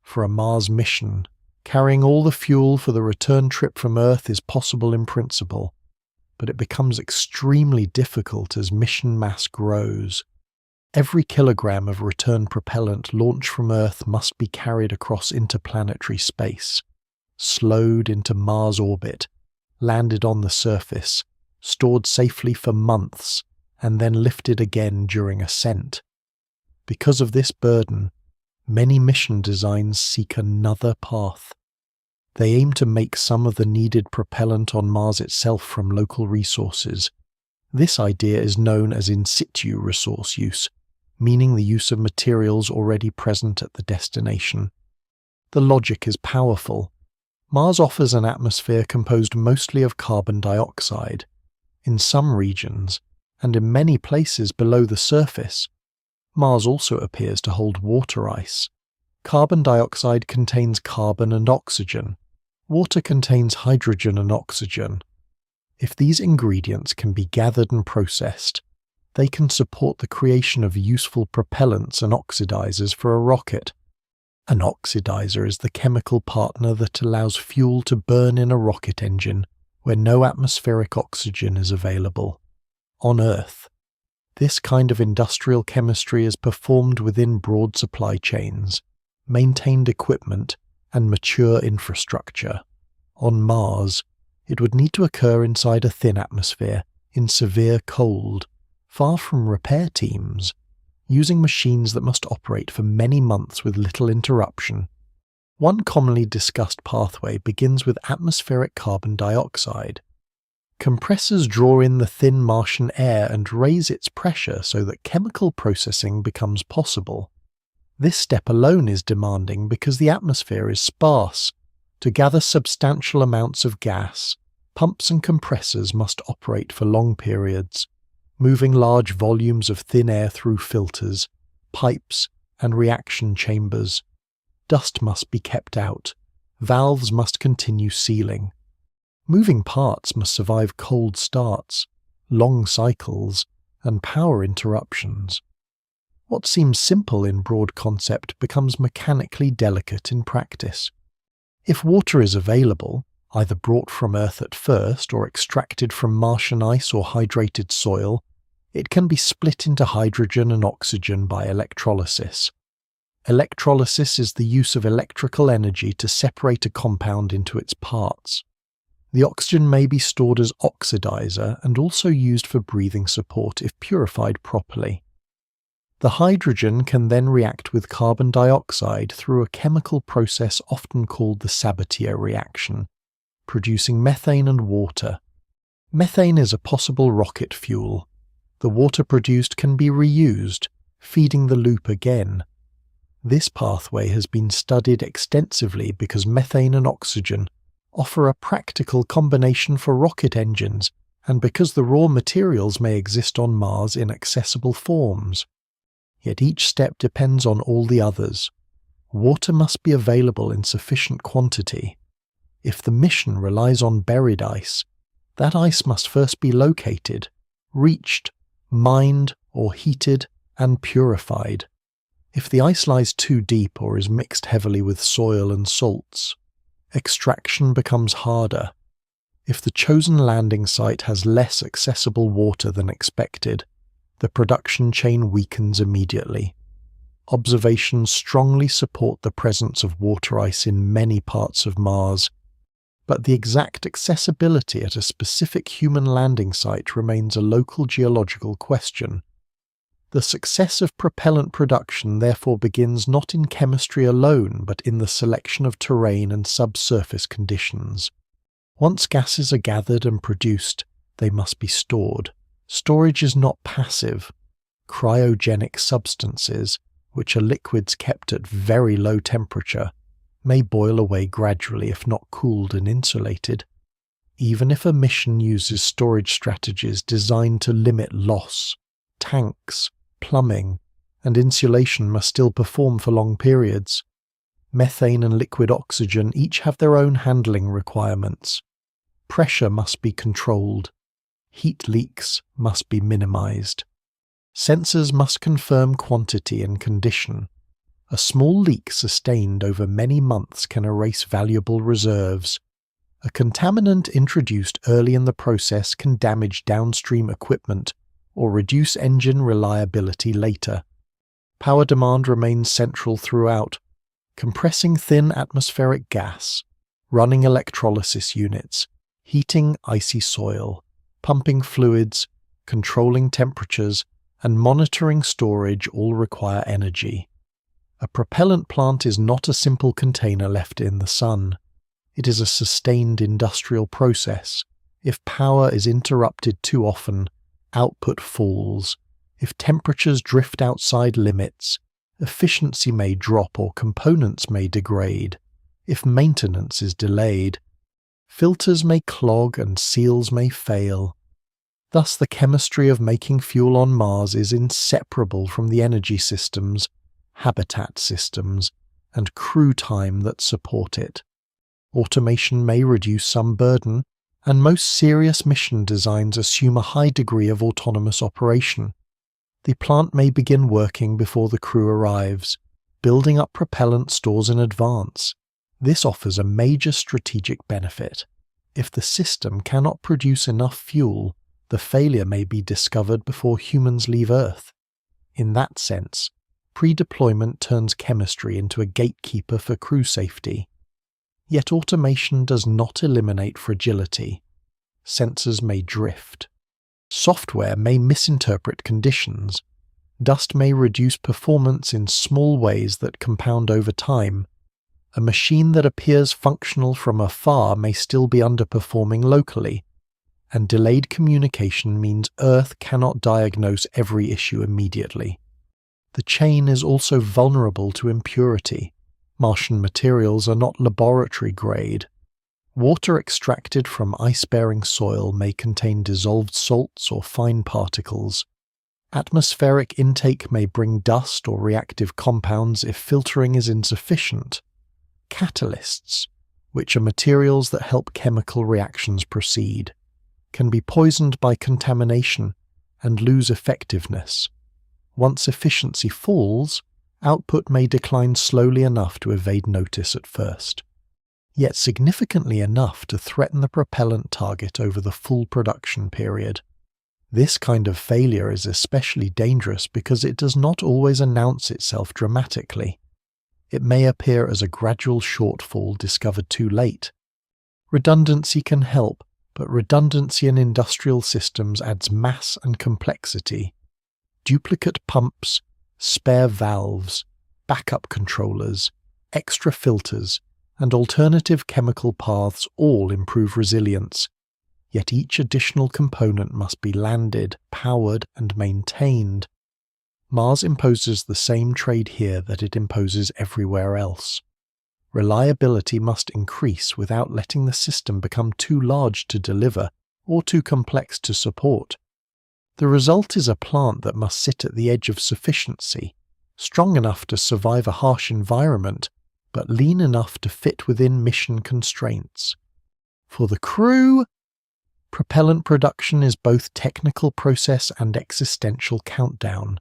For a Mars mission, carrying all the fuel for the return trip from Earth is possible in principle, but it becomes extremely difficult as mission mass grows. Every kilogram of return propellant launched from Earth must be carried across interplanetary space, slowed into Mars orbit, landed on the surface, stored safely for months, and then lifted again during ascent. Because of this burden, many mission designs seek another path. They aim to make some of the needed propellant on Mars itself from local resources. This idea is known as in situ resource use, meaning the use of materials already present at the destination. The logic is powerful. Mars offers an atmosphere composed mostly of carbon dioxide. In some regions, and in many places below the surface, Mars also appears to hold water ice. Carbon dioxide contains carbon and oxygen. Water contains hydrogen and oxygen. If these ingredients can be gathered and processed, they can support the creation of useful propellants and oxidizers for a rocket. An oxidizer is the chemical partner that allows fuel to burn in a rocket engine where no atmospheric oxygen is available. On Earth, this kind of industrial chemistry is performed within broad supply chains, maintained equipment, and mature infrastructure. On Mars, it would need to occur inside a thin atmosphere, in severe cold, far from repair teams, using machines that must operate for many months with little interruption. One commonly discussed pathway begins with atmospheric carbon dioxide. Compressors draw in the thin Martian air and raise its pressure so that chemical processing becomes possible. This step alone is demanding because the atmosphere is sparse. To gather substantial amounts of gas, pumps and compressors must operate for long periods, moving large volumes of thin air through filters, pipes, and reaction chambers. Dust must be kept out. Valves must continue sealing. Moving parts must survive cold starts, long cycles, and power interruptions. What seems simple in broad concept becomes mechanically delicate in practice. If water is available, either brought from Earth at first or extracted from Martian ice or hydrated soil, it can be split into hydrogen and oxygen by electrolysis. Electrolysis is the use of electrical energy to separate a compound into its parts. The oxygen may be stored as oxidizer and also used for breathing support if purified properly. The hydrogen can then react with carbon dioxide through a chemical process often called the Sabatier reaction, producing methane and water. Methane is a possible rocket fuel. The water produced can be reused, feeding the loop again. This pathway has been studied extensively because methane and oxygen offer a practical combination for rocket engines and because the raw materials may exist on Mars in accessible forms. Yet each step depends on all the others. Water must be available in sufficient quantity. If the mission relies on buried ice, that ice must first be located, reached, mined or heated, and purified. If the ice lies too deep or is mixed heavily with soil and salts, extraction becomes harder. If the chosen landing site has less accessible water than expected, the production chain weakens immediately. Observations strongly support the presence of water ice in many parts of Mars, but the exact accessibility at a specific human landing site remains a local geological question. The success of propellant production therefore begins not in chemistry alone, but in the selection of terrain and subsurface conditions. Once gases are gathered and produced, they must be stored. Storage is not passive. Cryogenic substances, which are liquids kept at very low temperature, may boil away gradually if not cooled and insulated. Even if a mission uses storage strategies designed to limit loss, tanks, plumbing, and insulation must still perform for long periods. Methane and liquid oxygen each have their own handling requirements. Pressure must be controlled. Heat leaks must be minimized. Sensors must confirm quantity and condition. A small leak sustained over many months can erase valuable reserves. A contaminant introduced early in the process can damage downstream equipment or reduce engine reliability later. Power demand remains central throughout, compressing thin atmospheric gas, running electrolysis units, heating icy soil, pumping fluids, controlling temperatures, and monitoring storage all require energy. A propellant plant is not a simple container left in the sun. It is a sustained industrial process. If power is interrupted too often, output falls. If temperatures drift outside limits, efficiency may drop or components may degrade. If maintenance is delayed, filters may clog and seals may fail. Thus, the chemistry of making fuel on Mars is inseparable from the energy systems, habitat systems, and crew time that support it. Automation may reduce some burden, and most serious mission designs assume a high degree of autonomous operation. The plant may begin working before the crew arrives, building up propellant stores in advance. This offers a major strategic benefit. If the system cannot produce enough fuel, the failure may be discovered before humans leave Earth. In that sense, pre-deployment turns chemistry into a gatekeeper for crew safety. Yet automation does not eliminate fragility. Sensors may drift. Software may misinterpret conditions. Dust may reduce performance in small ways that compound over time. A machine that appears functional from afar may still be underperforming locally, and delayed communication means Earth cannot diagnose every issue immediately. The chain is also vulnerable to impurity. Martian materials are not laboratory grade. Water extracted from ice-bearing soil may contain dissolved salts or fine particles. Atmospheric intake may bring dust or reactive compounds if filtering is insufficient. Catalysts, which are materials that help chemical reactions proceed, can be poisoned by contamination and lose effectiveness. Once efficiency falls, output may decline slowly enough to evade notice at first, yet significantly enough to threaten the propellant target over the full production period. This kind of failure is especially dangerous because it does not always announce itself dramatically. It may appear as a gradual shortfall discovered too late. Redundancy can help, but redundancy in industrial systems adds mass and complexity. Duplicate pumps, spare valves, backup controllers, extra filters, and alternative chemical paths all improve resilience. Yet each additional component must be landed, powered, and maintained. Mars imposes the same trade here that it imposes everywhere else. Reliability must increase without letting the system become too large to deliver or too complex to support. The result is a plant that must sit at the edge of sufficiency, strong enough to survive a harsh environment, but lean enough to fit within mission constraints. For the crew, propellant production is both technical process and existential countdown.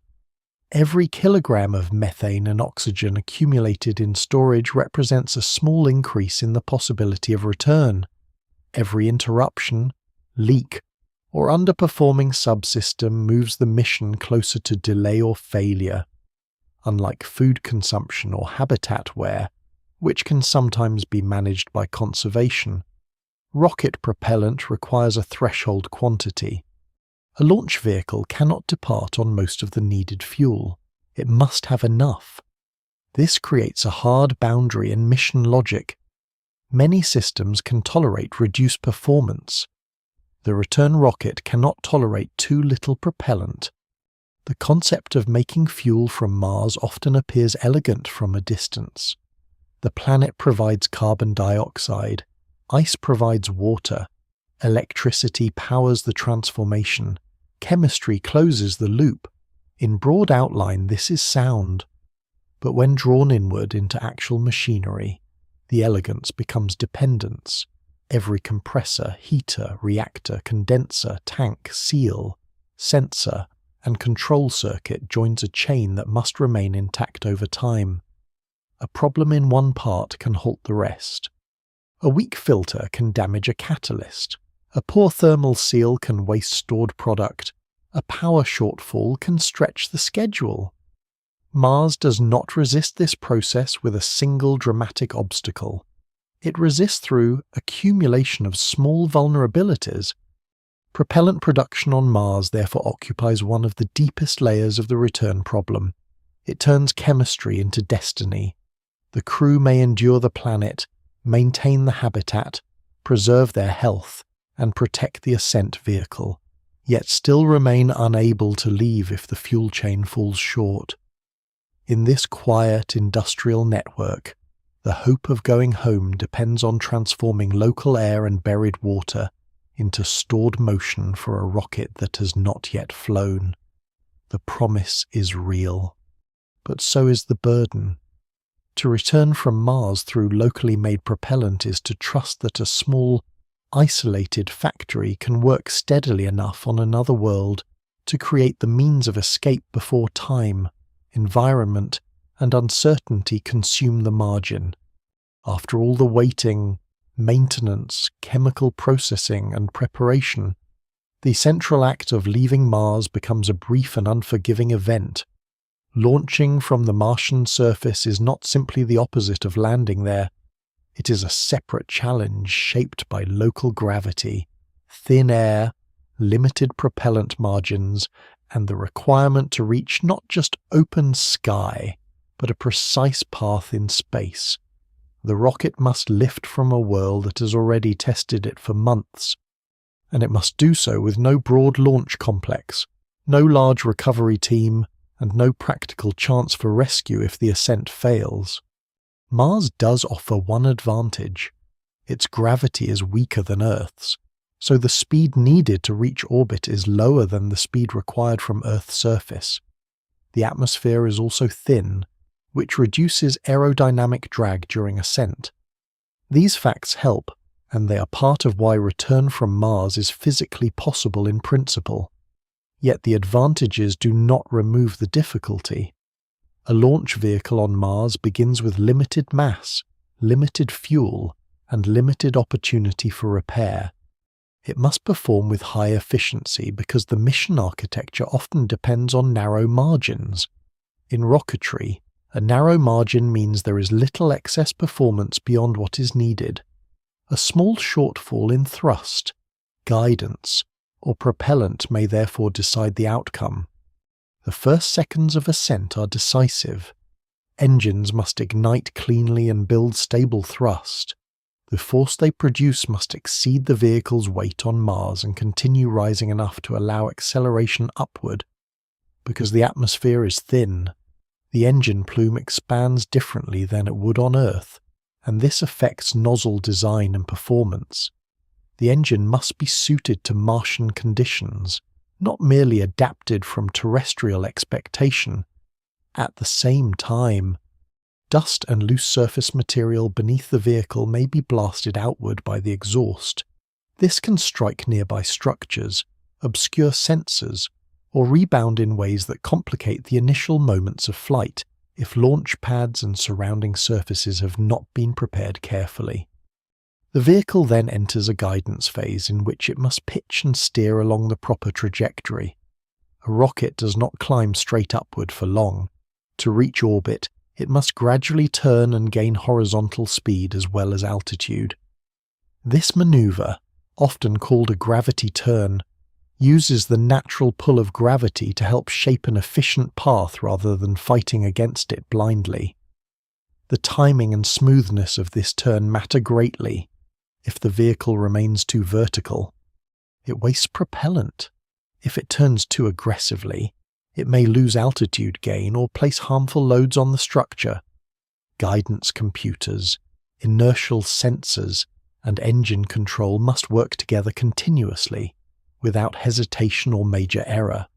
Every kilogram of methane and oxygen accumulated in storage represents a small increase in the possibility of return. Every interruption, leak, or underperforming subsystem moves the mission closer to delay or failure. Unlike food consumption or habitat wear, which can sometimes be managed by conservation, rocket propellant requires a threshold quantity. A launch vehicle cannot depart on most of the needed fuel. It must have enough. This creates a hard boundary in mission logic. Many systems can tolerate reduced performance. The return rocket cannot tolerate too little propellant. The concept of making fuel from Mars often appears elegant from a distance. The planet provides carbon dioxide, ice provides water, electricity powers the transformation, chemistry closes the loop. In broad outline, this is sound. But when drawn inward into actual machinery, the elegance becomes dependence. Every compressor, heater, reactor, condenser, tank, seal, sensor, and control circuit joins a chain that must remain intact over time. A problem in one part can halt the rest. A weak filter can damage a catalyst. A poor thermal seal can waste stored product. A power shortfall can stretch the schedule. Mars does not resist this process with a single dramatic obstacle. It resists through accumulation of small vulnerabilities. Propellant production on Mars therefore occupies one of the deepest layers of the return problem. It turns chemistry into destiny. The crew may endure the planet, maintain the habitat, preserve their health, and protect the ascent vehicle, yet still remain unable to leave if the fuel chain falls short. In this quiet industrial network, the hope of going home depends on transforming local air and buried water into stored motion for a rocket that has not yet flown. The promise is real, but so is the burden. To return from Mars through locally made propellant is to trust that a small, isolated factory can work steadily enough on another world to create the means of escape before time, environment, and uncertainty consume the margin. After all the waiting, maintenance, chemical processing, and preparation, the central act of leaving Mars becomes a brief and unforgiving event. Launching from the Martian surface is not simply the opposite of landing there. It is a separate challenge shaped by local gravity, thin air, limited propellant margins, and the requirement to reach not just open sky, but a precise path in space. The rocket must lift from a world that has already tested it for months, and it must do so with no broad launch complex, no large recovery team, and no practical chance for rescue if the ascent fails. Mars does offer one advantage. Its gravity is weaker than Earth's, so the speed needed to reach orbit is lower than the speed required from Earth's surface. The atmosphere is also thin, which reduces aerodynamic drag during ascent. These facts help, and they are part of why return from Mars is physically possible in principle. Yet the advantages do not remove the difficulty. A launch vehicle on Mars begins with limited mass, limited fuel, and limited opportunity for repair. It must perform with high efficiency because the mission architecture often depends on narrow margins. In rocketry, a narrow margin means there is little excess performance beyond what is needed. A small shortfall in thrust, guidance, or propellant may therefore decide the outcome. The first seconds of ascent are decisive. Engines must ignite cleanly and build stable thrust. The force they produce must exceed the vehicle's weight on Mars and continue rising enough to allow acceleration upward. Because the atmosphere is thin, the engine plume expands differently than it would on Earth, and this affects nozzle design and performance. The engine must be suited to Martian conditions, not merely adapted from terrestrial expectation. At the same time, dust and loose surface material beneath the vehicle may be blasted outward by the exhaust. This can strike nearby structures, obscure sensors, or rebound in ways that complicate the initial moments of flight if launch pads and surrounding surfaces have not been prepared carefully. The vehicle then enters a guidance phase in which it must pitch and steer along the proper trajectory. A rocket does not climb straight upward for long. To reach orbit, it must gradually turn and gain horizontal speed as well as altitude. This maneuver, often called a gravity turn, uses the natural pull of gravity to help shape an efficient path rather than fighting against it blindly. The timing and smoothness of this turn matter greatly. If the vehicle remains too vertical, it wastes propellant. If it turns too aggressively, it may lose altitude gain or place harmful loads on the structure. Guidance computers, inertial sensors, and engine control must work together continuously, without hesitation or major error.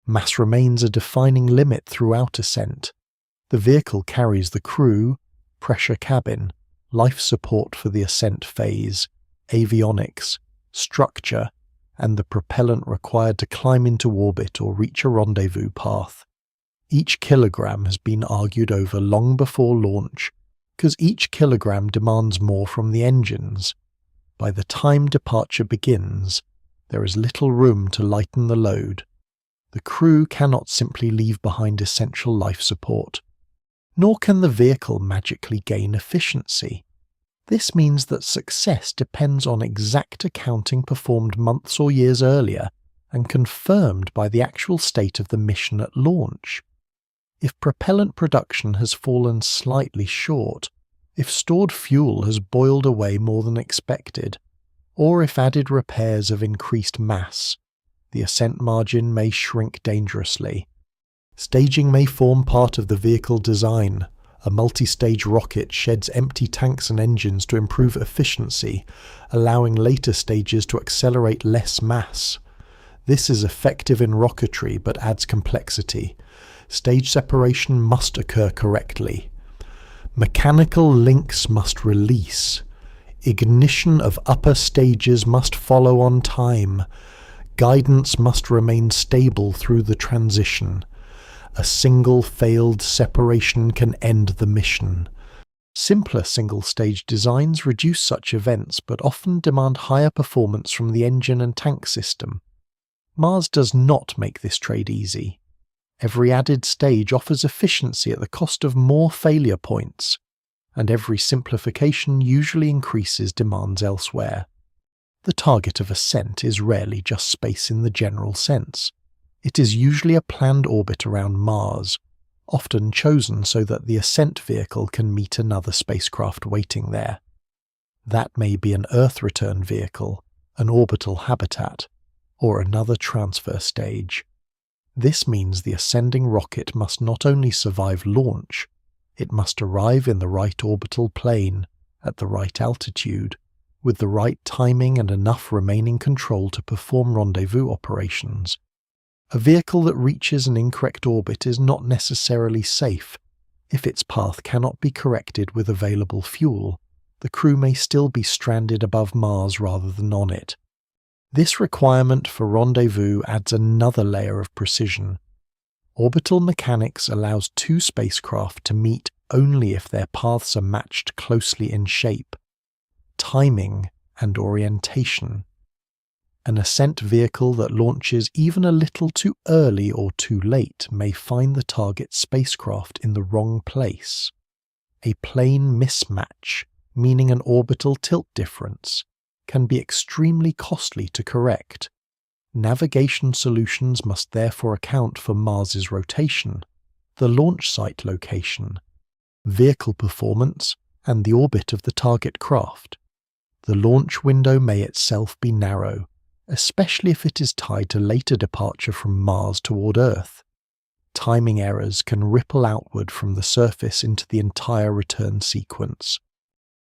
Mass remains a defining limit throughout ascent. The vehicle carries the crew, pressure cabin, life support for the ascent phase, avionics, structure, and the propellant required to climb into orbit or reach a rendezvous path. Each kilogram has been argued over long before launch, because each kilogram demands more from the engines. By the time departure begins, there is little room to lighten the load. The crew cannot simply leave behind essential life support, nor can the vehicle magically gain efficiency. This means that success depends on exact accounting performed months or years earlier and confirmed by the actual state of the mission at launch. If propellant production has fallen slightly short, If stored fuel has boiled away more than expected, or if added repairs have increased mass, the ascent margin may shrink dangerously. Staging may form part of the vehicle design. A multi-stage rocket sheds empty tanks and engines to improve efficiency, allowing later stages to accelerate less mass. This is effective in rocketry but adds complexity. Stage separation must occur correctly. Mechanical links must release. Ignition of upper stages must follow on time. Guidance must remain stable through the transition. A single failed separation can end the mission. Simpler single-stage designs reduce such events but often demand higher performance from the engine and tank system. Mars does not make this trade easy. Every added stage offers efficiency at the cost of more failure points, and every simplification usually increases demands elsewhere. The target of ascent is rarely just space in the general sense. It is usually a planned orbit around Mars, often chosen so that the ascent vehicle can meet another spacecraft waiting there. That may be an Earth return vehicle, an orbital habitat, or another transfer stage. This means the ascending rocket must not only survive launch, it must arrive in the right orbital plane, at the right altitude, with the right timing and enough remaining control to perform rendezvous operations. A vehicle that reaches an incorrect orbit is not necessarily safe. If its path cannot be corrected with available fuel, the crew may still be stranded above Mars rather than on it. This requirement for rendezvous adds another layer of precision. Orbital mechanics allows two spacecraft to meet only if their paths are matched closely in shape, timing, and orientation. An ascent vehicle that launches even a little too early or too late may find the target spacecraft in the wrong place. A plane mismatch, meaning an orbital tilt difference, can be extremely costly to correct. Navigation solutions must therefore account for Mars's rotation, the launch site location, vehicle performance, and the orbit of the target craft. The launch window may itself be narrow, especially if it is tied to later departure from Mars toward Earth. Timing errors can ripple outward from the surface into the entire return sequence.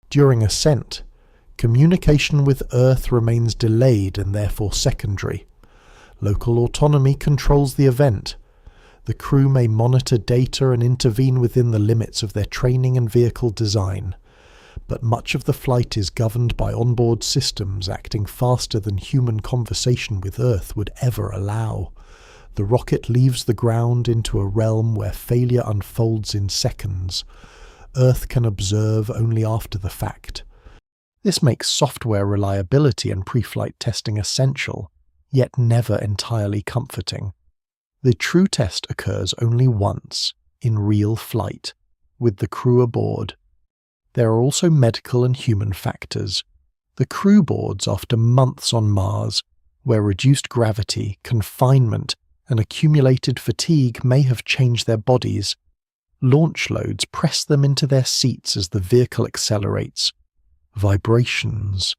During ascent, communication with Earth remains delayed and therefore secondary. Local autonomy controls the event. The crew may monitor data and intervene within the limits of their training and vehicle design, but much of the flight is governed by onboard systems acting faster than human conversation with Earth would ever allow. The rocket leaves the ground into a realm where failure unfolds in seconds. Earth can observe only after the fact. This makes software reliability and pre-flight testing essential, yet never entirely comforting. The true test occurs only once, in real flight, with the crew aboard. There are also medical and human factors. The crew boards after months on Mars, where reduced gravity, confinement, and accumulated fatigue may have changed their bodies. Launch loads press them into their seats as the vehicle accelerates. Vibrations,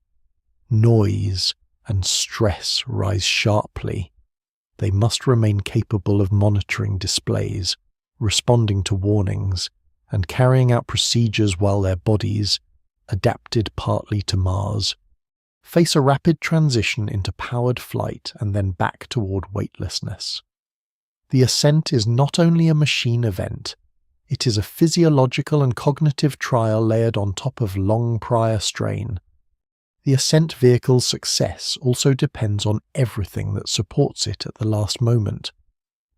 noise, and stress rise sharply. They must remain capable of monitoring displays, responding to warnings, and carrying out procedures while their bodies, adapted partly to Mars, face a rapid transition into powered flight and then back toward weightlessness. The ascent is not only a machine event, it is a physiological and cognitive trial layered on top of long prior strain. The ascent vehicle's success also depends on everything that supports it at the last moment.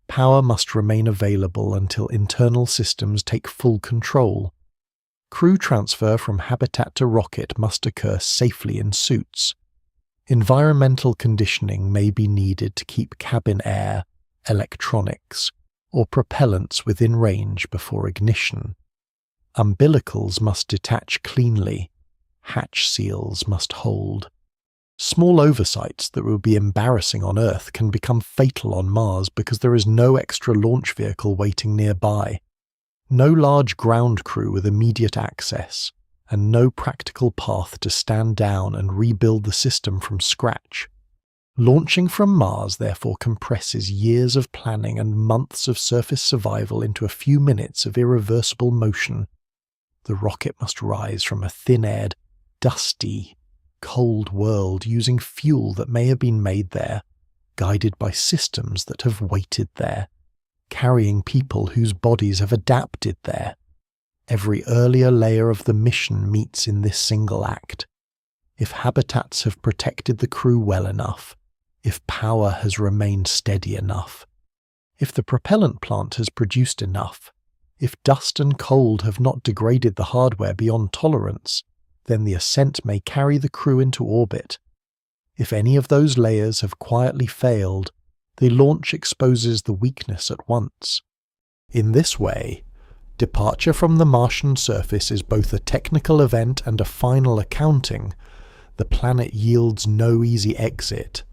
Power must remain available until internal systems take full control. Crew transfer from habitat to rocket must occur safely in suits. Environmental conditioning may be needed to keep cabin air, electronics, or propellants within range before ignition. Umbilicals must detach cleanly. Hatch seals must hold. Small oversights that would be embarrassing on Earth can become fatal on Mars because there is no extra launch vehicle waiting nearby. No large ground crew with immediate access. and no practical path to stand down and rebuild the system from scratch. Launching from Mars therefore compresses years of planning and months of surface survival into a few minutes of irreversible motion. The rocket must rise from a thin-aired, dusty, cold world using fuel that may have been made there, guided by systems that have waited there, carrying people whose bodies have adapted there. Every earlier layer of the mission meets in this single act. If habitats have protected the crew well enough, if power has remained steady enough, if the propellant plant has produced enough, if dust and cold have not degraded the hardware beyond tolerance, then the ascent may carry the crew into orbit. If any of those layers have quietly failed, the launch exposes the weakness at once. In this way, departure from the Martian surface is both a technical event and a final accounting. The planet yields no easy exit.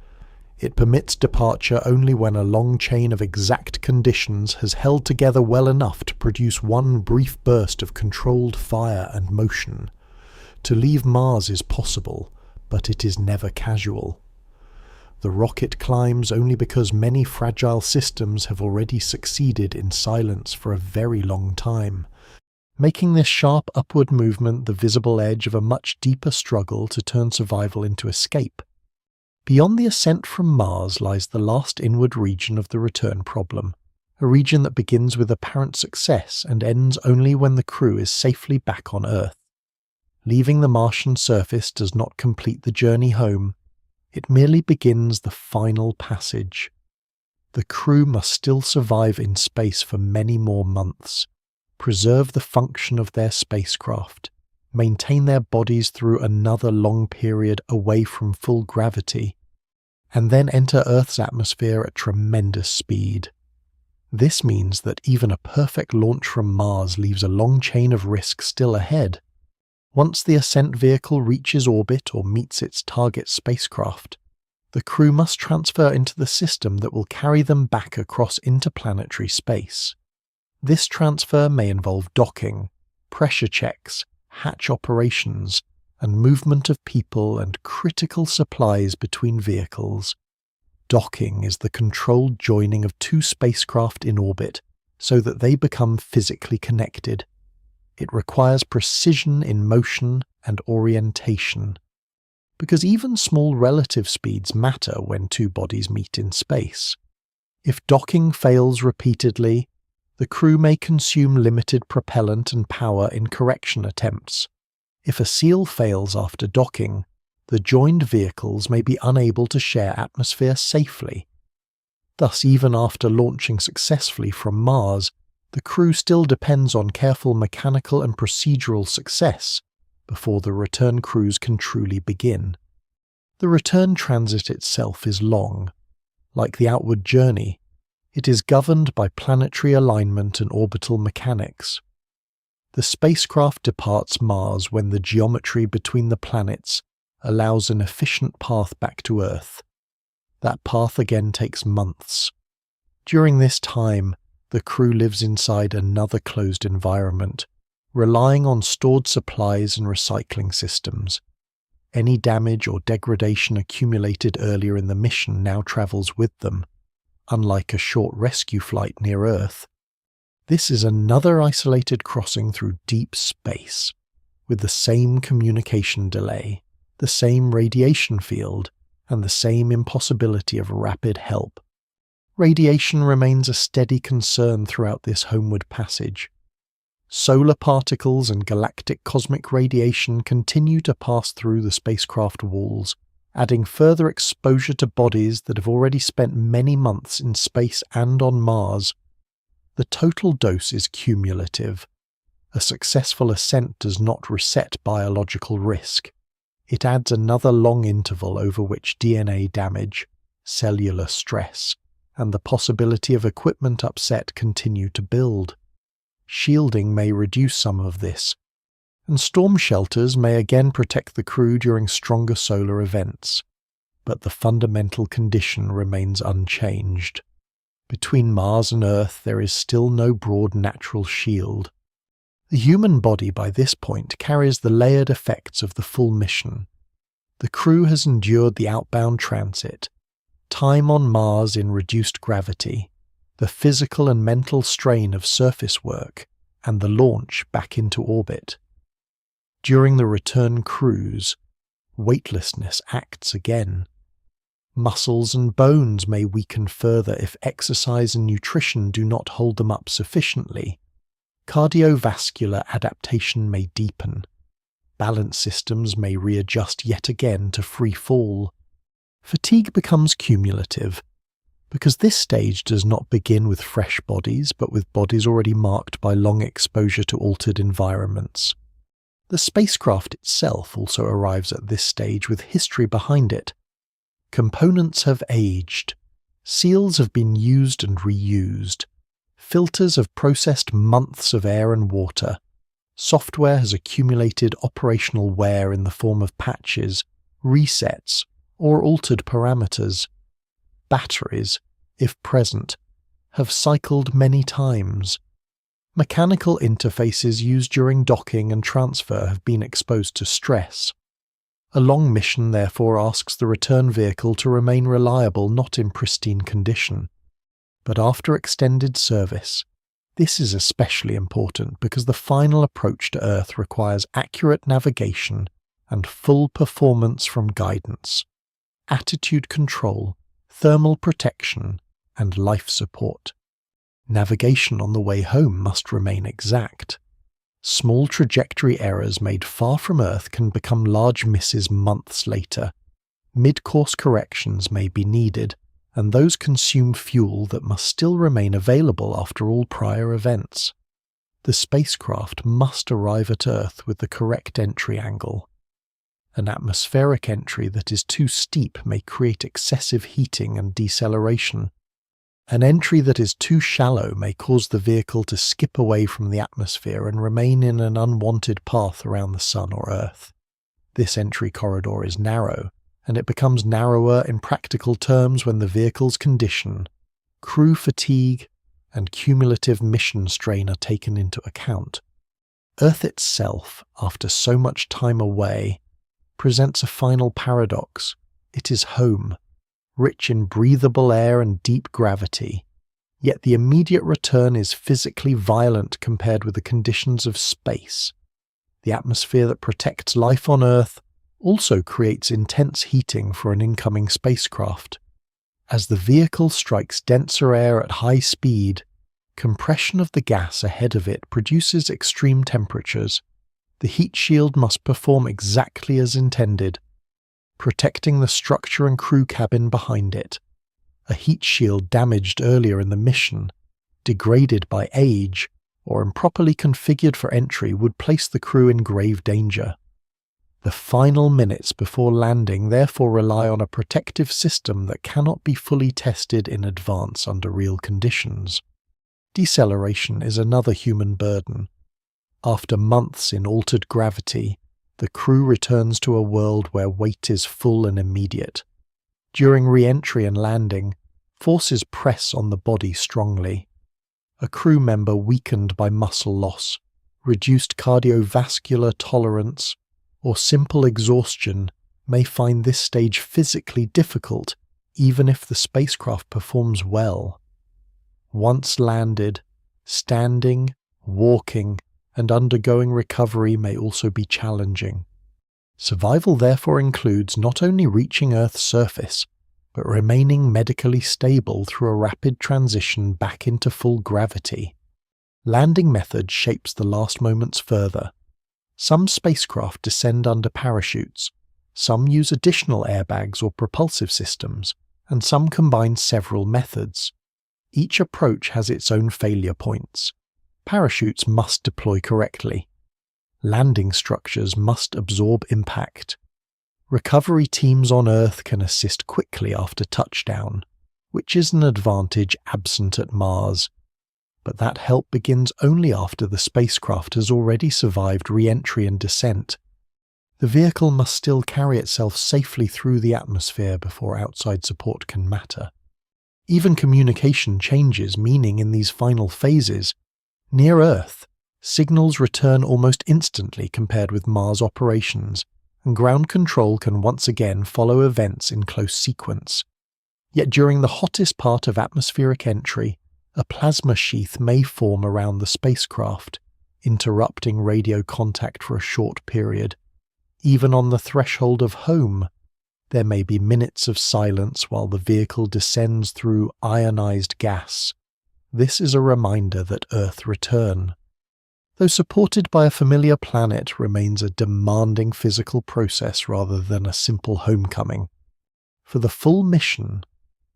It permits departure only when a long chain of exact conditions has held together well enough to produce one brief burst of controlled fire and motion. To leave Mars is possible, but it is never casual. The rocket climbs only because many fragile systems have already succeeded in silence for a very long time, making this sharp upward movement the visible edge of a much deeper struggle to turn survival into escape. Beyond the ascent from Mars lies the last inward region of the return problem, a region that begins with apparent success and ends only when the crew is safely back on Earth. Leaving the Martian surface does not complete the journey home, it merely begins the final passage. The crew must still survive in space for many more months, preserve the function of their spacecraft, maintain their bodies through another long period away from full gravity, and then enter Earth's atmosphere at tremendous speed. This means that even a perfect launch from Mars leaves a long chain of risk still ahead. Once the ascent vehicle reaches orbit or meets its target spacecraft, the crew must transfer into the system that will carry them back across interplanetary space. This transfer may involve docking, pressure checks, hatch operations, and movement of people and critical supplies between vehicles. Docking is the controlled joining of two spacecraft in orbit so that they become physically connected. It requires precision in motion and orientation, because even small relative speeds matter when two bodies meet in space. If docking fails repeatedly, the crew may consume limited propellant and power in correction attempts. If a seal fails after docking, the joined vehicles may be unable to share atmosphere safely. Thus, even after launching successfully from Mars, the crew still depends on careful mechanical and procedural success before the return cruise can truly begin. The return transit itself is long. Like the outward journey, it is governed by planetary alignment and orbital mechanics. The spacecraft departs Mars when the geometry between the planets allows an efficient path back to Earth. That path again takes months. During this time, the crew lives inside another closed environment, relying on stored supplies and recycling systems. Any damage or degradation accumulated earlier in the mission now travels with them, unlike a short rescue flight near Earth. This is another isolated crossing through deep space, with the same communication delay, the same radiation field, and the same impossibility of rapid help. Radiation remains a steady concern throughout this homeward passage. Solar particles and galactic cosmic radiation continue to pass through the spacecraft walls, adding further exposure to bodies that have already spent many months in space and on Mars. The total dose is cumulative. A successful ascent does not reset biological risk. It adds another long interval over which DNA damage, cellular stress, and the possibility of equipment upset continue to build. Shielding may reduce some of this, and storm shelters may again protect the crew during stronger solar events, but the fundamental condition remains unchanged. Between Mars and Earth there is still no broad natural shield. The human body by this point carries the layered effects of the full mission. The crew has endured the outbound transit, time on Mars in reduced gravity, the physical and mental strain of surface work, and the launch back into orbit. During the return cruise, weightlessness acts again. Muscles and bones may weaken further if exercise and nutrition do not hold them up sufficiently. Cardiovascular adaptation may deepen. Balance systems may readjust yet again to free fall. Fatigue becomes cumulative, because this stage does not begin with fresh bodies, but with bodies already marked by long exposure to altered environments. The spacecraft itself also arrives at this stage with history behind it. Components have aged. Seals have been used and reused. Filters have processed months of air and water. Software has accumulated operational wear in the form of patches, resets, or altered parameters. Batteries, if present, have cycled many times. Mechanical interfaces used during docking and transfer have been exposed to stress. A long mission therefore asks the return vehicle to remain reliable, not in pristine condition. But after extended service, this is especially important because the final approach to Earth requires accurate navigation and full performance from guidance, attitude control, thermal protection, and life support. Navigation on the way home must remain exact. Small trajectory errors made far from Earth can become large misses months later. Mid-course corrections may be needed, and those consume fuel that must still remain available after all prior events. The spacecraft must arrive at Earth with the correct entry angle. An atmospheric entry that is too steep may create excessive heating and deceleration. An entry that is too shallow may cause the vehicle to skip away from the atmosphere and remain in an unwanted path around the Sun or Earth. This entry corridor is narrow, and it becomes narrower in practical terms when the vehicle's condition, crew fatigue, and cumulative mission strain are taken into account. Earth itself, after so much time away, presents a final paradox. It is home, rich in breathable air and deep gravity, yet the immediate return is physically violent compared with the conditions of space. The atmosphere that protects life on Earth also creates intense heating for an incoming spacecraft. As the vehicle strikes denser air at high speed, compression of the gas ahead of it produces extreme temperatures. The heat shield must perform exactly as intended, protecting the structure and crew cabin behind it. A heat shield damaged earlier in the mission, degraded by age, or improperly configured for entry would place the crew in grave danger. The final minutes before landing therefore rely on a protective system that cannot be fully tested in advance under real conditions. Deceleration is another human burden. After months in altered gravity, the crew returns to a world where weight is full and immediate. During re-entry and landing, forces press on the body strongly. A crew member weakened by muscle loss, reduced cardiovascular tolerance, or simple exhaustion may find this stage physically difficult even if the spacecraft performs well. Once landed, standing, walking, and undergoing recovery may also be challenging. Survival therefore includes not only reaching Earth's surface, but remaining medically stable through a rapid transition back into full gravity. Landing method shapes the last moments further. Some spacecraft descend under parachutes, some use additional airbags or propulsive systems, and some combine several methods. Each approach has its own failure points. Parachutes must deploy correctly. Landing structures must absorb impact. Recovery teams on Earth can assist quickly after touchdown, which is an advantage absent at Mars. But that help begins only after the spacecraft has already survived re-entry and descent. The vehicle must still carry itself safely through the atmosphere before outside support can matter. Even communication changes meaning in these final phases. Near Earth, Signals return almost instantly compared with Mars operations, and ground control can once again follow events in close sequence. Yet during the hottest part of atmospheric entry, a plasma sheath may form around the spacecraft, interrupting radio contact for a short period. Even on the threshold of home, there may be minutes of silence while the vehicle descends through ionized gas. This is a reminder that Earth return, though supported by a familiar planet, remains a demanding physical process rather than a simple homecoming. For the full mission,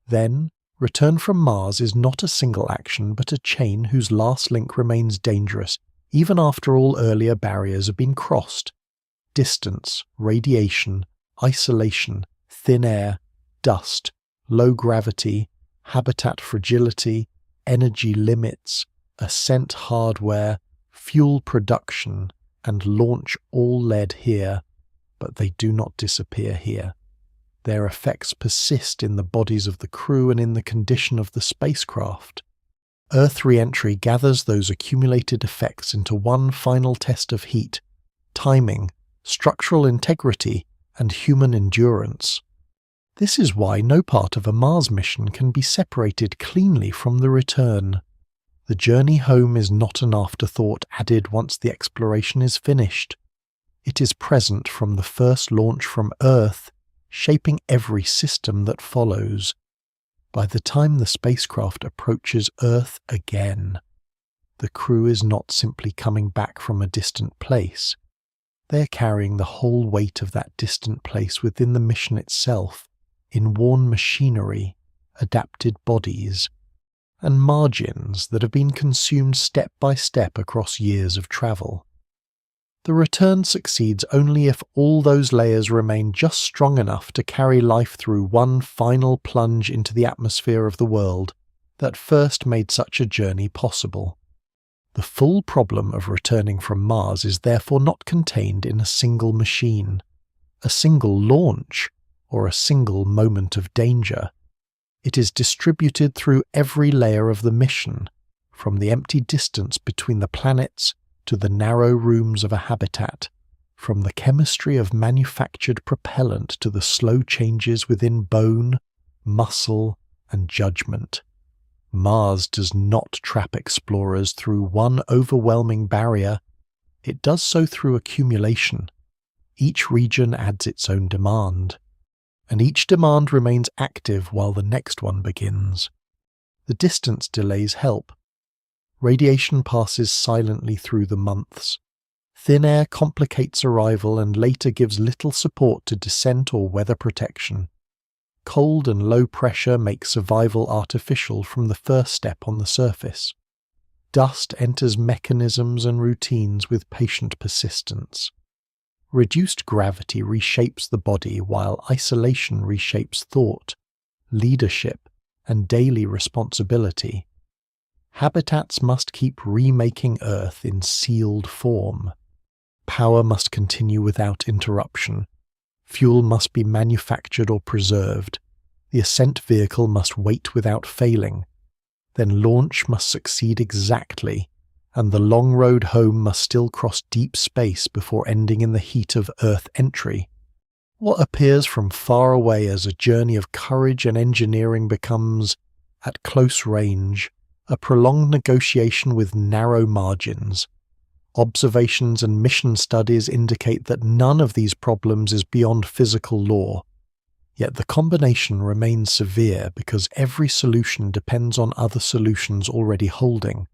then, return from Mars is not a single action but a chain whose last link remains dangerous even after all earlier barriers have been crossed. Distance, radiation, isolation, thin air, dust, low gravity, habitat fragility, energy limits, ascent hardware, fuel production, and launch all led here, but they do not disappear here. Their effects persist in the bodies of the crew and in the condition of the spacecraft. Earth re-entry gathers those accumulated effects into one final test of heat, timing, structural integrity, and human endurance. This is why no part of a Mars mission can be separated cleanly from the return. The journey home is not an afterthought added once the exploration is finished. It is present from the first launch from Earth, shaping every system that follows. By the time the spacecraft approaches Earth again, the crew is not simply coming back from a distant place. They are carrying the whole weight of that distant place within the mission itself, in worn machinery, adapted bodies, and margins that have been consumed step by step across years of travel. The return succeeds only if all those layers remain just strong enough to carry life through one final plunge into the atmosphere of the world that first made such a journey possible. The full problem of returning from Mars is therefore not contained in a single machine, a single launch, or a single moment of danger. It is distributed through every layer of the mission, from the empty distance between the planets to the narrow rooms of a habitat, from the chemistry of manufactured propellant to the slow changes within bone, muscle, and judgment. Mars does not trap explorers through one overwhelming barrier. It does so through accumulation. Each region adds its own demand, and each demand remains active while the next one begins. The distance delays help. Radiation passes silently through the months. Thin air complicates arrival and later gives little support to descent or weather protection. Cold and low pressure make survival artificial from the first step on the surface. Dust enters mechanisms and routines with patient persistence. Reduced gravity reshapes the body while isolation reshapes thought, leadership, and daily responsibility. Habitats must keep remaking Earth in sealed form. Power must continue without interruption. Fuel must be manufactured or preserved. The ascent vehicle must wait without failing. Then launch must succeed exactly, and the long road home must still cross deep space before ending in the heat of Earth entry. What appears from far away as a journey of courage and engineering becomes, at close range, a prolonged negotiation with narrow margins. Observations and mission studies indicate that none of these problems is beyond physical law. Yet the combination remains severe because every solution depends on other solutions already holding.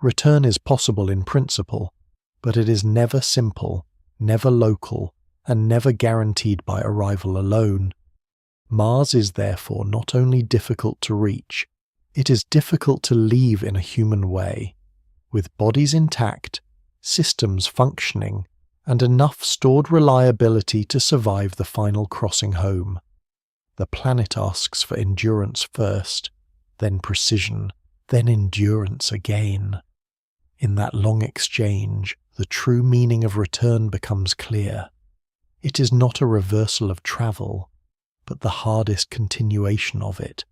Return is possible in principle, but it is never simple, never local, and never guaranteed by arrival alone. Mars is therefore not only difficult to reach, it is difficult to leave in a human way. With bodies intact, systems functioning, and enough stored reliability to survive the final crossing home. The planet asks for endurance first, then precision, then endurance again. In that long exchange, the true meaning of return becomes clear. It is not a reversal of travel, but the hardest continuation of it.